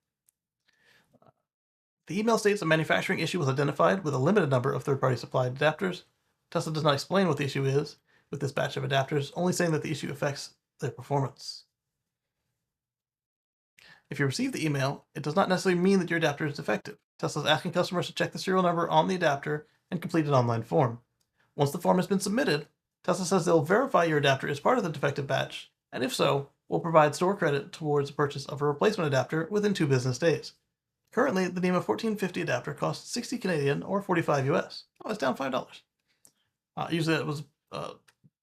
The email states a manufacturing issue was identified with a limited number of third-party supplied adapters. Tesla does not explain what the issue is with this batch of adapters, only saying that the issue affects their performance. If you receive the email, it does not necessarily mean that your adapter is defective. Tesla is asking customers to check the serial number on the adapter and complete an online form. Once the form has been submitted, Tesla says they'll verify your adapter is part of the defective batch, and if so, will provide store credit towards the purchase of a replacement adapter within 2 business days. Currently, the NEMA 1450 adapter costs 60 Canadian or 45 US. Oh, it's down $5. Usually it was the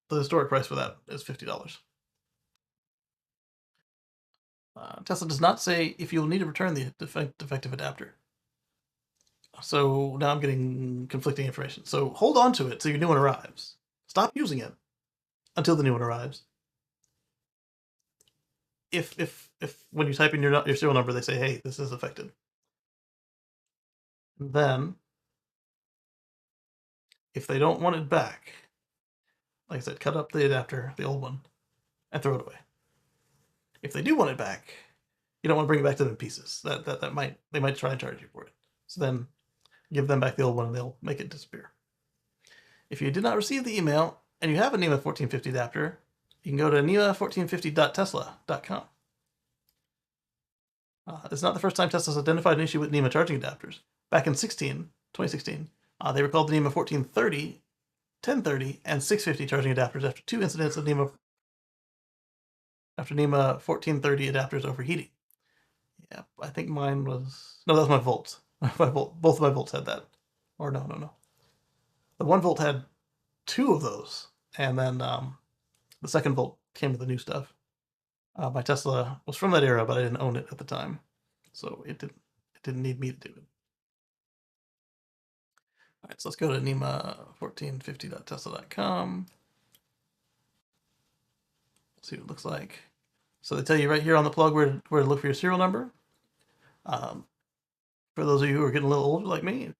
historic price for that is $50. Tesla does not say if you'll need to return the defective adapter. So now I'm getting conflicting information. So hold on to it till your new one arrives. Stop using it until the new one arrives. If when you type in your serial number, they say, "Hey, this is affected," then if they don't want it back, like I said, cut up the adapter, the old one, and throw it away. If they do want it back, you don't want to bring it back to them in pieces. They might try and charge you for it. So then give them back the old one and they'll make it disappear. If you did not receive the email and you have a NEMA 1450 adapter, you can go to NEMA1450.tesla.com. It's not the first time Tesla's identified an issue with NEMA charging adapters. Back in 2016, they recalled the NEMA 1430, 1030, and 650 charging adapters after 2 incidents of NEMA after NEMA 1430 adapters overheating. Yeah, I think mine was no, that was my volts. My volt, both of my volts had that. Or no. The 1 volt had 2 of those, and then the second volt came with the new stuff. My Tesla was from that era, but I didn't own it at the time, so it didn't need me to do it. All right, so let's go to NEMA1450.tesla.com. See what it looks like. So they tell you right here on the plug where to look for your serial number. Um, for those of you who are getting a little older like me,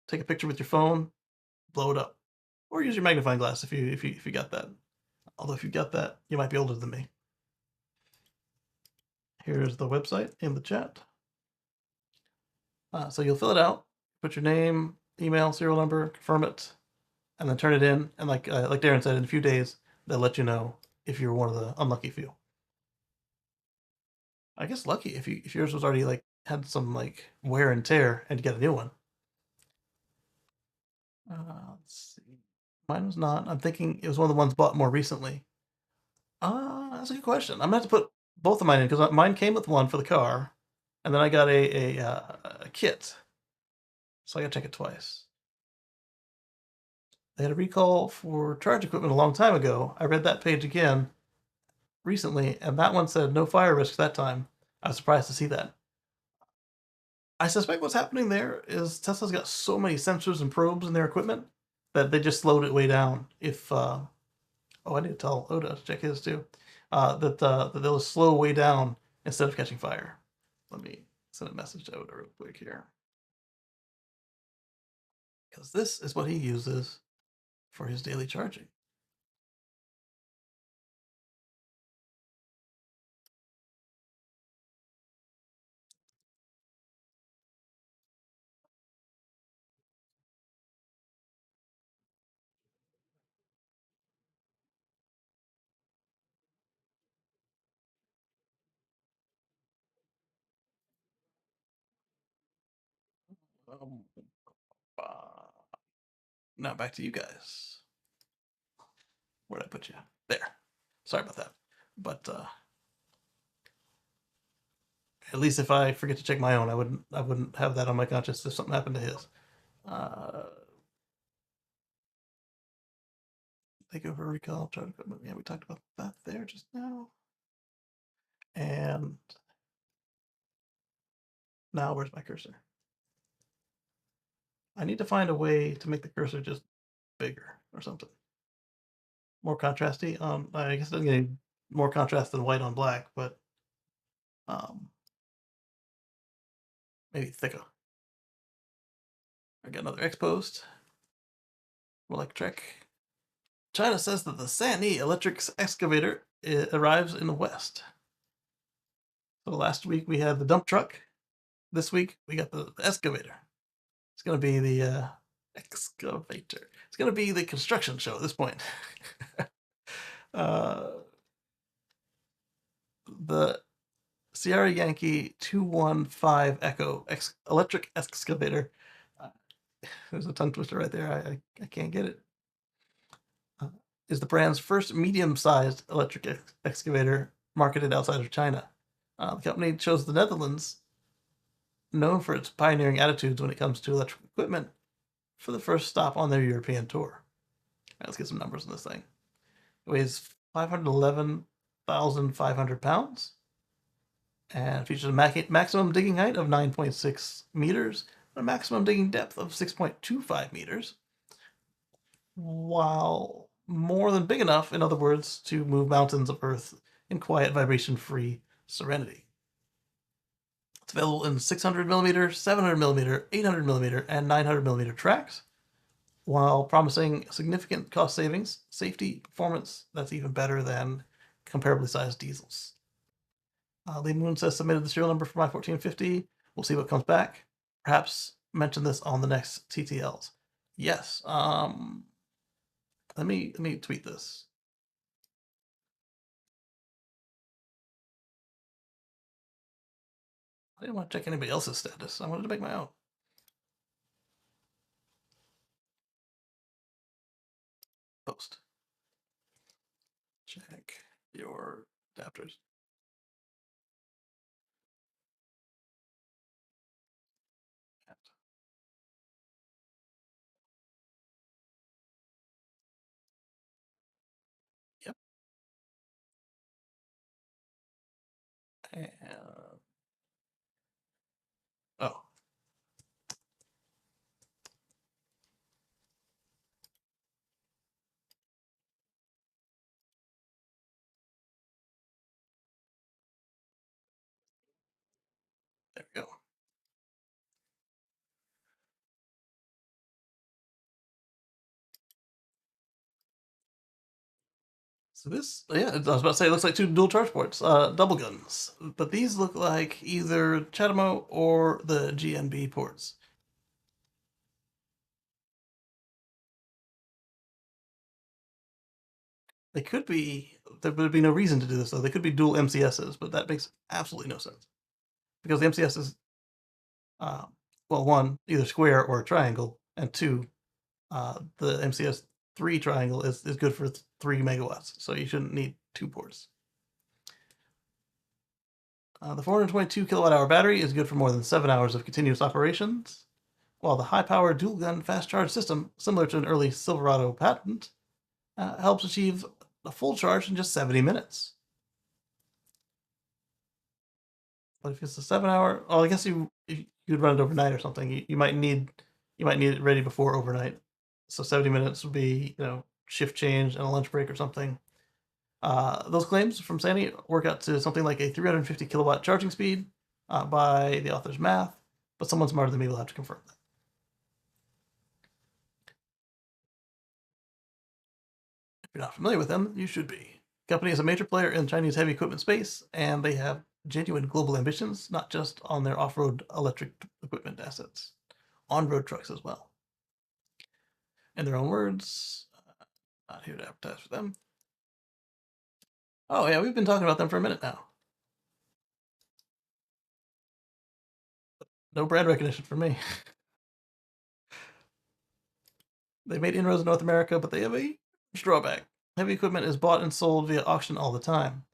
take a picture with your phone, blow it up, or use your magnifying glass if you got that. Although if you got that, you might be older than me. Here's the website in the chat. So you'll fill it out, put your name, email, serial number, confirm it, and then turn it in. And like Darren said, in a few days they'll let you know if you're one of the unlucky few. I guess lucky if yours was already like had some like wear and tear and you get a new one. Let's see. Mine was not. I'm thinking it was one of the ones bought more recently. That's a good question. I'm gonna have to put both of mine in because mine came with one for the car, and then I got a kit, so I gotta check it twice. They had a recall for charge equipment a long time ago. I read that page again recently, and that one said no fire risk that time. I was surprised to see that. I suspect what's happening there is Tesla's got so many sensors and probes in their equipment that they just slowed it way down. If I need to tell Oda to check his too. That they'll slow way down instead of catching fire. Let me send a message to Oda real quick here, because this is what he uses for his daily charging. Um, uh, now back to you guys. Where'd I put you? There. Sorry about that. But at least if I forget to check my own, I wouldn't have that on my conscience if something happened to his. Uh, take over recall charge equipment. Yeah, we talked about that there just now. And now where's my cursor? I need to find a way to make the cursor just bigger or something. More contrasty. I guess it doesn't get any more contrast than white on black, but um, maybe thicker. I got another X post. Electric. China says that the Sani electric excavator arrives in the West. So last week we had the dump truck. This week we got the excavator. It's going to be the excavator. It's going to be the construction show at this point. The Sierra Yankee 215 Echo electric excavator. Uh, there's a tongue twister right there. I can't get it. Is the brand's first medium-sized electric excavator marketed outside of China. The company chose the Netherlands, known for its pioneering attitudes when it comes to electric equipment, for the first stop on their European tour. All right, let's get some numbers on this thing. It weighs 511,500 pounds and features a maximum digging height of 9.6 meters and a maximum digging depth of 6.25 meters, while more than big enough, in other words, to move mountains of earth in quiet, vibration-free serenity. It's available in 600 millimeter, 700 millimeter, 800 millimeter, and 900 millimeter tracks, while promising significant cost savings, safety, performance that's even better than comparably sized diesels. Lee Moon says submitted the serial number for my 1450. We'll see what comes back. Perhaps mention this on the next TTLs. Yes. Let me tweet this. I didn't want to check anybody else's status. I wanted to make my own. Post. Check your adapters. Yep. And, oh, there we go. So this, yeah, I was about to say, it looks like two dual charge ports, double guns. But these look like either CHAdeMO or the GNB ports. They could be, there would be no reason to do this though. They could be dual MCSs, but that makes absolutely no sense. Because the MCS is, uh, well, one, either square or a triangle, and two, the MCS 3 triangle is good for 3 megawatts, so you shouldn't need two ports. The 422 kilowatt hour battery is good for more than 7 hours of continuous operations, while the high power dual gun fast charge system, similar to an early Silverado patent, helps achieve a full charge in just 70 minutes. But if it's a 7 hour, well, I guess you'd run it overnight or something. You might need it ready before overnight. So 70 minutes would be, shift change and a lunch break or something. Those claims from Sandy work out to something like a 350 kilowatt charging speed by the author's math, but someone smarter than me will have to confirm that. If you're not familiar with them, you should be. The company is a major player in Chinese heavy equipment space, and they have genuine global ambitions, not just on their off-road electric equipment assets, on-road trucks as well. In their own words, not here to advertise for them. Oh yeah, we've been talking about them for a minute now. No brand recognition for me. They made inroads in North America, but they have a drawback. Heavy equipment is bought and sold via auction all the time.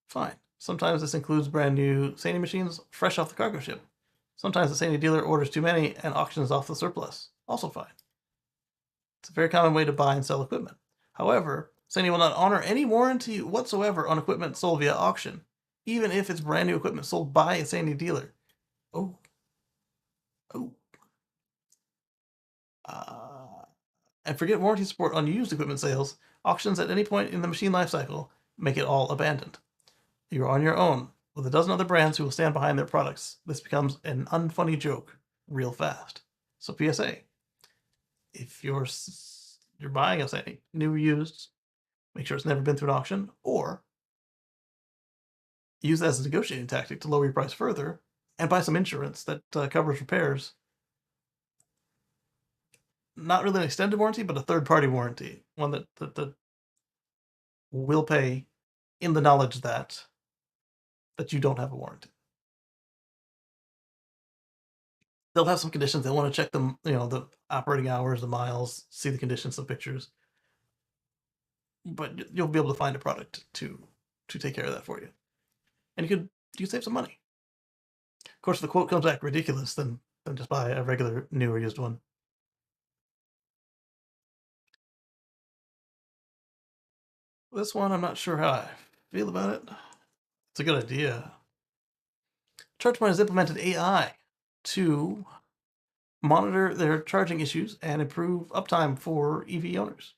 Fine. Sometimes this includes brand new Sandy machines fresh off the cargo ship. Sometimes the Sandy dealer orders too many and auctions off the surplus. Also fine. It's a very common way to buy and sell equipment. However, Sandy will not honor any warranty whatsoever on equipment sold via auction, even if it's brand new equipment sold by a Sandy dealer. Oh. Oh. And forget warranty support on used equipment sales. Auctions at any point in the machine lifecycle make it all abandoned. You're on your own with a dozen other brands who will stand behind their products. This becomes an unfunny joke real fast. So PSA: if you're buying a Sandy, new or used, make sure it's never been through an auction, or use that as a negotiating tactic to lower your price further, and buy some insurance that covers repairs. Not really an extended warranty, but a third-party warranty, one that will pay in the knowledge that you don't have a warranty. They'll have some conditions. They'll want to check them, the operating hours, the miles, see the conditions, the pictures. But you'll be able to find a product to take care of that for you, and you save some money. Of course, if the quote comes back ridiculous, then just buy a regular new or used one. This one, I'm not sure how I feel about it. It's a good idea. ChargePoint has implemented AI to monitor their charging issues and improve uptime for EV owners.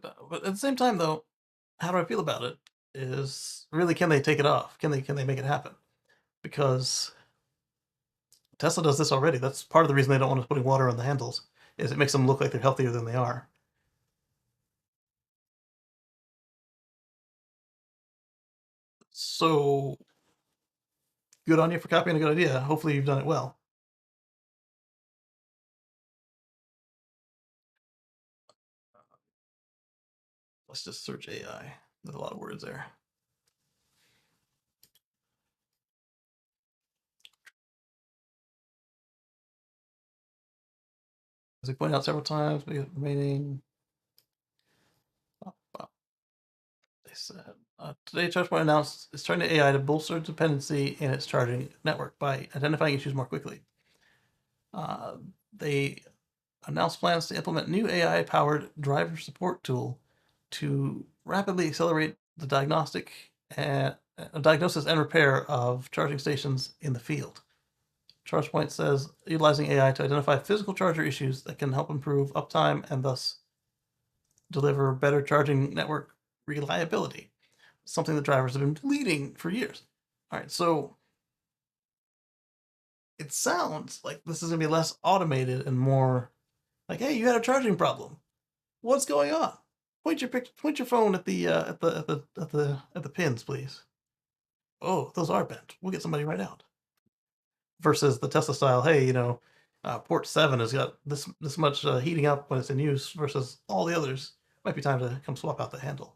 But at the same time, though, how do I feel about it? Is really, can they take it off? Can they make it happen? Because Tesla does this already. That's part of the reason they don't want us putting water on the handles. Is it makes them look like they're healthier than they are. So good on you for copying a good idea. Hopefully you've done it well. Let's just search AI. There's a lot of words there. As we pointed out several times, remaining. They said today, ChargePoint announced it's turning to AI to bolster dependency in its charging network by identifying issues more quickly. They announced plans to implement new AI-powered driver support tool to rapidly accelerate the diagnosis and repair of charging stations in the field. ChargePoint says utilizing AI to identify physical charger issues that can help improve uptime and thus deliver better charging network reliability, something that drivers have been bleeding for years. All right, so it sounds like this is going to be less automated and more like, hey, you had a charging problem. What's going on? Point your phone at the pins, please. Oh, those are bent. We'll get somebody right out. Versus the Tesla style, hey, port 7 has got this much heating up when it's in use. Versus all the others, might be time to come swap out the handle.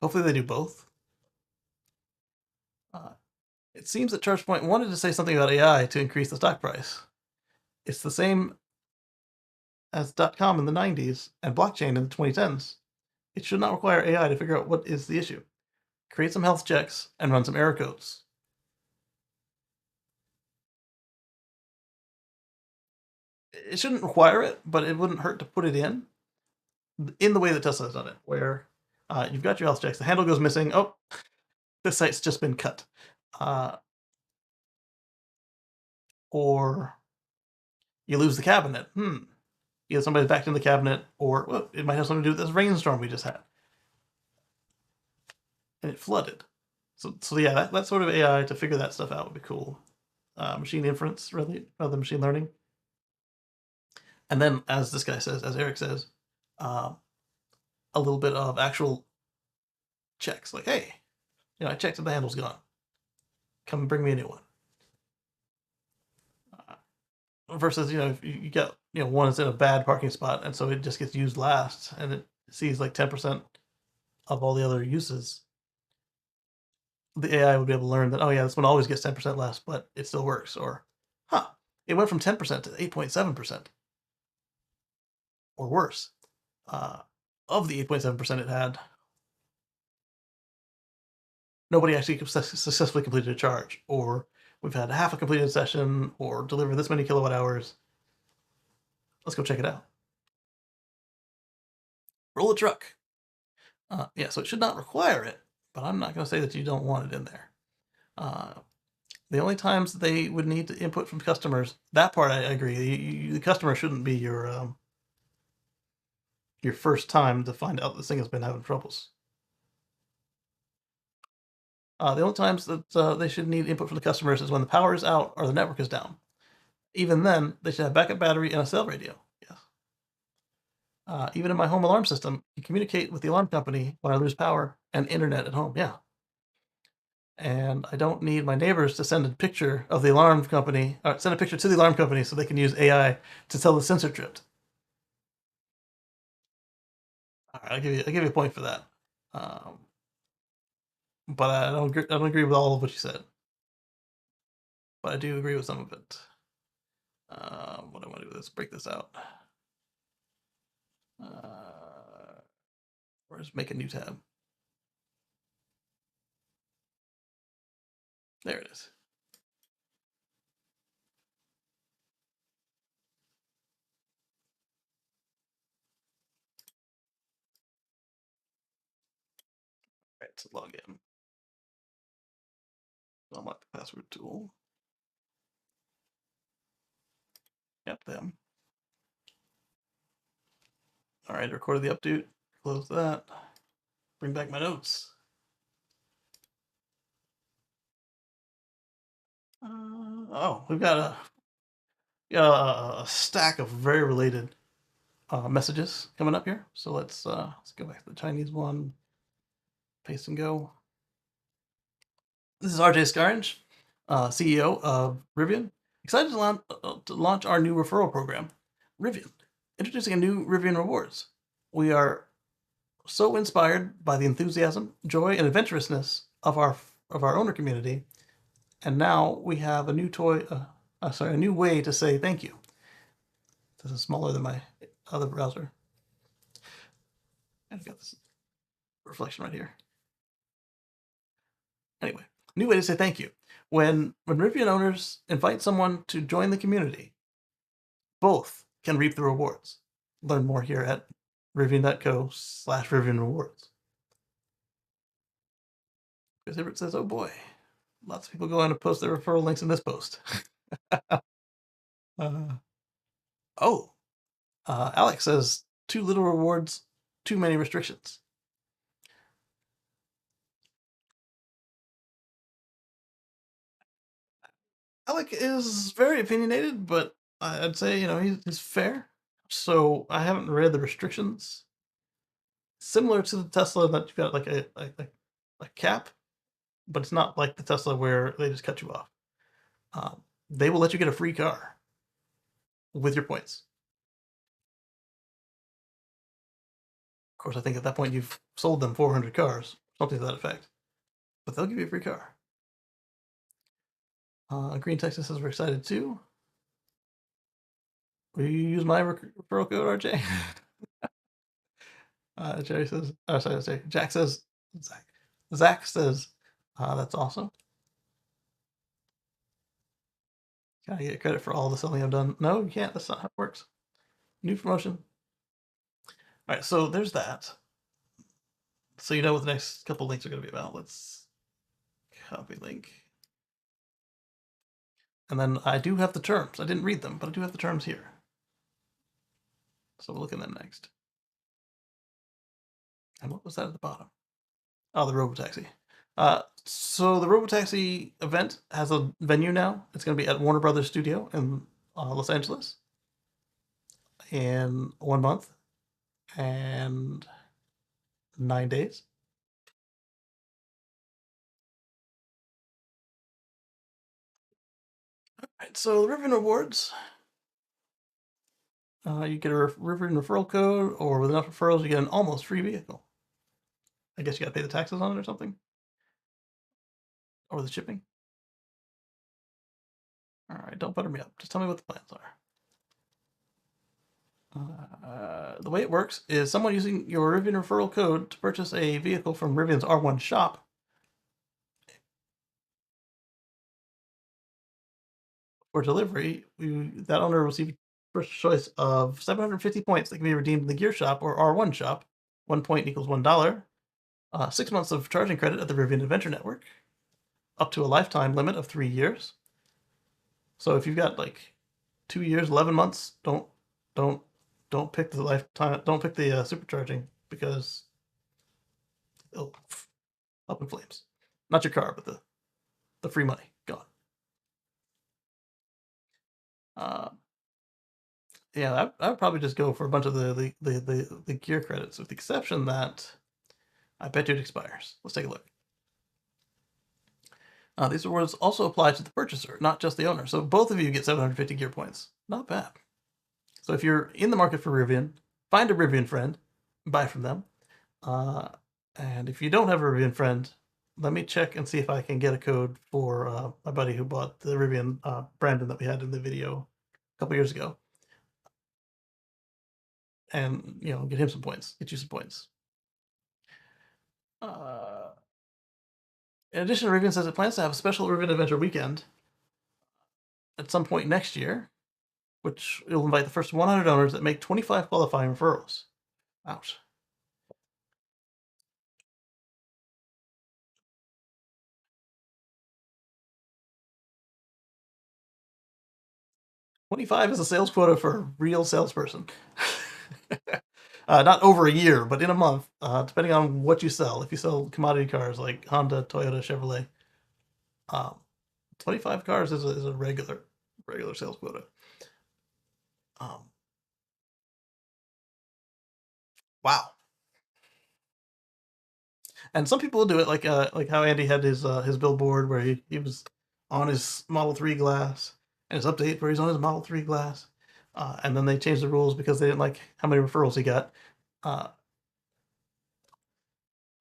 Hopefully they do both. It seems that ChargePoint wanted to say something about AI to increase the stock price. It's the same as .com in the 90s and blockchain in the 2010s. It should not require AI to figure out what is the issue. Create some health checks and run some error codes. It shouldn't require it, but it wouldn't hurt to put it in the way that Tesla has done it, where you've got your health checks, the handle goes missing. Oh, this site's just been cut. Or you lose the cabinet. Either somebody's backed in the cabinet, or it might have something to do with this rainstorm we just had. And it flooded. So yeah, that sort of AI to figure that stuff out would be cool. Machine inference, really, rather than machine learning. And then, as this guy says, as Eric says, a little bit of actual checks. Like, hey, I checked if the handle's gone. Come and bring me a new one. Versus, if you get, one that's in a bad parking spot, and so it just gets used last, and it sees like 10% of all the other uses. The AI would be able to learn that, oh yeah, this one always gets 10% less, but it still works. Or, it went from 10% to 8.7%. Or worse. Of the 8.7% it had, nobody actually successfully completed a charge, or we've had half a completed session, or deliver this many kilowatt hours. Let's go check it out. Roll a truck. Yeah, so it should not require it, but I'm not going to say that you don't want it in there. The only times they would need to input from customers, that part I agree. The customer shouldn't be your first time to find out this thing has been having troubles. The only times that they should need input from the customers is when the power is out or the network is down. Even then, they should have backup battery and a cell radio. Yes. Even in my home alarm system, you communicate with the alarm company when I lose power and internet at home. Yeah. And I don't need my neighbors to send a picture of the alarm company, or send a picture to the alarm company so they can use AI to tell the sensor tripped. All right, I'll give you a point for that. But I don't agree with all of what you said. But I do agree with some of it. What do I want to do with this? Break this out. Or just make a new tab. There it is. All right, so log in. Unlock the password tool. Yep, them. All right, recorded the update. Close that. Bring back my notes. We've got a stack of very related messages coming up here. So let's go back to the Chinese one. Paste and go. This is RJ Scaringe, CEO of Rivian. Excited to launch our new referral program, Rivian. Introducing a new Rivian Rewards. We are so inspired by the enthusiasm, joy, and adventurousness of our owner community, and now we have a new a new way to say thank you. This is smaller than my other browser. I've got this reflection right here. Anyway, new way to say thank you. When Rivian owners invite someone to join the community, both can reap the rewards. Learn more here at rivian.co/Rivian Rewards. Because Hibbert says, oh boy, lots of people go on to post their referral links in this post. uh, Alex says, too little rewards, too many restrictions. Alec is very opinionated, but I'd say, he's fair. So I haven't read the restrictions. Similar to the Tesla, that you've got like a cap, but it's not like the Tesla where they just cut you off. They will let you get a free car with your points. Of course, I think at that point you've sold them 400 cars, something to that effect. But they'll give you a free car. Green Texas says we're excited too. Will you use my referral code, RJ? Jerry says, oh, sorry, Jack says, Zach says, that's awesome. Can I get credit for all the selling I've done? No, you can't. That's not how it works. New promotion. All right, so there's that. So you know what the next couple links are going to be about. Let's copy link. And then I do have the terms. I didn't read them, but I do have the terms here. So we'll look at them next. And what was that at the bottom? Oh, the Robotaxi. So the Robotaxi event has a venue now. It's going to be at Warner Brothers Studio in Los Angeles in 1 month and 9 days. All right, so the Rivian Rewards. You get a Rivian referral code, or with enough referrals, you get an almost free vehicle. I guess you got to pay the taxes on it or something, or the shipping. All right, don't butter me up. Just tell me what the plans are. The way it works is someone using your Rivian referral code to purchase a vehicle from Rivian's R1 shop for delivery, that owner will receive first choice of 750 points that can be redeemed in the gear shop or R1 shop. 1 point equals $1. 6 months of charging credit at the Rivian Adventure Network, up to a lifetime limit of 3 years. So if you've got like 2 years, 11 months, don't pick the lifetime. Don't pick the supercharging because it'll up in flames. Not your car, but the free money gone. Yeah, I would probably just go for a bunch of the gear credits, with the exception that I bet you it expires. Let's take a look. These rewards also apply to the purchaser, not just the owner. So both of you get 750 gear points. Not bad. So if you're in the market for Rivian, find a Rivian friend, buy from them. And if you don't have a Rivian friend, let me check and see if I can get a code for my buddy who bought the Rivian, Brandon, that we had in the video a couple years ago. And, get him some points, get you some points. In addition, Rivian says it plans to have a special Rivian Adventure weekend at some point next year, which will invite the first 100 owners that make 25 qualifying referrals. Ouch. $25 is a sales quota for a real salesperson. Not over a year, but in a month, depending on what you sell. If you sell commodity cars like Honda, Toyota, Chevrolet, 25 cars is a regular sales quota. Wow. And some people will do it like how Andy had his billboard where he was on his Model 3 glass, and his update where he's on his Model 3 glass. And then they changed the rules because they didn't like how many referrals he got. In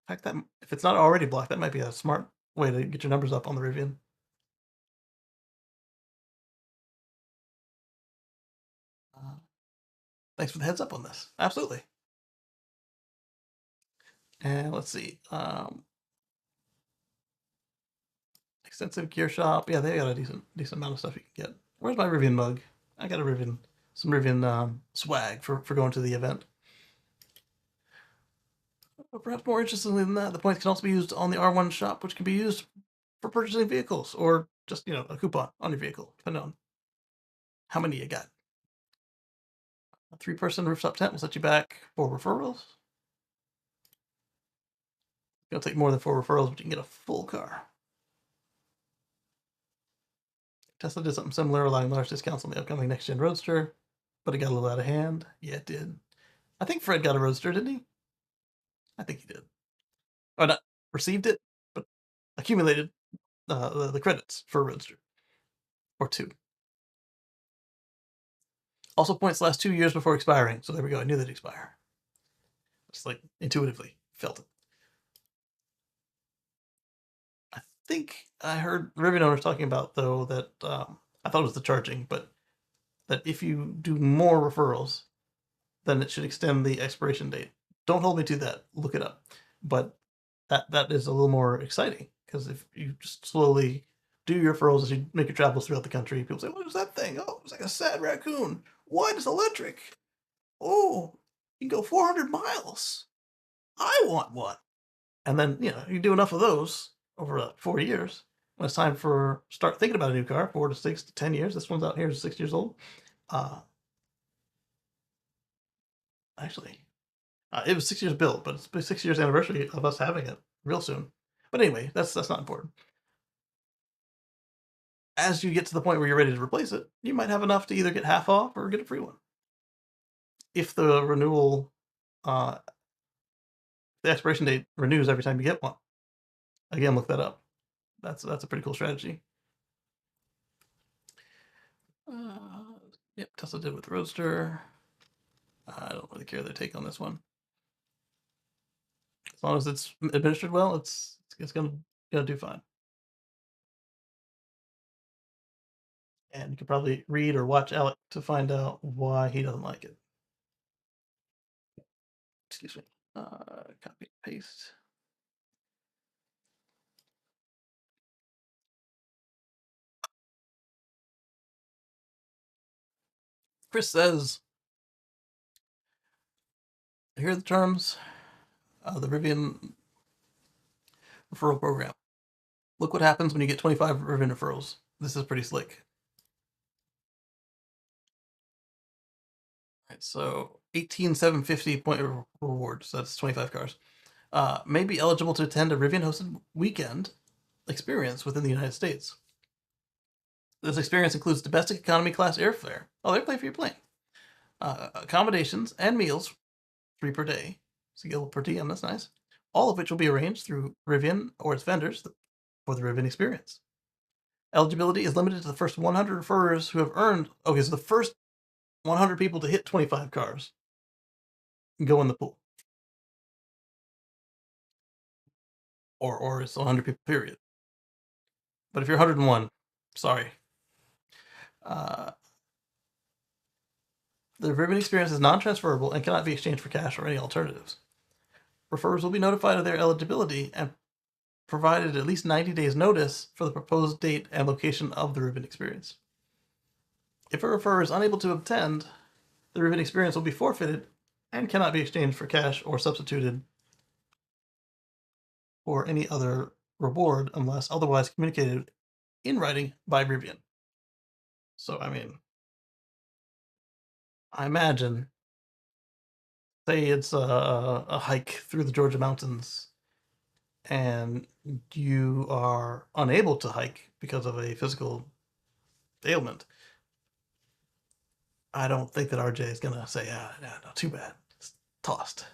fact, that if it's not already blocked, that might be a smart way to get your numbers up on the Rivian. Thanks for the heads up on this. Absolutely. And let's see. Extensive gear shop. Yeah, they got a decent amount of stuff you can get. Where's my Rivian mug? I got a Rivian, some Rivian swag for going to the event. But perhaps more interestingly than that, the points can also be used on the R1 shop, which can be used for purchasing vehicles or just a coupon on your vehicle, depending on how many you got. A 3-person rooftop tent will set you back 4 referrals. It'll take more than 4 referrals, but you can get a full car. Tesla did something similar, allowing large discounts on the upcoming next-gen Roadster, but it got a little out of hand. Yeah, it did. I think Fred got a Roadster, didn't he? I think he did. Or not received it, but accumulated the credits for a Roadster. Or 2. Also, points last 2 years before expiring, so there we go. I knew they'd expire. Just like intuitively felt it. I think I heard Rivian owners talking about, though, that I thought it was the charging, but that if you do more referrals, then it should extend the expiration date. Don't hold me to that. Look it up. But that is a little more exciting because if you just slowly do your referrals as you make your travels throughout the country, people say, "What is that thing? Oh, it's like a sad raccoon. What? It's electric. Oh, you can go 400 miles. I want one." And then you do enough of those over 4 years. When it's time for start thinking about a new car, 4 to 6 to 10 years. This one's out here is 6 years old. Uh, actually, it was 6 years built, but it's 6 years anniversary of us having it real soon. But anyway, that's not important. As you get to the point where you're ready to replace it, you might have enough to either get half off or get a free one. If the renewal, uh, the expiration date renews every time you get one. Again, look that up. That's a pretty cool strategy. Yep, Tesla did with the Roadster. I don't really care their take on this one. As long as it's administered well, it's gonna do fine. And you can probably read or watch Alec to find out why he doesn't like it. Excuse me. Copy paste. Chris says, here are the terms of the Rivian referral program. Look what happens when you get 25 Rivian referrals. This is pretty slick. All right, so 18,750 point reward. So that's 25 cars. May be eligible to attend a Rivian hosted weekend experience within the United States. This experience includes domestic economy class airfare. Oh, they pay for your plane. Accommodations and meals, 3 per day. So you get a little per diem, that's nice. All of which will be arranged through Rivian or its vendors for the Rivian experience. Eligibility is limited to the first 100 referrers who have earned. Okay, so the first 100 people to hit 25 cars go in the pool. Or it's 100 people, period. But if you're 101, sorry. The Rivian experience is non-transferable and cannot be exchanged for cash or any alternatives. Referrers will be notified of their eligibility and provided at least 90 days notice for the proposed date and location of the Rivian experience. If a referrer is unable to attend, the Rivian experience will be forfeited and cannot be exchanged for cash or substituted for any other reward unless otherwise communicated in writing by Rivian. So, I mean, I imagine, say it's a hike through the Georgia mountains and you are unable to hike because of a physical ailment. I don't think that RJ is going to say, no, too bad. It's tossed.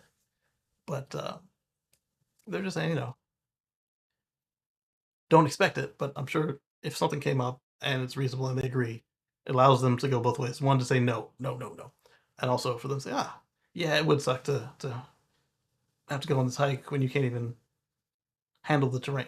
But they're just saying, don't expect it. But I'm sure if something came up and it's reasonable and they agree, it allows them to go both ways. One, to say no, no, no, no. And also for them to say, yeah, it would suck to have to go on this hike when you can't even handle the terrain.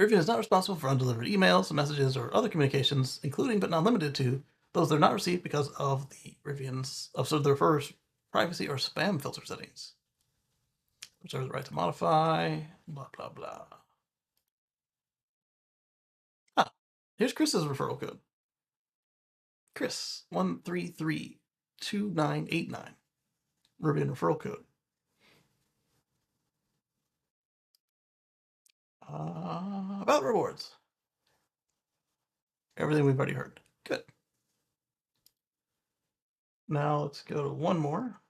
Rivian is not responsible for undelivered emails, messages, or other communications, including but not limited to those that are not received because of the the referrer's privacy or spam filter settings. Reserve the right to modify, blah, blah, blah. Ah, here's Chris's referral code. Chris 1332989. Rivian referral code. About rewards. Everything we've already heard. Good. Now let's go to one more,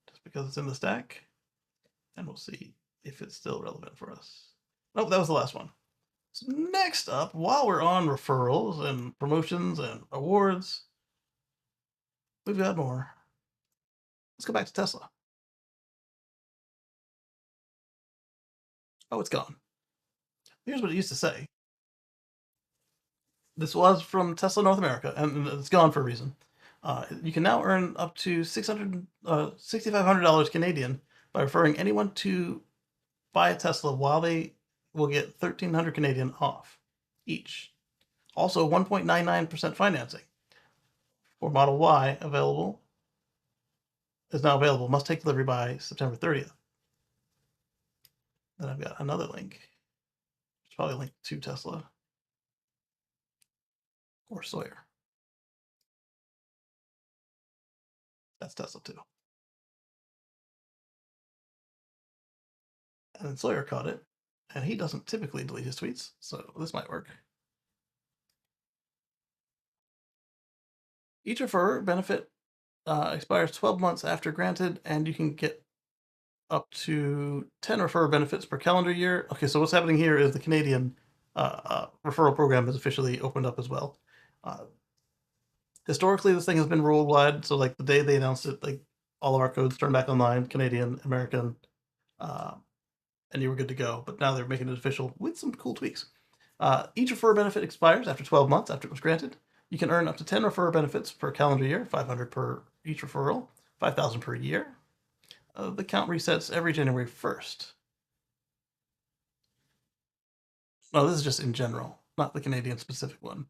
just because it's in the stack, and we'll see if it's still relevant for us. Nope, that was the last one. So next up, while we're on referrals and promotions and awards, we've got more. Let's go back to Tesla. Oh, it's gone. Here's what it used to say. This was from Tesla North America, and it's gone for a reason. You can now earn up to $6,500 Canadian by referring anyone to buy a Tesla, while they will get 1,300 Canadian off each. Also, 1.99% financing for Model Y is now available. Must take delivery by September 30th. Then I've got another link. It's probably linked to Tesla or Sawyer. That's Tesla too. And then Sawyer caught it, and he doesn't typically delete his tweets, so this might work. Each referrer benefit expires 12 months after granted, and you can get up to 10 referrer benefits per calendar year. Okay, so what's happening here is the Canadian referral program is officially opened up as well. Historically, this thing has been worldwide, so like the day they announced it, like all of our codes turned back online, Canadian, American, and you were good to go. But now they're making it official with some cool tweaks. Each referrer benefit expires after 12 months after it was granted. You can earn up to 10 referrer benefits per calendar year, 500 per each referral, 5,000 per year. The count resets every January 1st. No, this is just in general, not the Canadian specific one.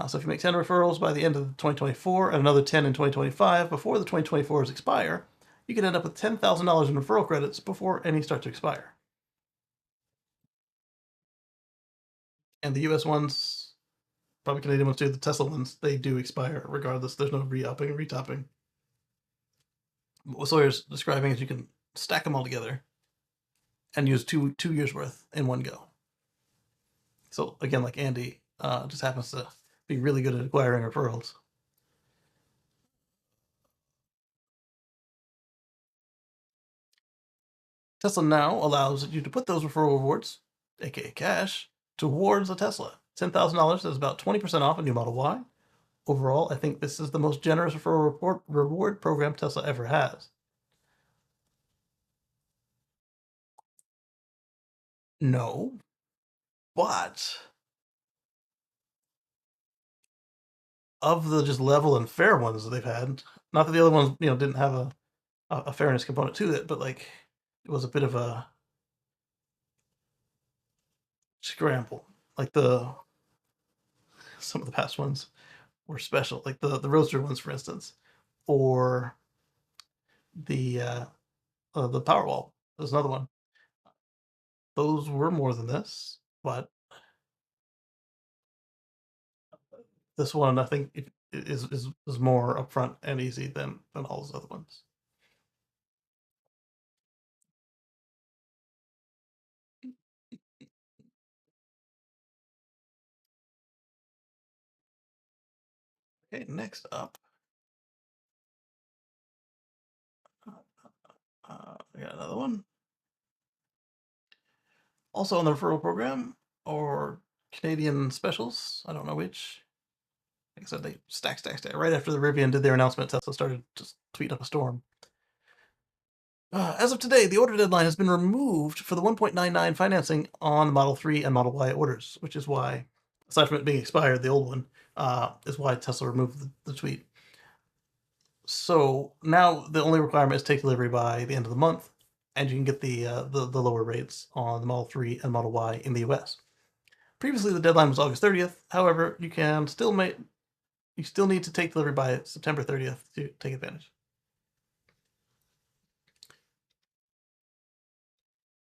So if you make 10 referrals by the end of 2024 and another 10 in 2025 before the 2024s expire, you can end up with $10,000 in referral credits before any start to expire. And the US ones, probably Canadian ones too, the Tesla ones, they do expire regardless. There's no re-upping and retopping. What Sawyer's describing is you can stack them all together and use two years worth in one go. So again, like Andy, just happens to be really good at acquiring referrals. Tesla now allows you to put those referral rewards, aka cash, towards a Tesla. $10,000 is about 20% off a new Model Y. Overall, I think this is the most generous referral reward program Tesla ever has. No, but of the just level and fair ones that they've had, not that the other ones, didn't have a fairness component to it, but like it was a bit of a scramble. Like some of the past ones were special, like the Roadster ones, for instance, or the Powerwall. There's another one. Those were more than this, but this one I think is more upfront and easy than all those other ones. Okay, next up, I got another one. Also on the referral program or Canadian specials, I don't know which. Like I said, they stack. Right after the Rivian did their announcement, Tesla started just tweeting up a storm. As of today, the order deadline has been removed for the 1.99 financing on the Model 3 and Model Y orders, which is why, aside from it being expired, the old one, is why Tesla removed the tweet. So now the only requirement is take delivery by the end of the month. and you can get the lower rates on the Model 3 and Model Y in the US. Previously, the deadline was August 30th. However, you still need to take delivery by September 30th to take advantage.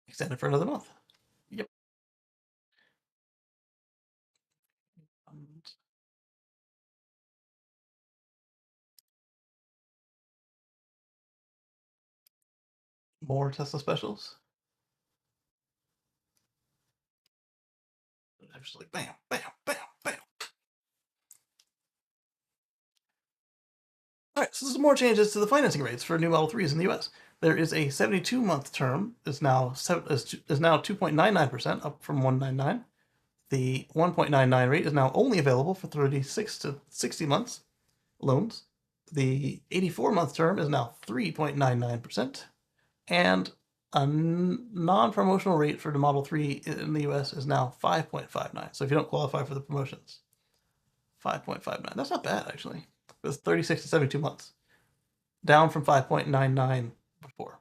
Extended for another month. Yep. More Tesla specials. I'm just like bam, bam, bam, bam. All right, so some more changes to the financing rates for new Model 3s in the US. There is a 72-month term is now 2.99%, up from 1.99. The 1.99 rate is now only available for 36 to 60 months loans. The 84-month term is now 3.99%, and a non-promotional rate for the Model 3 in the US is now 5.59. So if you don't qualify for the promotions, 5.59. That's not bad, actually. It's 36 to 72 months, down from 5.99 before.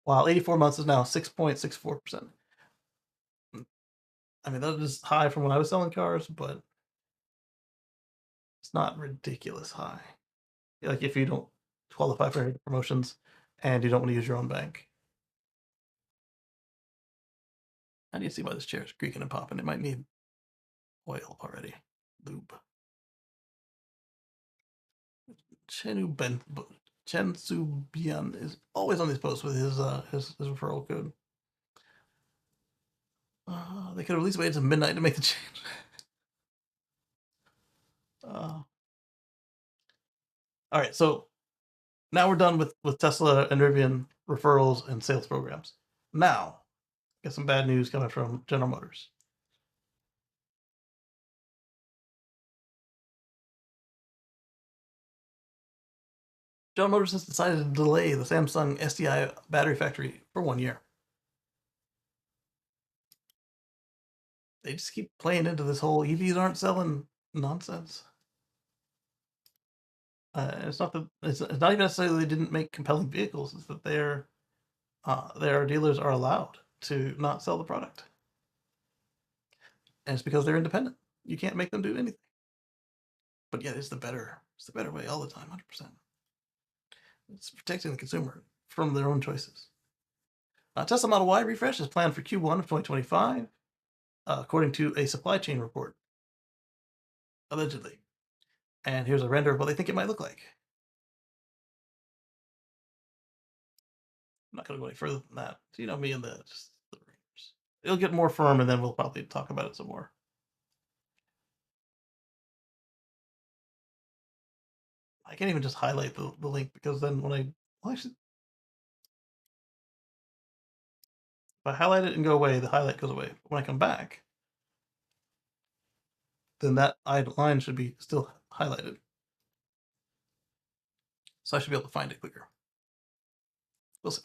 While 84 months is now 6.64%. I mean, that is high from when I was selling cars, but it's not ridiculous high. Like if you don't qualify for any promotions and you don't want to use your own bank. I need to see why this chair is creaking and popping. It might need oil already. Lube. Chen Su Bian is always on these posts with his referral code. They could have at least waited till midnight to make the change. All right, so now we're done with Tesla and Rivian referrals and sales programs. Now, get some bad news coming from General Motors. General Motors has decided to delay the Samsung SDI battery factory for 1 year. They just keep playing into this whole EVs aren't selling nonsense. It's not even necessarily they didn't make compelling vehicles. It's that their dealers are allowed to not sell the product, and it's because they're independent. You can't make them do anything. But yet, it's the better way all the time, 100%. It's protecting the consumer from their own choices. Tesla Model Y refresh is planned for Q1 of 2025, according to a supply chain report, allegedly. And here's a render of what they think it might look like. I'm not going to go any further than that. So, you know me and the rumors. It'll get more firm, and then we'll probably talk about it some more. I can't even just highlight the link because then when if I highlight it and go away, the highlight goes away. When I come back, then that line should be still highlighted. So I should be able to find it quicker. We'll see.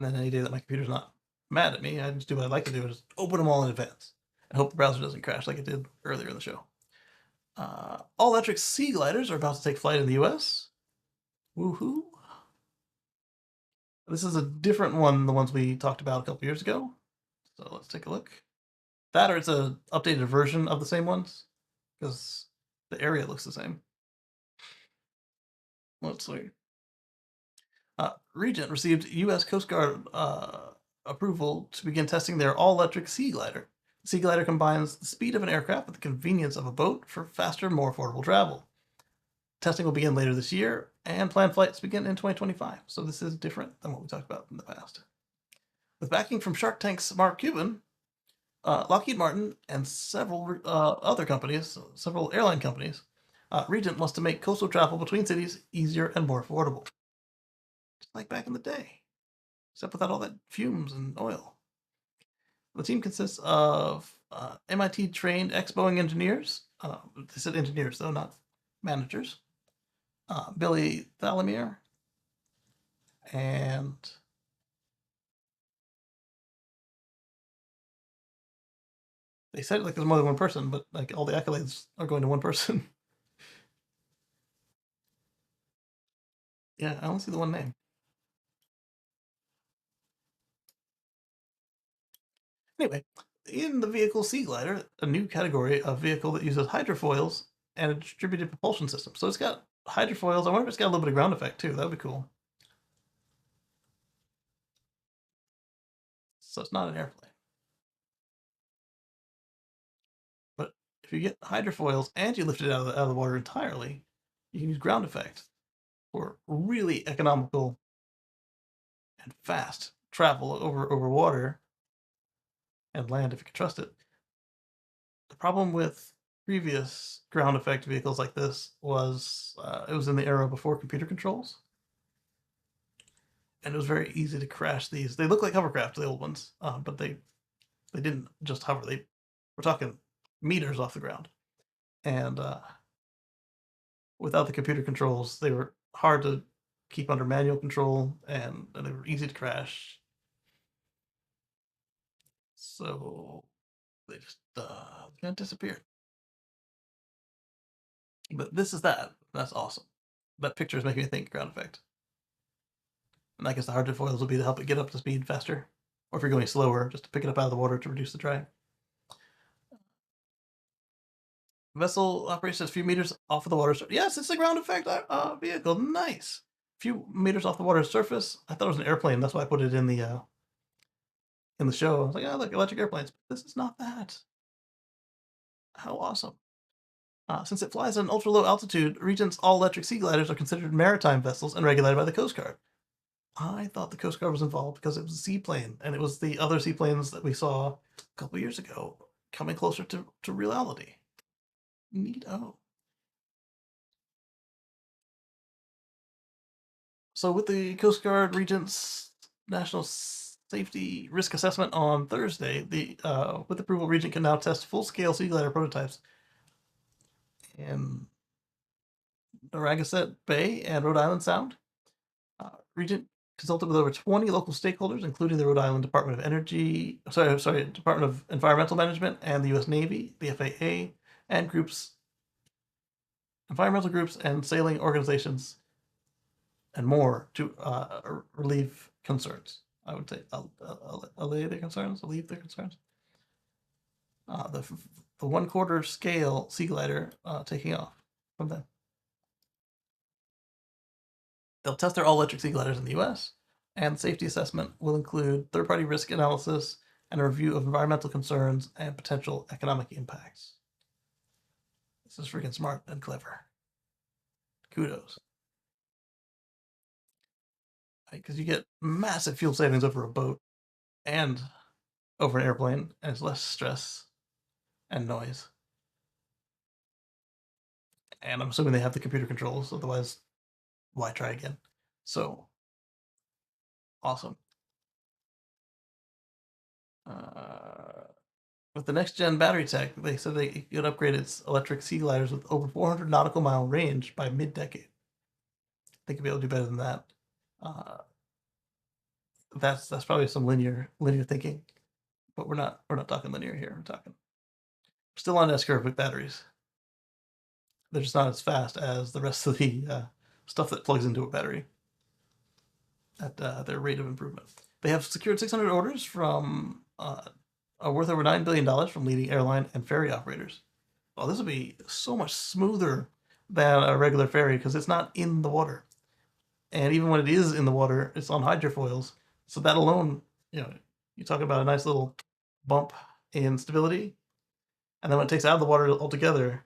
And then any day that my computer's not mad at me, I just do what I like to do, is open them all in advance. I hope the browser doesn't crash like it did earlier in the show. All-electric sea gliders are about to take flight in the US. Woohoo! This is a different one than the ones we talked about a couple years ago. So let's take a look. That or it's an updated version of the same ones, because the area looks the same. Let's see. Regent received U.S. Coast Guard approval to begin testing their all-electric sea glider. The sea glider combines the speed of an aircraft with the convenience of a boat for faster, more affordable travel. Testing will begin later this year, and planned flights begin in 2025. So this is different than what we talked about in the past. With backing from Shark Tank's Mark Cuban, Lockheed Martin, and several other companies, several airline companies, Regent wants to make coastal travel between cities easier and more affordable. Just like back in the day, except without all that fumes and oil. The team consists of MIT-trained ex-Boeing engineers. They said engineers, though, not managers. Billy Thalamier, and they said it like there's more than one person, but like all the accolades are going to one person. Yeah, I only see the one name. Anyway, in the vehicle Sea Glider, a new category of vehicle that uses hydrofoils and a distributed propulsion system. So it's got hydrofoils. I wonder if it's got a little bit of ground effect too. That would be cool. So it's not an airplane. But if you get hydrofoils and you lift it out of the water entirely, you can use ground effect for really economical and fast travel over water and land if you can trust it. The problem with previous ground effect vehicles like this was it was in the era before computer controls, and it was very easy to crash these. They look like hovercraft, the old ones, but they didn't just hover. They were talking meters off the ground, and without the computer controls, they were hard to keep under manual control, and they were easy to crash. So they just kind of disappeared. But this is that. That's awesome. That picture is making me think ground effect. And I guess the hard foils will be to help it get up to speed faster. Or if you're going slower, just to pick it up out of the water to reduce the drag. Vessel operates a few meters off of the water. Yes, it's a ground effect vehicle. Nice. A few meters off the water's surface. I thought it was an airplane. That's why I put it in the show. I was like, oh, look, electric airplanes. But this is not that. How awesome. Since it flies at an ultra low altitude, Regent's all electric sea gliders are considered maritime vessels and regulated by the Coast Guard. I thought the Coast Guard was involved because it was a seaplane, and it was the other seaplanes that we saw a couple years ago coming closer to reality. Neato. So with the Coast Guard Regent's National Safety Risk Assessment on Thursday, the with approval, Regent can now test full-scale sea glider prototypes in Narragansett Bay and Rhode Island Sound. Regent consulted with over 20 local stakeholders, including the Rhode Island Department of Energy, Department of Environmental Management, and the U.S. Navy, the FAA, and environmental groups, and sailing organizations, and more to relieve concerns. I would say allay their concerns, alleviate their concerns. The 1/4 scale sea glider taking off from them. They'll test their all-electric sea gliders in the U.S., and safety assessment will include third-party risk analysis and a review of environmental concerns and potential economic impacts. This is freaking smart and clever. Kudos. Because you get massive fuel savings over a boat and over an airplane, and it's less stress and noise. And I'm assuming they have the computer controls, otherwise, why try again? So, awesome. With the next gen battery tech, they said they could upgrade its electric sea gliders with over 400 nautical mile range by mid-decade. They could be able to do better than that. That's probably some linear thinking, but we're not talking linear here. We're talking still on S curve with batteries. They're just not as fast as the rest of the stuff that plugs into a battery at their rate of improvement. They have secured 600 orders from worth over $9 billion from leading airline and ferry operators. Well, this will be so much smoother than a regular ferry because it's not in the water. And even when it is in the water, it's on hydrofoils. So that alone, you talk about a nice little bump in stability. And then when it takes out of the water altogether,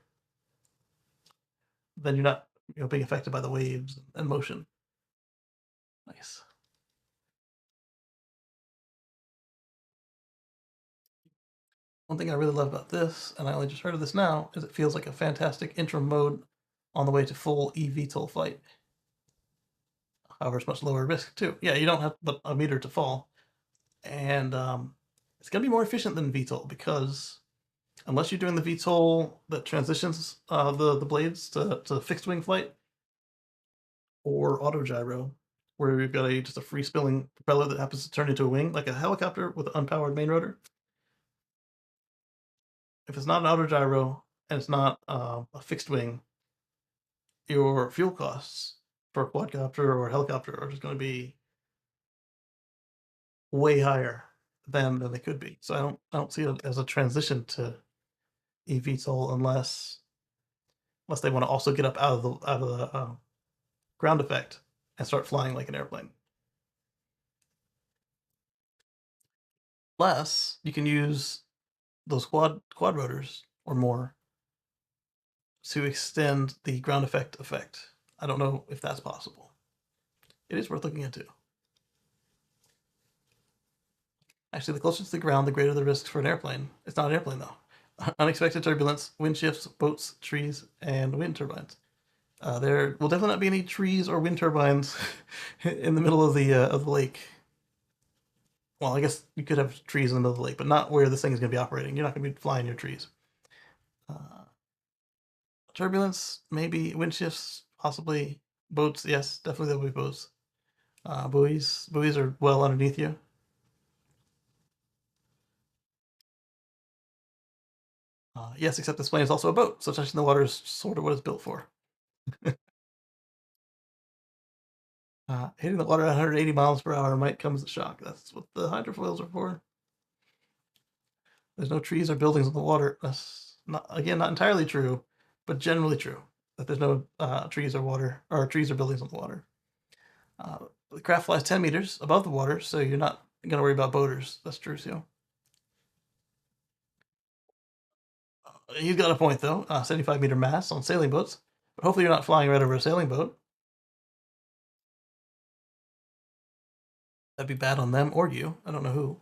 then you're not being affected by the waves and motion. Nice. One thing I really love about this, and I only just heard of this now, is it feels like a fantastic interim mode on the way to full eVTOL flight. However, it's much lower risk too. Yeah, you don't have a meter to fall, and it's gonna be more efficient than VTOL because unless you're doing the VTOL that transitions the blades to fixed wing flight or auto gyro, where you've got just a free spilling propeller that happens to turn into a wing, like a helicopter with an unpowered main rotor. If it's not an auto gyro and it's not a fixed wing, your fuel costs for a quadcopter or a helicopter are just going to be way higher than they could be. So I don't see it as a transition to eVTOL unless they want to also get up out of the ground effect and start flying like an airplane. Unless you can use those quad rotors or more to extend the ground effect. I don't know if that's possible. It is worth looking into. Actually, the closer to the ground, the greater the risks for an airplane. It's not an airplane though. Unexpected turbulence, wind shifts, boats, trees, and wind turbines. There will definitely not be any trees or wind turbines in the middle of the lake. Well, I guess you could have trees in the middle of the lake, but not where this thing is going to be operating. You're not going to be flying your trees. Uh, Turbulence, maybe wind shifts, possibly boats. Yes, definitely there'll be boats. Buoys are well underneath you. Yes, except this plane is also a boat, so touching the water is sort of what it's built for. Hitting the water at 180 miles per hour might come as a shock. That's what the hydrofoils are for. There's no trees or buildings in the water. That's not, again, not entirely true, but generally true. That there's no trees or trees or buildings on the water. The craft flies 10 meters above the water, so you're not going to worry about boaters. That's true, too. He's got a point, though. 75-meter mast on sailing boats. But hopefully you're not flying right over a sailing boat. That'd be bad on them or you. I don't know who.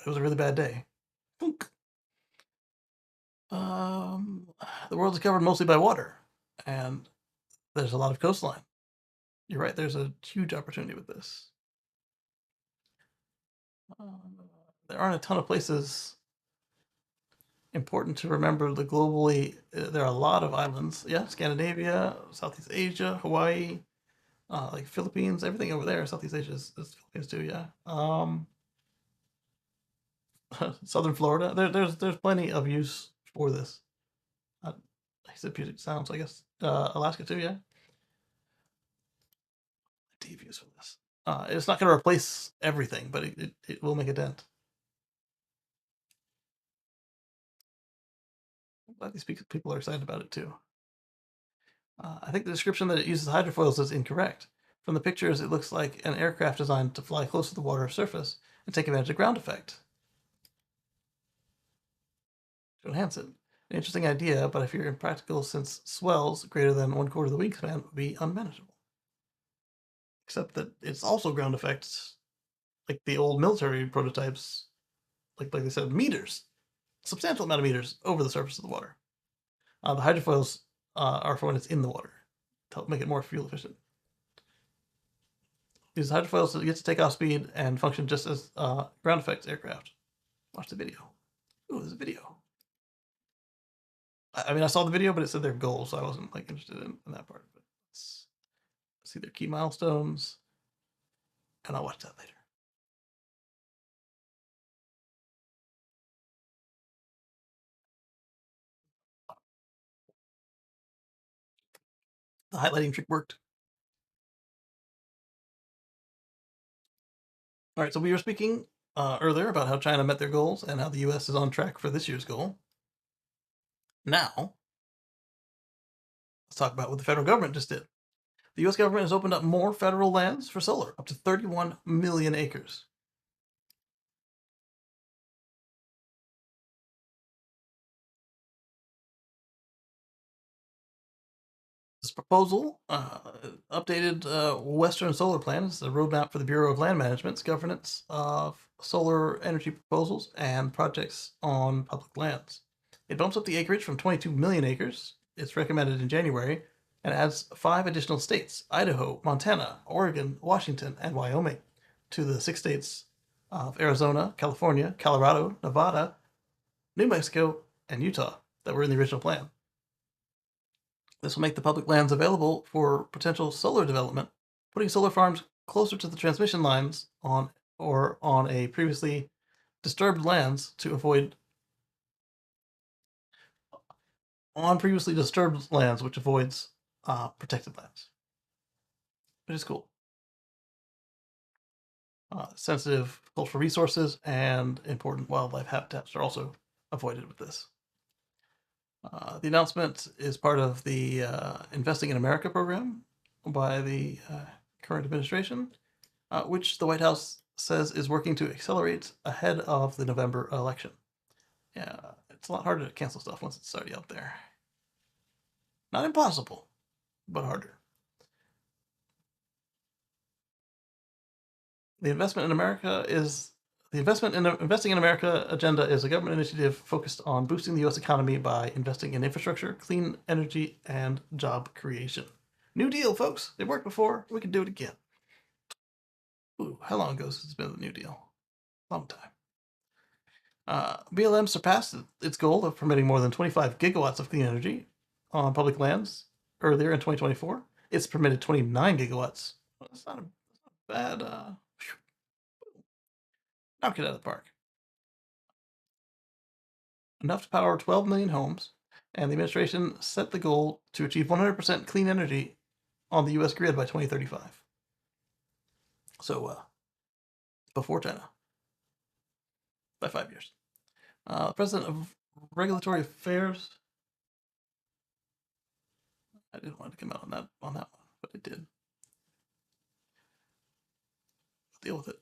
It was a really bad day. Um, the world is covered mostly by water, and there's a lot of coastline. You're right. There's a huge opportunity with this. There aren't a ton of places important to remember. There are a lot of islands. Yeah, Scandinavia, Southeast Asia, Hawaii, like Philippines, everything over there. Southeast Asia is Philippines too. Yeah. Southern Florida. There's plenty of use for this. I said Puget Sound, so I guess Alaska too. Yeah. Deep use for this. It's not going to replace everything, but it will make a dent. I'm glad these people are excited about it too. I think the description that it uses hydrofoils is incorrect. From the pictures, it looks like an aircraft designed to fly close to the water surface and take advantage of ground effect to enhance it. An interesting idea, but I fear impractical since swells greater than 1/4 of the wingspan would be unmanageable. Except that it's also ground effects, like the old military prototypes, like they said, meters, substantial amount of meters over the surface of the water. The hydrofoils are for when it's in the water to help make it more fuel efficient. Use hydrofoils to get to takeoff speed and function just as ground effects aircraft. Watch the video. Ooh, there's a video. I mean, I saw the video, but it said their goals, so I wasn't like interested in that part. But let's see their key milestones, and I'll watch that later. The highlighting trick worked. All right, so we were speaking earlier about how China met their goals and how the U.S. is on track for this year's goal. Now, let's talk about what the federal government just did. The U.S. government has opened up more federal lands for solar, up to 31 million acres. This proposal updated Western Solar Plan is a roadmap for the Bureau of Land Management's governance of solar energy proposals and projects on public lands. It bumps up the acreage from 22 million acres, it's recommended in January, and adds 5 additional states, Idaho, Montana, Oregon, Washington, and Wyoming, to the 6 states of Arizona, California, Colorado, Nevada, New Mexico, and Utah that were in the original plan. This will make the public lands available for potential solar development, putting solar farms closer to the transmission lines on a previously disturbed lands to avoid on previously disturbed lands, which avoids protected lands. which is cool. Sensitive cultural resources and important wildlife habitats are also avoided with this. The announcement is part of the Investing in America program by the current administration, which the White House says is working to accelerate ahead of the November election. Yeah, it's a lot harder to cancel stuff once it's already out there. Not impossible, but harder. The Investment in America is the Investing in America agenda is a government initiative focused on boosting the U.S. economy by investing in infrastructure, clean energy, and job creation. New Deal, folks. It worked before. We can do it again. Ooh, how long ago has it been the New Deal? Long time. BLM surpassed its goal of permitting more than 25 gigawatts of clean energy on public lands earlier in 2024. It's permitted 29 gigawatts. That's not a bad. Knock it out of the park. Enough to power 12 million homes, and the administration set the goal to achieve 100% clean energy on the U.S. grid by 2035. So, before China, by 5 years. President of Regulatory Affairs. I didn't want to come out on that one, but it did. Deal with it.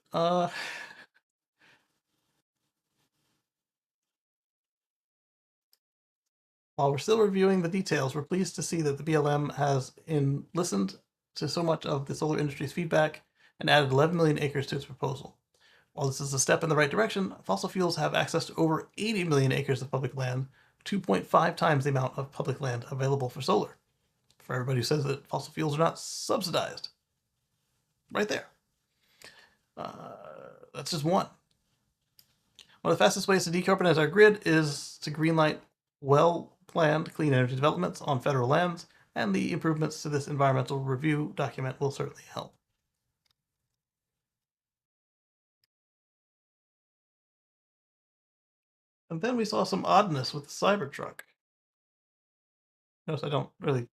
While we're still reviewing the details, we're pleased to see that the BLM has listened to so much of the solar industry's feedback and added 11 million acres to its proposal. While this is a step in the right direction, fossil fuels have access to over 80 million acres of public land, 2.5 times the amount of public land available for solar. For everybody who says that fossil fuels are not subsidized. Right there. That's just one. One of the fastest ways to decarbonize our grid is to greenlight well-planned clean energy developments on federal lands, and the improvements to this environmental review document will certainly help. And then we saw some oddness with the Cybertruck. Notice I don't really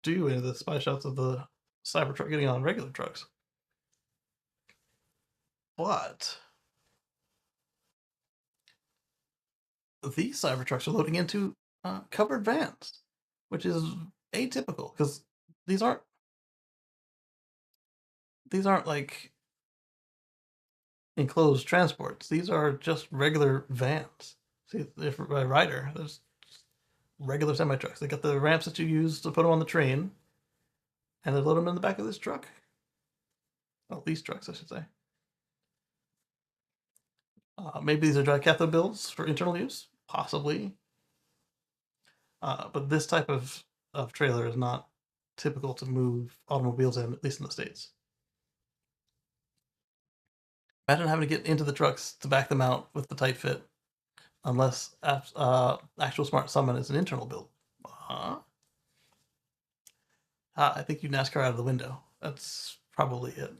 do any of the spy shots of the Cybertruck getting on regular trucks. But these Cybertrucks are loading into covered vans, which is atypical because these aren't like enclosed transports. These are just regular vans. See, if by Ryder, there's regular semi trucks. They got the ramps that you use to put them on the train, and they load them in the back of this truck. Well, these trucks, I should say. Maybe these are dry cathode builds for internal use, possibly. But this type of trailer is not typical to move automobiles in, at least in the States. Imagine having to get into the trucks to back them out with the tight fit, unless actual Smart Summon is an internal build. I think you NASCAR out of the window. That's probably it.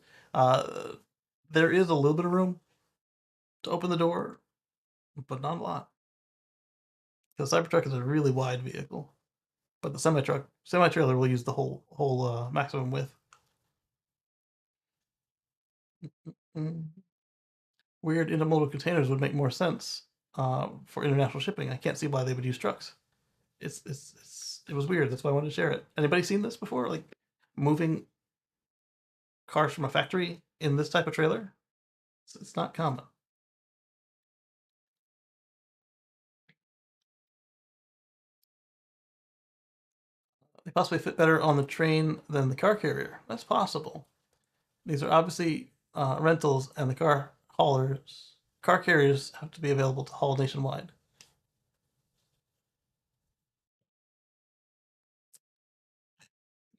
There is a little bit of room to open the door, but not a lot. The Cybertruck is a really wide vehicle, but the semi-trailer will use the whole maximum width. Weird intermodal containers would make more sense for international shipping. I can't see why they would use trucks. It was weird. That's why I wanted to share it. Anybody seen this before? Like moving cars from a factory in this type of trailer? It's not common. They possibly fit better on the train than the car carrier. That's possible. These are obviously rentals, and the car carriers have to be available to haul nationwide.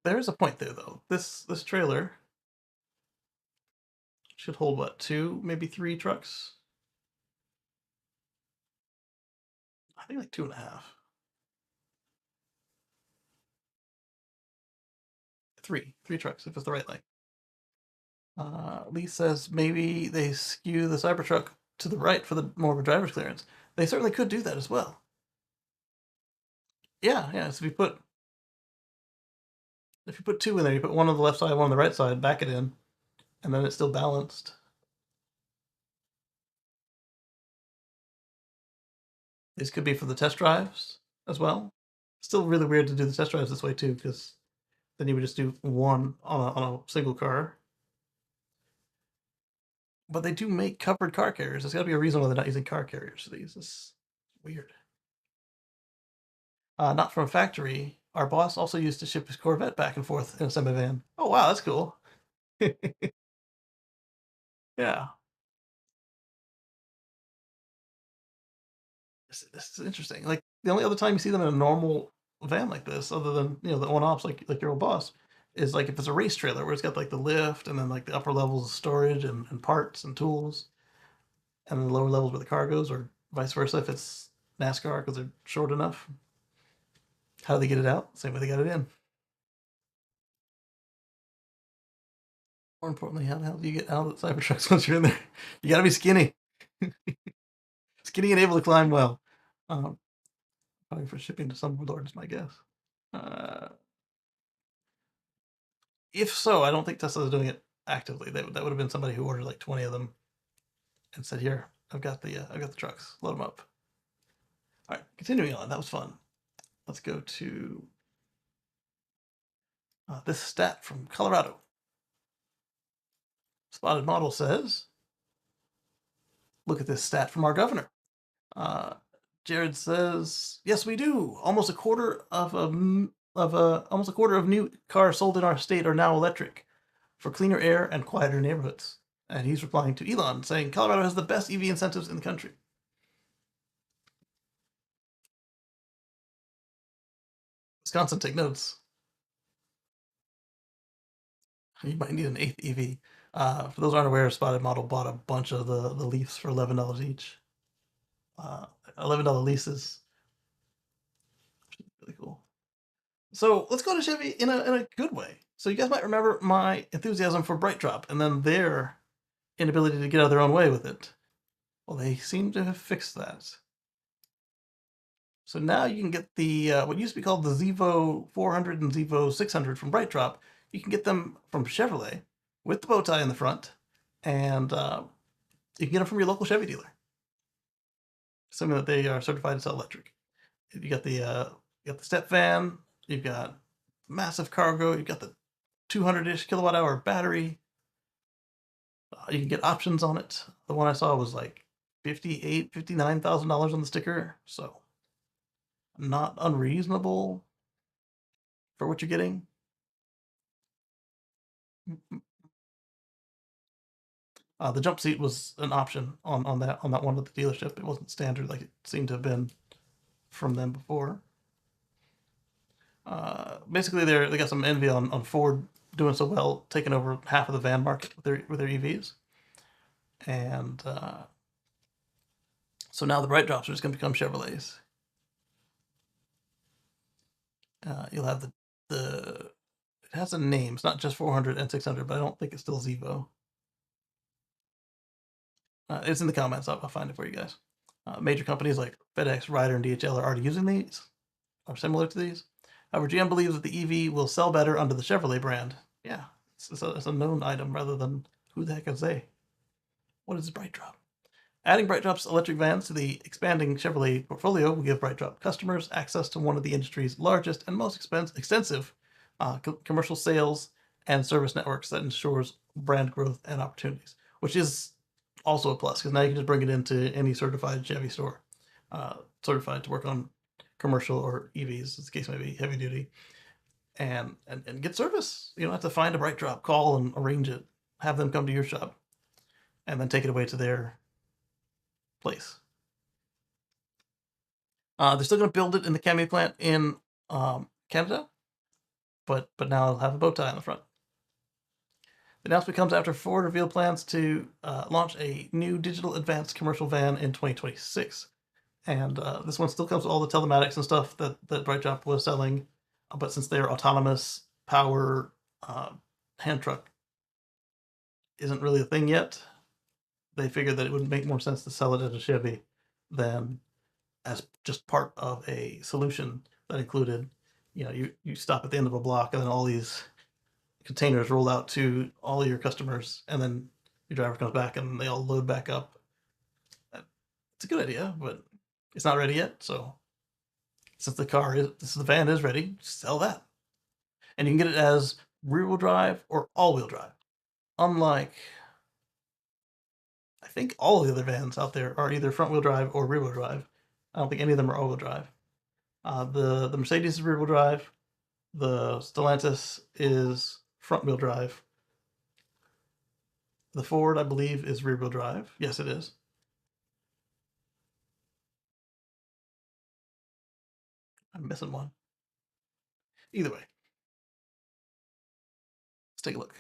There is a point there, though. This trailer should hold what, 2, maybe 3 trucks? I think like 2.5. 3 trucks if it's the right length. Lee says maybe they skew the Cybertruck to the right for the more of a driver's clearance. They certainly could do that as well. Yeah. So if you put If you put two in there, you put one on the left side, one on the right side, back it in, and then it's still balanced. These could be for the test drives as well. Still really weird to do the test drives this way too, because then you would just do one on a single car. But they do make covered car carriers. There's got to be a reason why they're not using car carriers for these. It's weird. Not from a factory. Our boss also used to ship his Corvette back and forth in a semi van. Oh wow, that's cool. Yeah, this is interesting. Like the only other time you see them in a normal van like this, other than the one offs like your old boss, is like if it's a race trailer where it's got like the lift and then like the upper levels of storage and parts and tools, and then the lower levels where the car goes, or vice versa if it's NASCAR because they're short enough. How do they get it out? Same way they got it in. More importantly, how the hell do you get out of the Cybertrucks once you're in there? You got to be skinny, skinny and able to climb well. Um, Probably for shipping to some lord is my guess. Uh, if so, I don't think Tesla's doing it actively. That would have been somebody who ordered like 20 of them and said, "Here, I've got the trucks. Load them up." All right, continuing on. That was fun. Let's go to this stat from Colorado. Spotted Model says, "Look at this stat from our governor." Uh, Jared says, "Yes, we do. Almost a quarter of new cars sold in our state are now electric, for cleaner air and quieter neighborhoods." And he's replying to Elon, saying Colorado has the best EV incentives in the country. Wisconsin, take notes. You might need an eighth EV. For those who aren't aware, Spotted Model bought a bunch of the Leafs for $11 each. $11 leases. Really cool. So let's go to Chevy in a good way. So you guys might remember my enthusiasm for BrightDrop and then their inability to get out of their own way with it. Well, they seem to have fixed that. So now you can get the what used to be called the Zevo 400 and Zevo 600 from BrightDrop. You can get them from Chevrolet with the bow tie in the front, and you can get them from your local Chevy dealer, assuming that they are certified to sell electric. You got the step van, you've got massive cargo, you've got the 200-ish kilowatt hour battery. You can get options on it. The one I saw was like $59,000 on the sticker, so not unreasonable for what you're getting. The jump seat was an option on that one at the dealership. It wasn't standard like it seemed to have been from them before. Basically, they got some envy on Ford doing so well, taking over half of the van market with their EVs, and so now the Bright Drops are just going to become Chevrolets. You'll have the it has a name. It's not just 400 and 600, but I don't think it's still Zevo. It's in the comments. I'll find it for you guys. Major companies like FedEx, Ryder, and DHL are already using these, are similar to these. However, GM believes that the EV will sell better under the Chevrolet brand. Yeah, it's a known item rather than who the heck is they. What is BrightDrop? Adding BrightDrop's electric vans to the expanding Chevrolet portfolio will give BrightDrop customers access to one of the industry's largest and most extensive commercial sales and service networks that ensures brand growth and opportunities, which is also a plus because now you can just bring it into any certified Chevy store, certified to work on commercial or EVs, as the case may be, heavy duty, and get service. You don't have to find a BrightDrop, call and arrange it, have them come to your shop, and then take it away to their place. They're still going to build it in the Cami plant in Canada, but now it'll have a bow tie on the front. The announcement comes after Ford revealed plans to launch a new digital advanced commercial van in 2026. And this one still comes with all the telematics and stuff that BrightDrop was selling, but since their autonomous power hand truck isn't really a thing yet, they figured that it would make more sense to sell it as a Chevy than as just part of a solution that included you stop at the end of a block, and then all these containers roll out to all your customers, and then your driver comes back, and they all load back up. It's a good idea, but it's not ready yet. So since the van is ready, sell that, and you can get it as rear-wheel drive or all-wheel drive. Unlike, I think all of the other vans out there are either front-wheel drive or rear-wheel drive. I don't think any of them are all-wheel drive. The Mercedes is rear-wheel drive. The Stellantis is front-wheel drive. The Ford, I believe, is rear-wheel drive. Yes, it is. I'm missing one. Either way, let's take a look.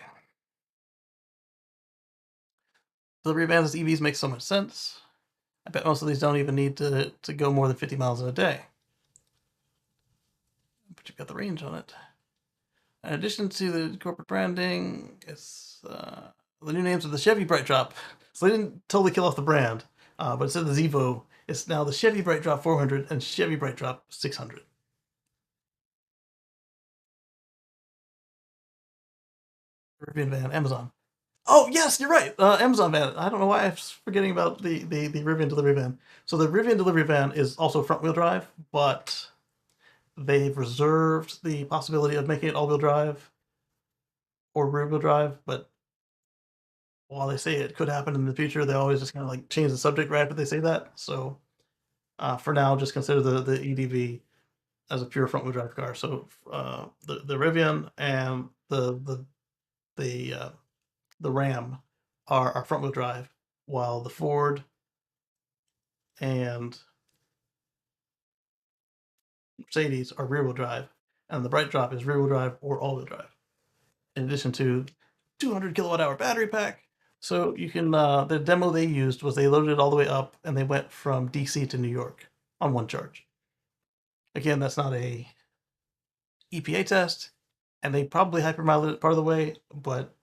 Delivery vans as EVs make so much sense. I bet most of these don't even need to go more than 50 miles in a day. But you've got the range on it. In addition to the corporate branding, it's the new names of the Chevy Bright Drop. So they didn't totally kill off the brand, but instead of the Zevo, it's now the Chevy Bright Drop 400 and Chevy Bright Drop 600. Rivian van, Amazon. Oh yes, you're right. Amazon van. I don't know why I was forgetting about the Rivian delivery van. So the Rivian delivery van is also front wheel drive, but they've reserved the possibility of making it all wheel drive or rear wheel drive. But while they say it could happen in the future, they always just kind of like change the subject right after they say that. So for now, just consider the EDV as a pure front wheel drive car. So the Rivian and the the Ram are front wheel drive, while the Ford and Mercedes are rear wheel drive, and the Bright Drop is rear wheel drive or all wheel drive. In addition to 200 kilowatt hour battery pack. So you can the demo they used was they loaded it all the way up and they went from DC to New York on one charge. Again, that's not a EPA test, and they probably hypermiled it part of the way, but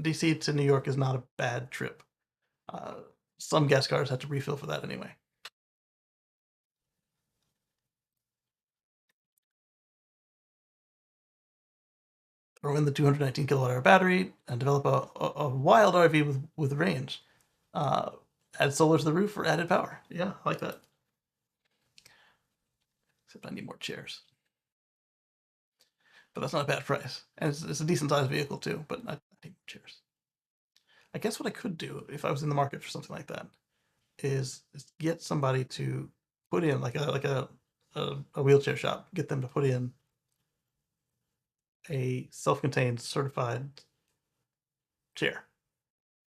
DC to New York is not a bad trip. Some gas cars have to refill for that anyway. Throw in the 219 kilowatt hour battery and develop a wild RV with range. Add solar to the roof for added power. Yeah, I like that. Except I need more chairs. But that's not a bad price. And it's a decent sized vehicle too, but I need more chairs. I guess what I could do if I was in the market for something like that is get somebody to put in like a wheelchair shop, get them to put in a self-contained certified chair.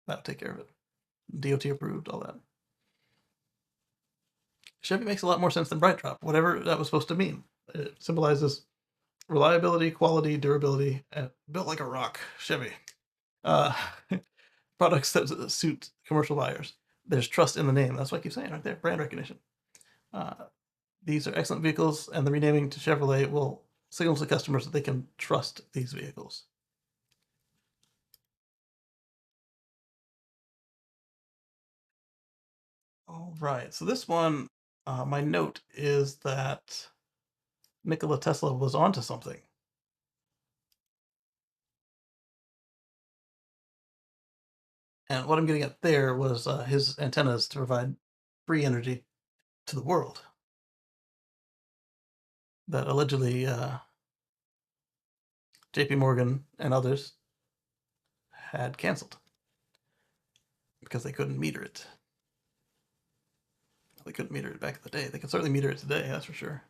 That would take care of it. DOT approved, all that. Chevy makes a lot more sense than Bright Drop, whatever that was supposed to mean. It symbolizes reliability, quality, durability, and built like a rock. Chevy. Uh, products that suit commercial buyers. There's trust in the name. That's what I keep saying right there. Brand recognition. These are excellent vehicles, and the renaming to Chevrolet will signal to customers that they can trust these vehicles. All right. So this one, my note is that Nikola Tesla was onto something. And what I'm getting at there was his antennas to provide free energy to the world that allegedly JP Morgan and others had canceled because they couldn't meter it. They couldn't meter it back in the day. They can certainly meter it today, that's for sure.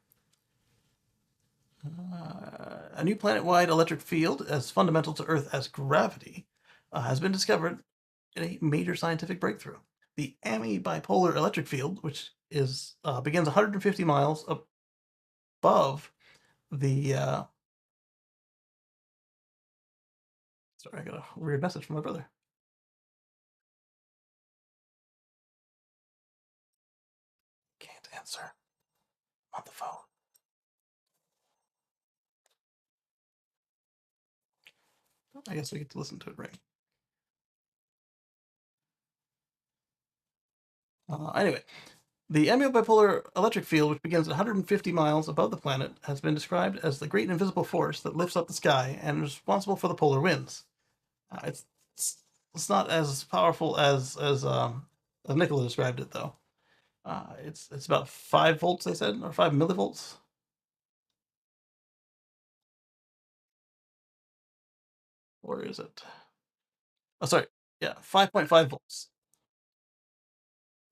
A new planet-wide electric field as fundamental to Earth as gravity has been discovered in a major scientific breakthrough. The AMI bipolar electric field, which is begins 150 miles above the. Sorry, I got a weird message from my brother. Can't answer. I'm on the phone. I guess we get to listen to it ring. Anyway, The amiobipolar electric field, which begins at 150 miles above the planet, has been described as the great invisible force that lifts up the sky and is responsible for the polar winds. It's it's not as powerful as Nikola described it, though. It's about 5 volts, they said, or 5 millivolts. Or is it? Oh, sorry. Yeah, 5.5 volts.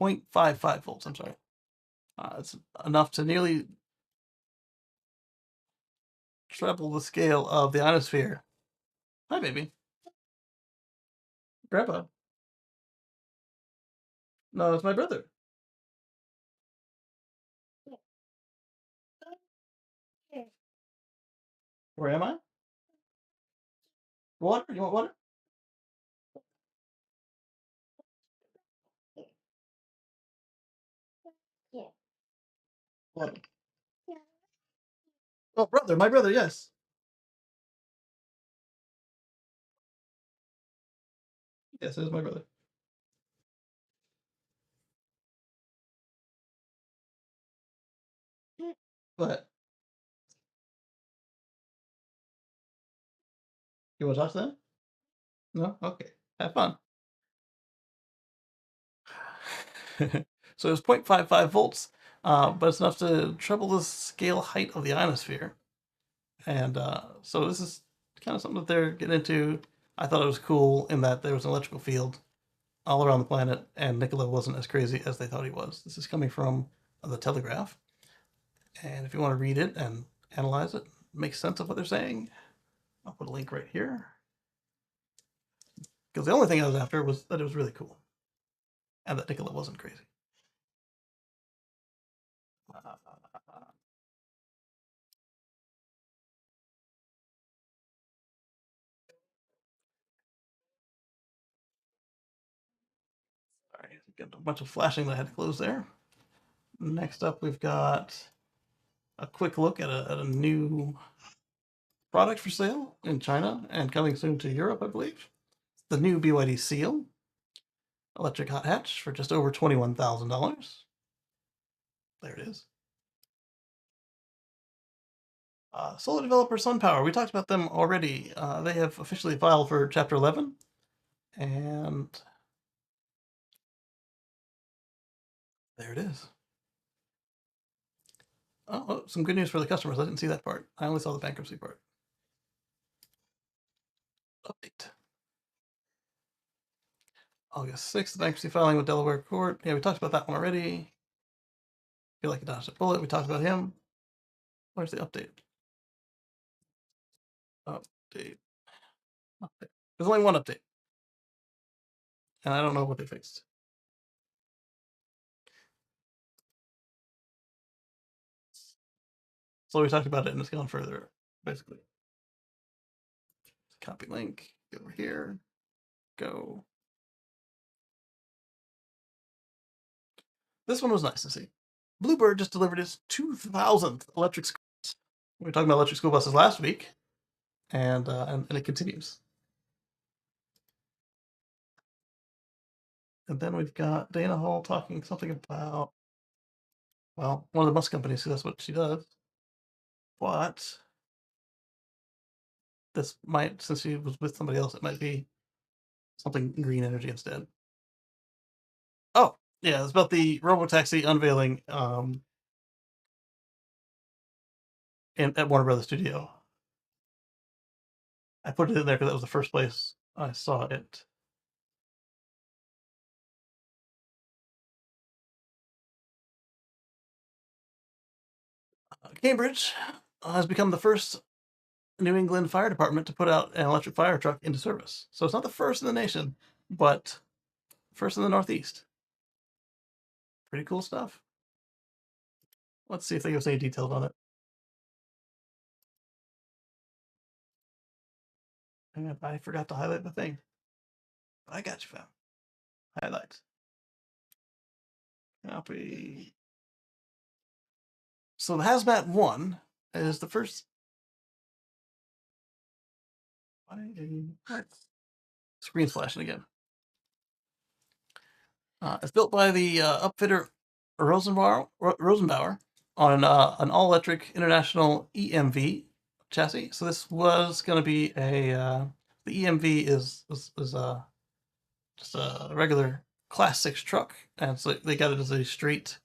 0.55 volts. I'm sorry. It's enough to nearly treble the scale of the ionosphere. Hi, baby. Grandpa. No, it's my brother. Where am I? Water? You want water? Water. Oh, brother. My brother, yes. Yes, it is my brother. But you want to talk to them? No? Okay. Have fun. So it's 0.55 volts, but it's enough to treble the scale height of the ionosphere. And so this is kind of something that they're getting into. I thought it was cool in that there was an electrical field all around the planet, and Nikola wasn't as crazy as they thought he was. This is coming from the Telegraph. And if you want to read it and analyze it, make sense of what they're saying, I'll put a link right here. Because the only thing I was after was that it was really cool and that Nikola wasn't crazy. Sorry, got a bunch of flashing that I had to close there. Next up, we've got a quick look at a new product for sale in China and coming soon to Europe, I believe. The new BYD Seal electric hot hatch for just over $21,000. There it is. Solar developer SunPower. We talked about them already. They have officially filed for Chapter 11, and there it is. Oh, some good news for the customers. I didn't see that part. I only saw the bankruptcy part. Update. August 6th, bankruptcy filing with Delaware Court. Yeah, we talked about that one already. Feel like a dodged a bullet. We talked about him. Where's the update? Update. Update. There's only one update, and I don't know what they fixed. So we talked about it, and it's gone further, basically. Copy link. Go over here. Go. This one was nice to see. Bluebird just delivered its 2,000th electric school bus. We were talking about electric school buses last week, and it continues. And then we've got Dana Hall talking something about, well, one of the Musk companies, because that's what she does. But this might, since she was with somebody else, it might be something green energy instead. Oh, yeah, it's about the robotaxi unveiling at Warner Brothers Studio. I put it in there because that was the first place I saw it. Cambridge has become the first New England fire department to put out an electric fire truck into service. So it's not the first in the nation, but first in the Northeast. Pretty cool stuff. Let's see if they give us any details on it. And I forgot to highlight the thing. I got you, fam. Highlights. Copy. So the Hazmat 1 is the first. Screen's flashing again. It's built by the upfitter Rosenbauer on an all-electric International EMV chassis. So this was going to be the EMV is just a regular Class 6 truck, and so they got it as a straight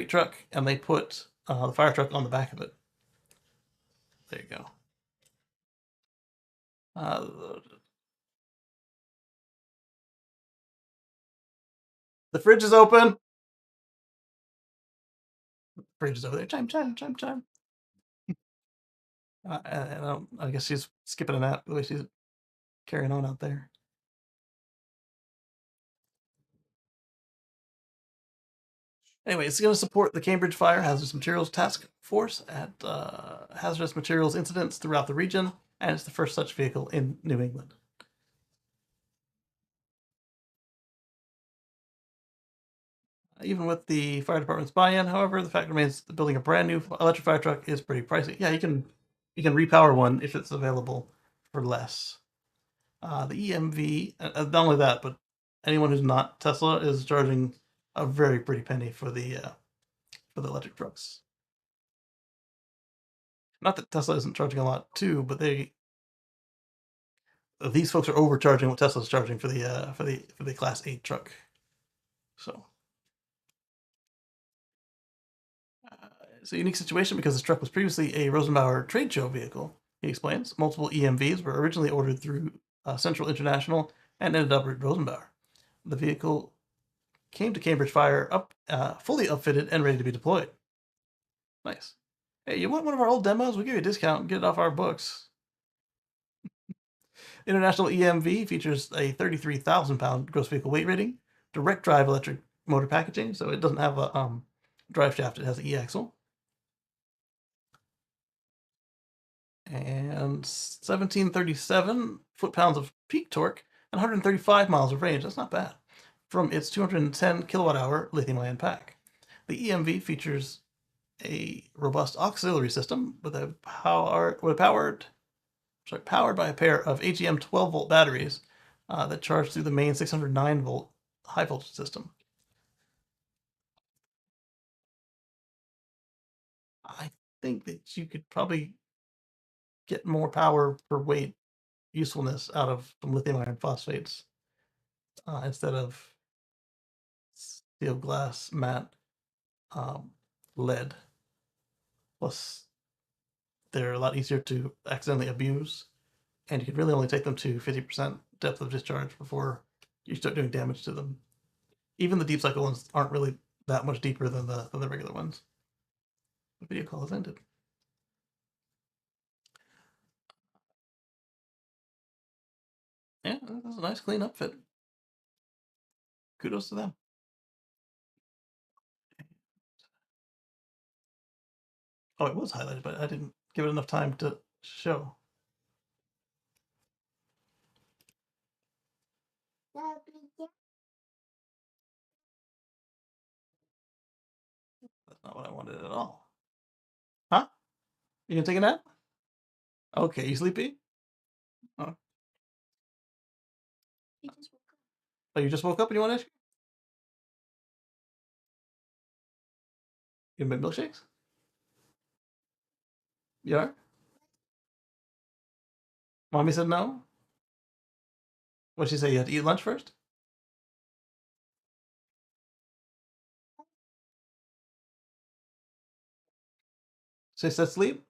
truck, and they put the fire truck on the back of it. There you go. Uh, the fridge is open. Fridge is over there. Chime, chime, chime, chime. And I guess she's skipping a nap the way she's carrying on out there. Anyway, it's going to support the Cambridge Fire Hazardous Materials Task Force at hazardous materials incidents throughout the region, and it's the first such vehicle in New England. Even with the fire department's buy-in, however, the fact remains that building a brand new electric fire truck is pretty pricey. Yeah, you can repower one if it's available for less. The EMV, not only that, but anyone who's not Tesla is charging a very pretty penny for the electric trucks. Not that Tesla isn't charging a lot too, but these folks are overcharging what Tesla's charging for the Class 8 truck. So it's a unique situation because this truck was previously a Rosenbauer trade show vehicle. He explains multiple EMVs were originally ordered through Central International and ended up at Rosenbauer. The vehicle came to Cambridge Fire fully upfitted and ready to be deployed. Nice. Hey, you want one of our old demos? We'll give you a discount and get it off our books. International EMV features a 33,000 pound gross vehicle weight rating, direct drive electric motor packaging, so it doesn't have a drive shaft, it has an e-axle. And 1737 foot-pounds of peak torque and 135 miles of range. That's not bad. From its 210 kilowatt-hour lithium-ion pack. The EMV features a robust auxiliary system powered by a pair of AGM 12-volt batteries that charge through the main 609-volt high-voltage system. I think that you could probably get more power per weight usefulness out of some lithium iron phosphates instead of steel, glass, matte, lead. Plus, they're a lot easier to accidentally abuse, and you can really only take them to 50% depth of discharge before you start doing damage to them. Even the deep cycle ones aren't really that much deeper than the regular ones. The video call has ended. Yeah, that was a nice clean upfit. Kudos to them. Oh, it was highlighted, but I didn't give it enough time to show. That's not what I wanted at all. Huh? You gonna take a nap? Okay, you sleepy? Oh, oh, you just woke up and you want ice cream? You gonna make milkshakes? You are? Mommy said no? What'd she say? You had to eat lunch first? She said sleep?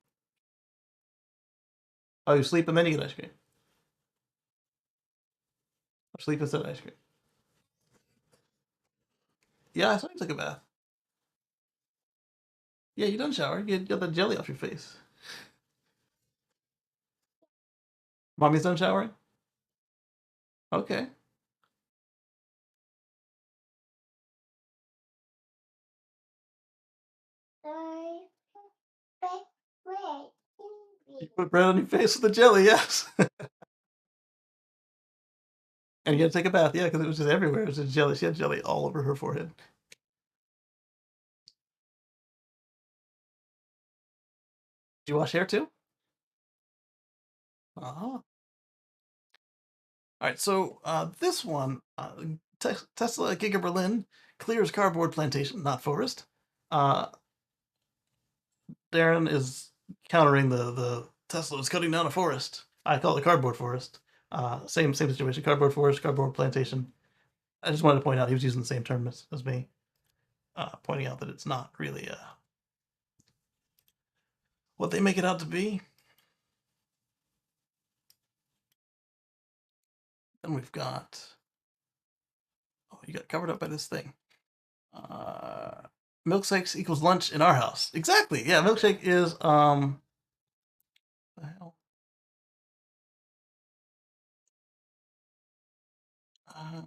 Oh, you sleep and then you get ice cream. Or sleep instead of ice cream. Yeah, I saw you took a bath. Yeah, you done shower. You got the jelly off your face. Mommy's done showering? Okay. You put bread on your face with the jelly, yes. And you had to take a bath, yeah, because it was just everywhere. It was just jelly. She had jelly all over her forehead. Do you wash hair too? Uh-huh. All right, so this one, Tesla Giga Berlin clears cardboard plantation, not forest. Uh, Darren is countering the Tesla is cutting down a forest. I call it a cardboard forest. Same situation. Cardboard forest, cardboard plantation. I just wanted to point out he was using the same term as me, pointing out that it's not really what they make it out to be. Then we've got. Oh, you got covered up by this thing. Milkshakes equals lunch in our house. Exactly. Yeah, milkshake is the hell. Uh,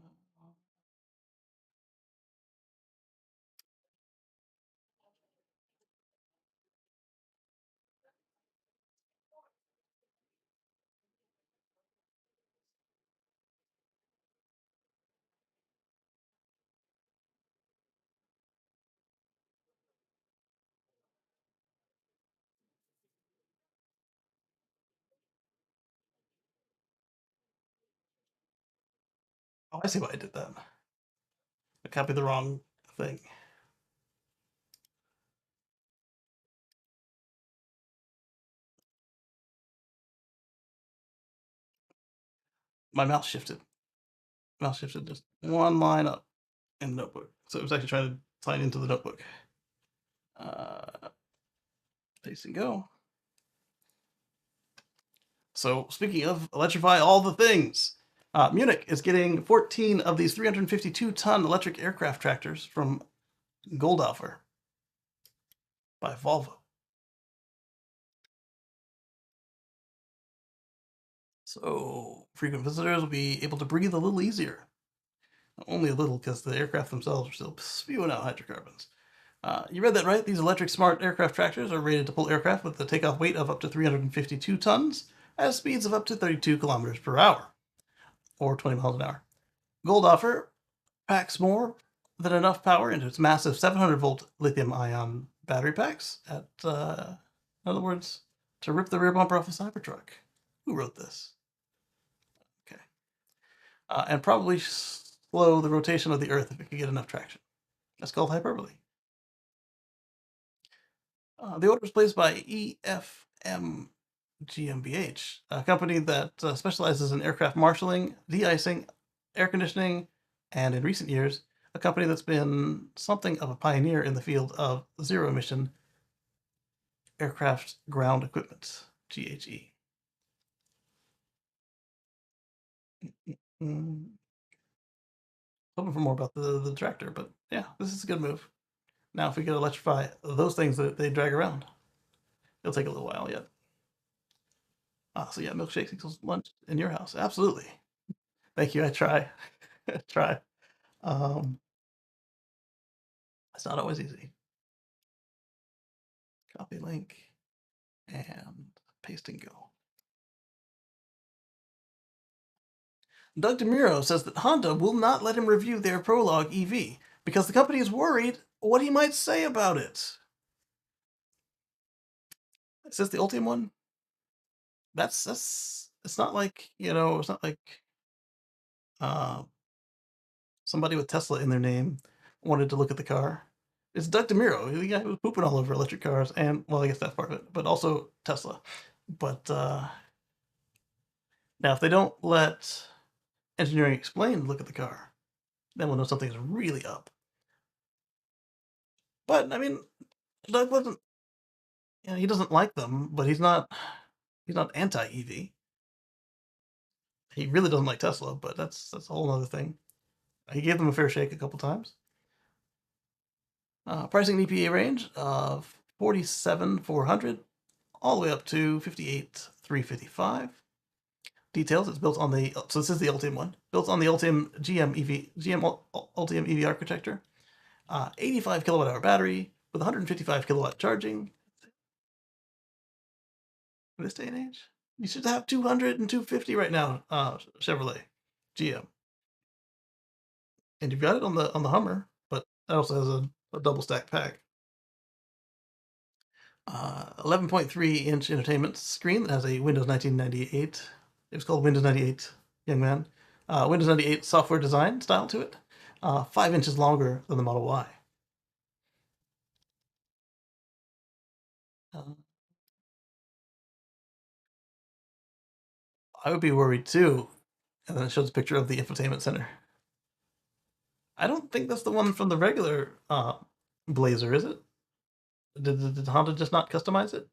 oh, I see why I did that. I copied the wrong thing. My mouse shifted. Mouse shifted just one line up in the notebook. So it was actually trying to sign into the notebook. Paste and go. So speaking of electrify all the things, Munich is getting 14 of these 352-ton electric aircraft tractors from Goldoffer by Volvo. So frequent visitors will be able to breathe a little easier. Only a little, because the aircraft themselves are still spewing out hydrocarbons. You read that right. These electric smart aircraft tractors are rated to pull aircraft with a takeoff weight of up to 352 tons at speeds of up to 32 kilometers per hour, or 20 miles an hour. Goldoffer packs more than enough power into its massive 700-volt lithium-ion battery packs in other words, to rip the rear bumper off a Cybertruck. Who wrote this? Okay. And probably slow the rotation of the Earth if it could get enough traction. That's called hyperbole. The order was placed by EFM GmbH, a company that specializes in aircraft marshalling, de-icing, air conditioning, and in recent years, a company that's been something of a pioneer in the field of zero-emission aircraft ground equipment, GHE. Hoping for more about the tractor, but yeah, this is a good move. Now, if we could electrify those things that they drag around, it'll take a little while yet. So yeah, milkshakes equals lunch in your house. Absolutely. Thank you. I try. Try. It's not always easy. Copy link and paste and go. Doug DeMuro says that Honda will not let him review their Prologue EV because the company is worried what he might say about it. Is this the Ultium one? That's it's not like, it's not like uh, somebody with Tesla in their name wanted to look at the car. It's Doug DeMuro, the guy who was pooping all over electric cars, and well, I guess that's part of it, but also Tesla. But now, if they don't let engineering explain look at the car, then we'll know something's really up. But I mean, Doug wasn't. He doesn't like them, but he's not anti EV. He really doesn't like Tesla, but that's a whole other thing. He gave them a fair shake a couple times. Pricing an EPA range of 47,400 all the way up to 58,355. Details: it's built on the this is the Ultium one, built on the Ultium Ultium EV architecture. 85 kilowatt hour battery with 155 kilowatt charging. In this day and age, you should have 200 and 250 right now, Chevrolet, GM, and you've got it on the Hummer, but that also has a double stack pack. 11.3-inch entertainment screen that has a Windows 1998. It was called Windows 98, young man. Windows 98 software design style to it. 5 inches longer than the Model Y. Uh, I would be worried too. And then it shows a picture of the infotainment center. I don't think that's the one from the regular Blazer, is it? Did Honda just not customize it?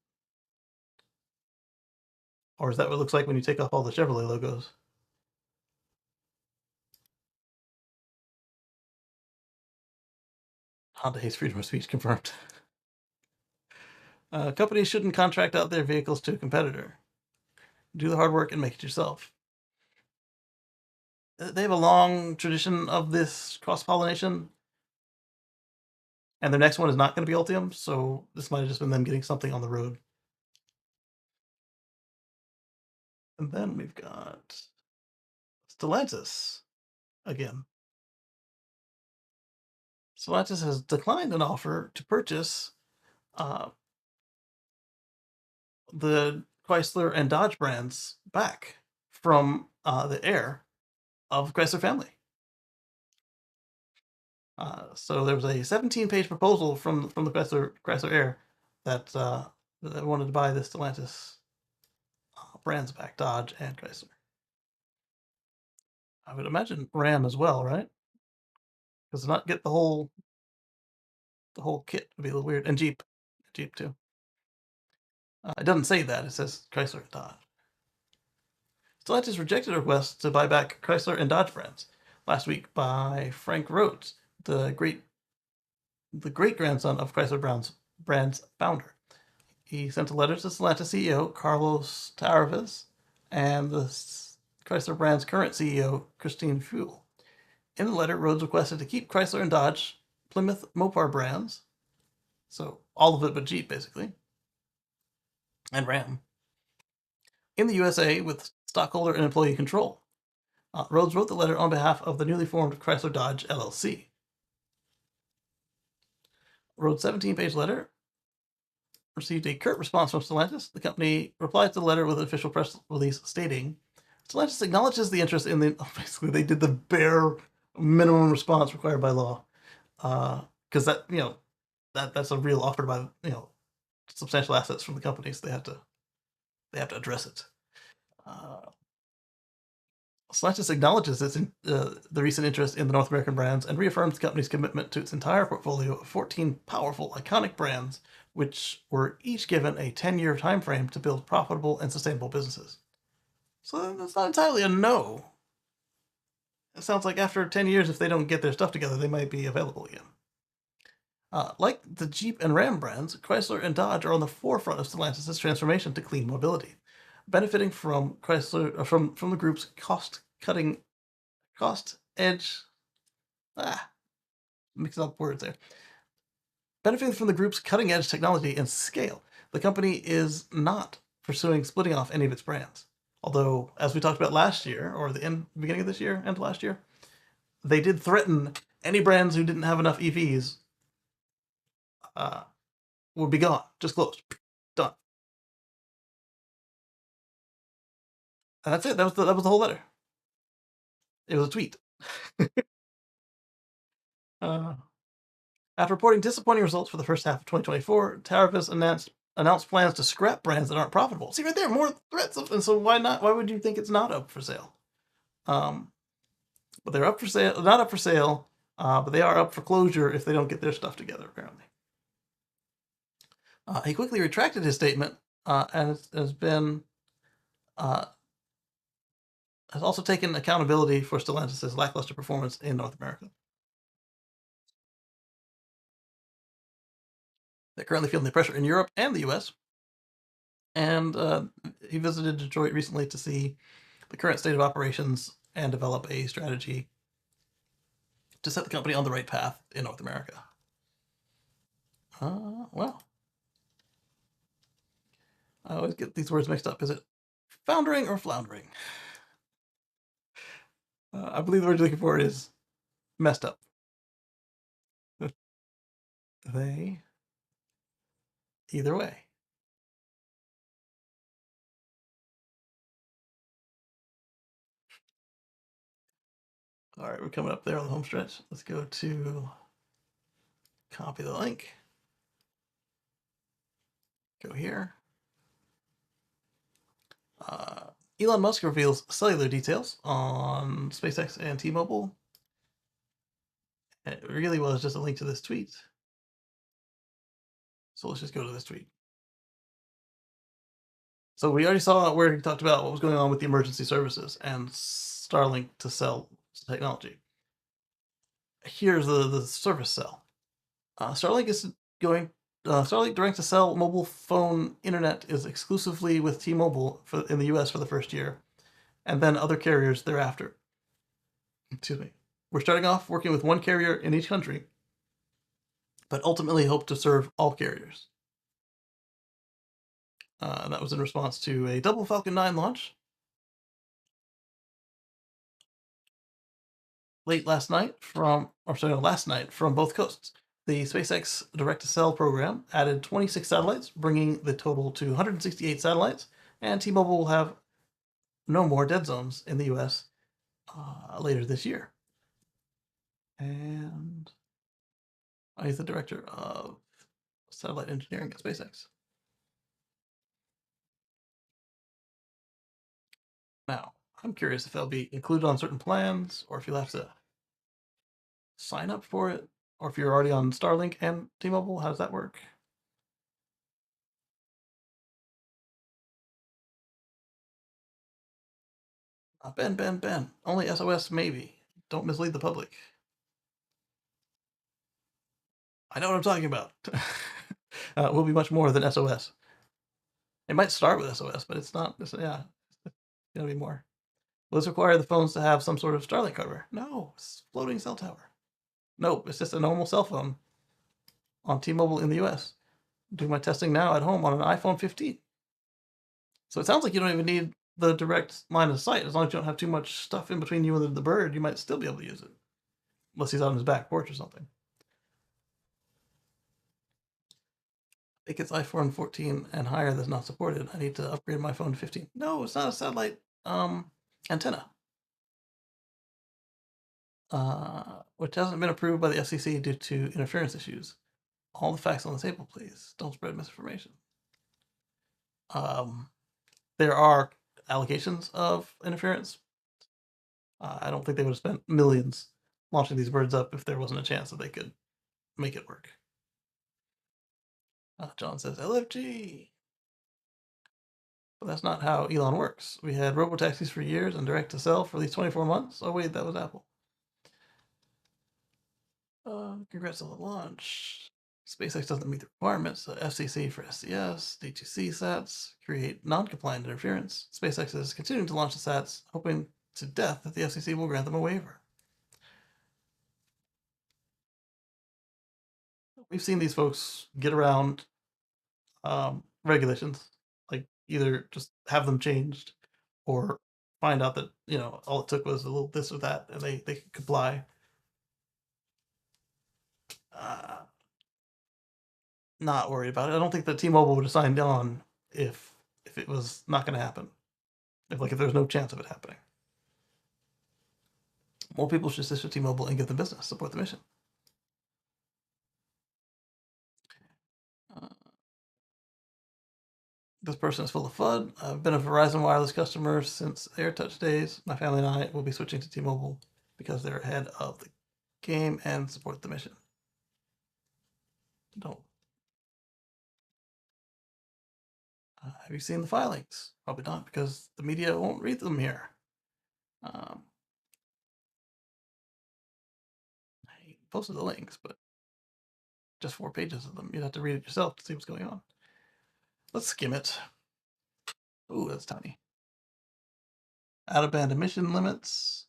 Or is that what it looks like when you take off all the Chevrolet logos? Honda hates freedom of speech confirmed. Companies shouldn't contract out their vehicles to a competitor. Do the hard work and make it yourself. They have a long tradition of this cross pollination, and their next one is not going to be Ultium, so this might have just been them getting something on the road. And then we've got Stellantis again. Stellantis has declined an offer to purchase the Chrysler and Dodge brands back from the heir of Chrysler family. So there was a 17-page proposal from the Chrysler heir that wanted to buy the Stellantis brands back, Dodge and Chrysler. I would imagine Ram as well, right? Because to not get the whole kit would be a little weird, and Jeep too. It doesn't say that; it says Chrysler and Dodge. Stellantis rejected a request to buy back Chrysler and Dodge brands last week by Frank Rhodes, the great grandson of Chrysler brand's founder. He sent a letter to Stellantis CEO Carlos Tavares and the Chrysler brand's current CEO Christine Fuhl. In the letter, Rhodes requested to keep Chrysler and Dodge, Plymouth Mopar brands, so all of it but Jeep basically, and Ram, in the USA with stockholder and employee control. Rhodes wrote the letter on behalf of the newly formed Chrysler Dodge LLC. Rhodes' 17-page letter received a curt response from Stellantis. The company replied to the letter with an official press release stating, Stellantis acknowledges the interest in the... Basically, they did the bare minimum response required by law. Because that's a real offer by, substantial assets from the companies. They have to address it. Stellantis acknowledges the recent interest in the North American brands and reaffirms the company's commitment to its entire portfolio of 14 powerful, iconic brands, which were each given a 10-year time frame to build profitable and sustainable businesses. So that's not entirely a no. It sounds like after 10 years, if they don't get their stuff together, they might be available again. Like the Jeep and Ram brands, Chrysler and Dodge are on the forefront of Stellantis' transformation to clean mobility, benefiting from from the group's cost edge. Mixing up words there. Benefiting from the group's cutting edge technology and scale, the company is not pursuing splitting off any of its brands. Although, as we talked about last year, or the beginning of this year, end of last year, they did threaten any brands who didn't have enough EVs would be gone, just closed, done. And that's it. That was the whole letter. It was a tweet. After reporting disappointing results for the first half of 2024, Tavares announced plans to scrap brands that aren't profitable. See right there, more threats. And so why not? Why would you think it's not up for sale? But they're up for sale, not up for sale, but they are up for closure if they don't get their stuff together, apparently. He quickly retracted his statement and has also taken accountability for Stellantis' lackluster performance in North America. They're currently feeling the pressure in Europe and the US. And he visited Detroit recently to see the current state of operations and develop a strategy to set the company on the right path in North America. Well, I always get these words mixed up. Is it foundering or floundering? I believe the word you're looking for is messed up. They, either way. All right, we're coming up there on the home stretch. Let's go to copy the link. Go here. Elon Musk reveals cellular details on SpaceX and T-Mobile. It really was just a link to this tweet. So let's just go to this tweet. So we already saw where he talked about what was going on with the emergency services and Starlink to sell technology. Here's the service cell. Starlink is going. Starlink direct to cell mobile phone internet is exclusively with T-Mobile in the U.S. for the first year, and then other carriers thereafter. Excuse me. We're starting off working with one carrier in each country, but ultimately hope to serve all carriers. And that was in response to a double Falcon 9 launch last night from both coasts. The SpaceX direct-to-cell program added 26 satellites, bringing the total to 168 satellites, and T-Mobile will have no more dead zones in the U.S. Later this year. And he's the director of satellite engineering at SpaceX. Now, I'm curious if they'll be included on certain plans, or if you'll have to sign up for it, or if you're already on Starlink and T-Mobile. How does that work? Ben. Only SOS, maybe. Don't mislead the public. I know what I'm talking about. It will be much more than SOS. It might start with SOS, but it's not. It's gonna be more. Will this require the phones to have some sort of Starlink hardware? No, it's floating cell tower. Nope, it's just a normal cell phone on T-Mobile in the US. I'm doing my testing now at home on an iPhone 15. So it sounds like you don't even need the direct line of sight. As long as you don't have too much stuff in between you and the bird, you might still be able to use it. Unless he's on his back porch or something. I think it's iPhone 14 and higher that's not supported. I need to upgrade my phone to 15. No, it's not a satellite antenna. Which hasn't been approved by the FCC due to interference issues. All the facts on the table, please. Don't spread misinformation. There are allegations of interference. I don't think they would have spent millions launching these birds up if there wasn't a chance that they could make it work. John says LFG. But that's not how Elon works. We had robotaxis for years and direct to cell for at least 24 months. Oh wait, that was Apple. Congrats on the launch. SpaceX doesn't meet the requirements. FCC for SCS, D2C sats create non-compliant interference. SpaceX is continuing to launch the sats, hoping to death that the FCC will grant them a waiver. We've seen these folks get around regulations, like either just have them changed or find out that, all it took was a little this or that and they could comply. Not worried about it. I don't think that T-Mobile would have signed on if it was not going to happen. If there's no chance of it happening. More people should switch to T-Mobile and get the business, support the mission. This person is full of FUD. I've been a Verizon wireless customer since AirTouch days. My family and I will be switching to T-Mobile because they're ahead of the game and support the mission. Don't. Have you seen the filings? Probably not, because the media won't read them here. I posted the links, but just 4 pages of them. You'd have to read it yourself to see what's going on. Let's skim it. Ooh, that's tiny. Out-of-band emission limits.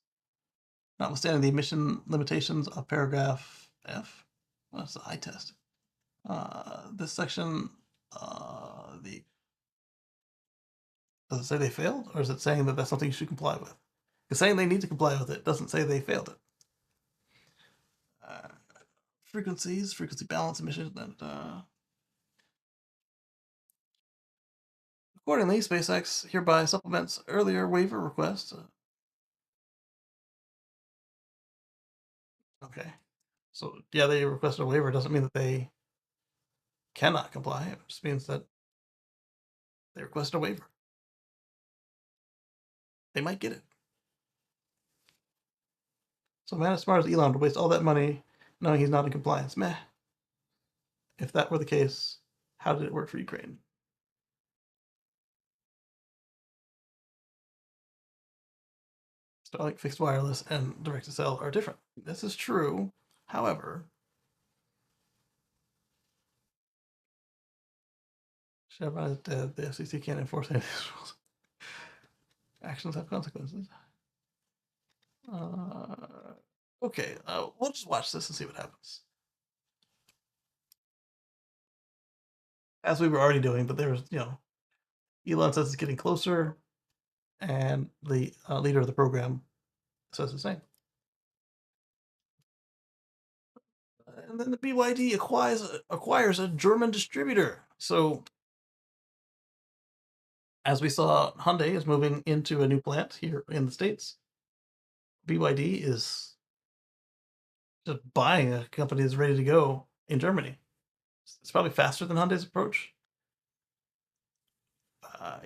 Notwithstanding the emission limitations of paragraph F. Well, that's the eye test. This section, does it say they failed, or is it saying that that's something you should comply with? It's saying they need to comply with it. Doesn't say they failed it. Frequency balance, emissions, and accordingly, SpaceX hereby supplements earlier waiver requests. Okay. So yeah, they requested a waiver. Doesn't mean that they cannot comply. It just means that they requested a waiver. They might get it. So man as smart as Elon would waste all that money knowing he's not in compliance. Meh. If that were the case, how did it work for Ukraine? Starlink fixed wireless and direct to cell are different. This is true. However, Chevron is dead. The FCC can't enforce any of these rules. Actions have consequences. Okay, we'll just watch this and see what happens. As we were already doing, but there was, Elon says it's getting closer, and the leader of the program says the same. And then the BYD acquires a German distributor. So, as we saw, Hyundai is moving into a new plant here in the States. BYD is just buying a company that's ready to go in Germany. It's probably faster than Hyundai's approach.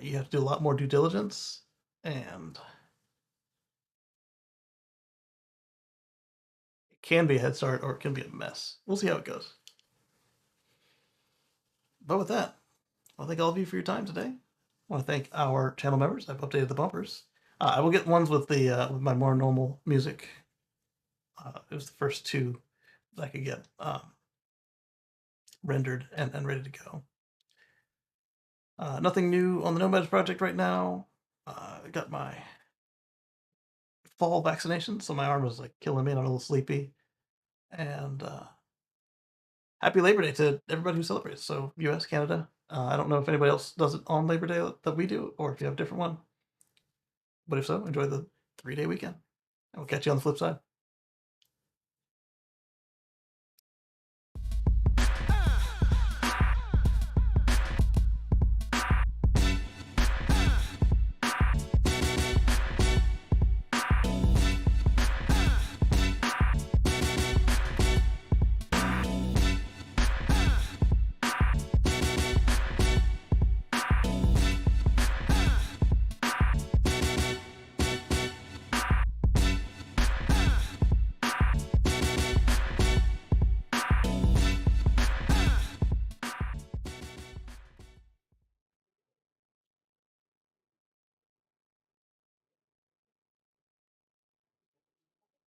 You have to do a lot more due diligence, and it can be a head start or it can be a mess. We'll see how it goes. But with that, I'll thank all of you for your time today. I want to thank our channel members. I've updated the bumpers. I will get ones with the with my more normal music. It was the first two that I could get rendered and ready to go. Nothing new on the Nomads project right now. I got my fall vaccination, so my arm is like killing me and I'm a little sleepy. And happy Labor Day to everybody who celebrates. So US, Canada. I don't know if anybody else does it on Labor Day that we do, or if you have a different one. But if so, enjoy the 3-day weekend. And we'll catch you on the flip side.